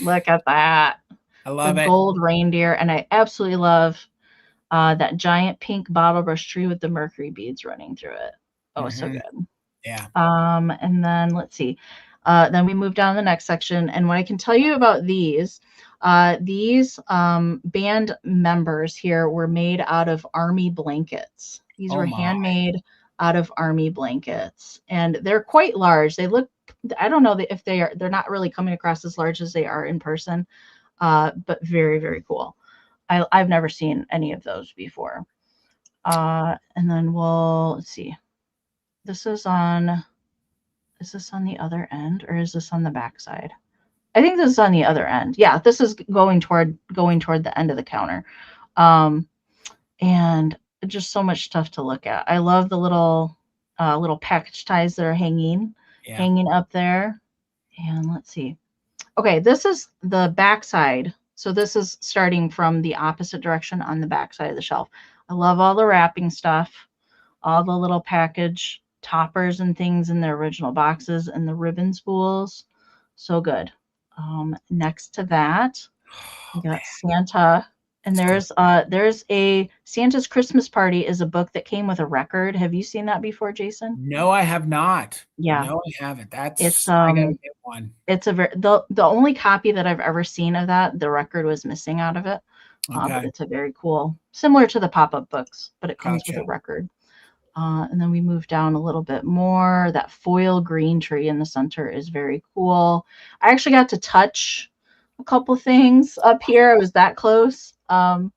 look at that. I love it. Gold reindeer. And I absolutely love that giant pink bottle brush tree with the mercury beads running through it. Oh, so good. Yeah. And then let's see. Then we move down the next section. And what I can tell you about these band members here were made out of army blankets. These were handmade out of army blankets, and they're quite large. They look, I don't know if they're not really coming across as large as they are in person, but very, very cool. I've never seen any of those before. And then let's see. Is this on the other end, or is this on the back side? I think this is on the other end. Yeah, this is going toward the end of the counter. And just so much stuff to look at. I love the little package ties that are hanging up there. And let's see. Okay, this is the back side. So this is starting from the opposite direction on the back side of the shelf. I love all the wrapping stuff, all the little package toppers and things in their original boxes, and the ribbon spools. So good. Next to that, we got Santa. And there's a Santa's Christmas Party is a book that came with a record. Have you seen that before, Jason? No, I have not. Yeah. No, I haven't. It's I gotta get one. It's the only copy that I've ever seen of that. The record was missing out of it. But it's a very cool, similar to the pop-up books, but it comes with a record. And then we move down a little bit more. That foil green tree in the center is very cool. I actually got to touch a couple things up here. I was that close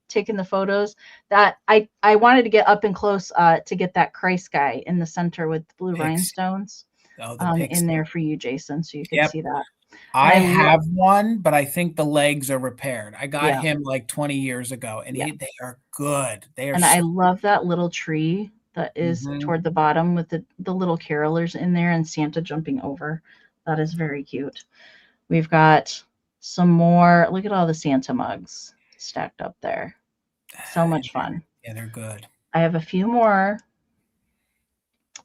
taking the photos. That I wanted to get up and close to get that Christ guy in the center with the blue rhinestones in there for you, Jason, so you can see that. I have one, but I think the legs are repaired. I got him like 20 years ago, and they are good. They are. And I love that little tree that is toward the bottom with the little carolers in there and Santa jumping over. That is very cute. We've got some more. Look at all the Santa mugs stacked up there. So much fun. Yeah, they're good. I have a few more.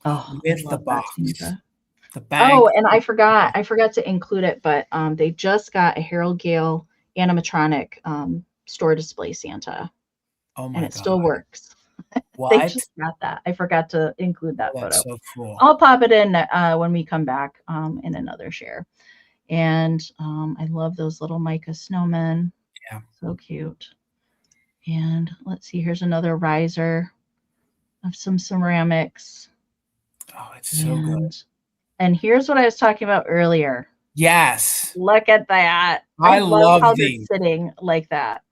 Oh, with the box. The bag. Oh, and I forgot to include it, but they just got a Harold Gale animatronic store display Santa. Oh my God. And it still works. What? They just got that. I forgot to include that photo. That's so cool. I'll pop it in when we come back in another share. And I love those little mica snowmen. Yeah. So cute. And let's see, here's another riser of some ceramics. Oh, it's so good. And here's what I was talking about earlier. Yes. Look at that. I love how these. they're sitting like that.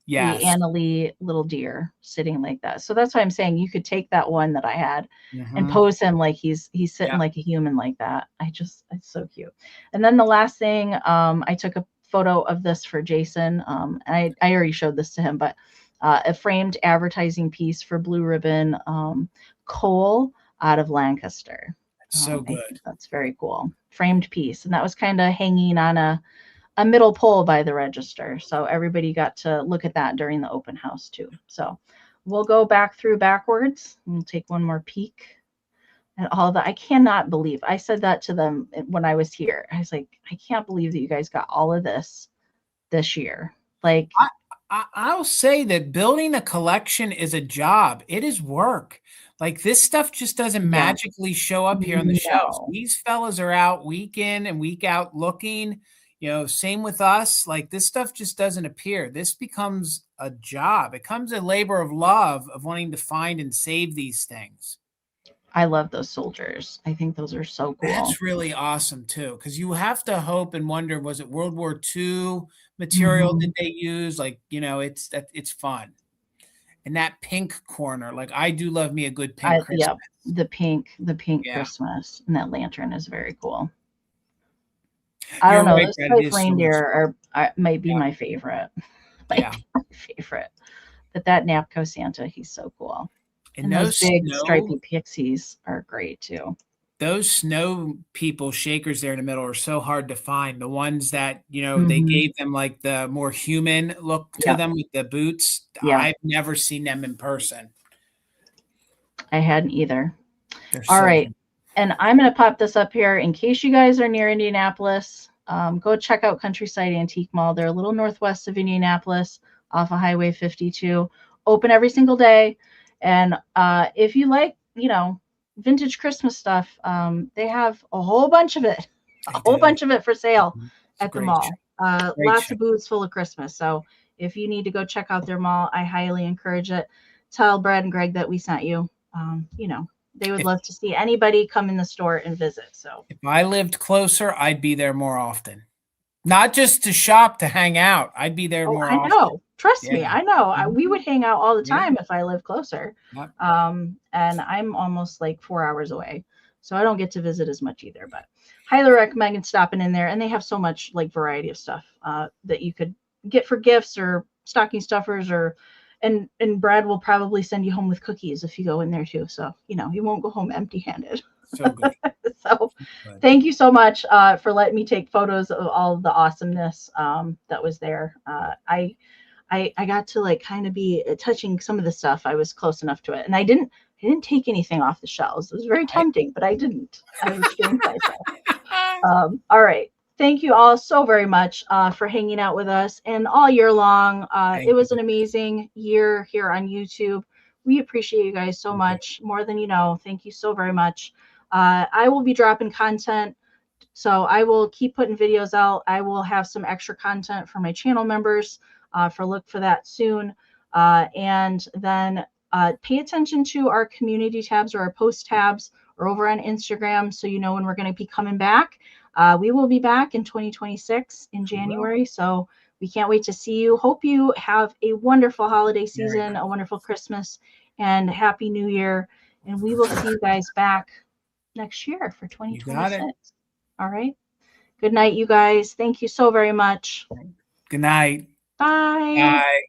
Yes. The Annalee little deer sitting like that. So that's why I'm saying you could take that one that I had and pose him like he's sitting like a human like that. It's so cute. And then the last thing, I took a photo of this for Jason. I already showed this to him, but a framed advertising piece for Blue Ribbon Cole out of Lancaster. So good. That's very cool. Framed piece. And that was kind of hanging on a middle pole by the register. So everybody got to look at that during the open house too. So we'll go backwards. And we'll take one more peek at all that. I cannot believe. I said that to them when I was here. I was like, I can't believe that you guys got all of this year. Like, I'll say that building a collection is a job. It is work. Like, this stuff just doesn't magically show up here on the shelves. These fellas are out week in and week out looking. You know, same with us. Like, this stuff just doesn't appear. This becomes a job. It becomes a labor of love of wanting to find and save these things. I love those soldiers. I think those are so cool. That's really awesome too, because you have to hope and wonder, was it World War II material did they use? Like, you know, it's fun. And that pink corner, like, I do love me a good pink Christmas. Yeah, the pink Christmas, and that lantern is very cool. I don't know. Those toy reindeer might be my favorite. My favorite. But that Napco Santa, he's so cool. And those big stripy pixies are great too. Those snow people shakers there in the middle are so hard to find. The ones that, you know, they gave them like the more human look to them with the boots. Yeah. I've never seen them in person. I hadn't either. All right. And I'm going to pop this up here in case you guys are near Indianapolis. Go check out Countryside Antique Mall. They're a little northwest of Indianapolis off of Highway 52. Open every single day. And if you like, you know, vintage Christmas stuff, they have a whole bunch of it. A whole bunch of it for sale at the mall. Lots of booths full of Christmas. So if you need to go check out their mall, I highly encourage it. Tell Brad and Greg that we sent you. You know, they would love to see anybody come in the store and visit. So if I lived closer, I'd be there more often. Not just to shop, to hang out. I'd be there more often. I know. Trust me, I know. We would hang out all the time if I lived closer. And I'm almost like 4 hours away. So I don't get to visit as much either. But highly recommend stopping in there. And they have so much like variety of stuff that you could get for gifts or stocking stuffers and Brad will probably send you home with cookies if you go in there too. So, you know, you won't go home empty-handed. So good. So thank you so much for letting me take photos of all of the awesomeness that was there. I got to like kind of be touching some of the stuff. I was close enough to it. And I didn't I didn't take anything off the shelves. It was very tempting, but I didn't. I restrained myself. All right. Thank you all so very much for hanging out with us and all year long. It was an amazing year here on YouTube. We appreciate you guys so much, more than you know. Thank you so very much. I will be dropping content, so I will keep putting videos out. I will have some extra content for my channel members. Look for that soon. And then pay attention to our community tabs or our post tabs or over on Instagram, so you know when we're going to be coming back. We will be back in 2026 in January, so we can't wait to see you. Hope you have a wonderful holiday season, a wonderful Christmas, and Happy New Year. And we will see you guys back next year for 2026. All right. Good night, you guys. Thank you so very much. Good night. Bye. Bye.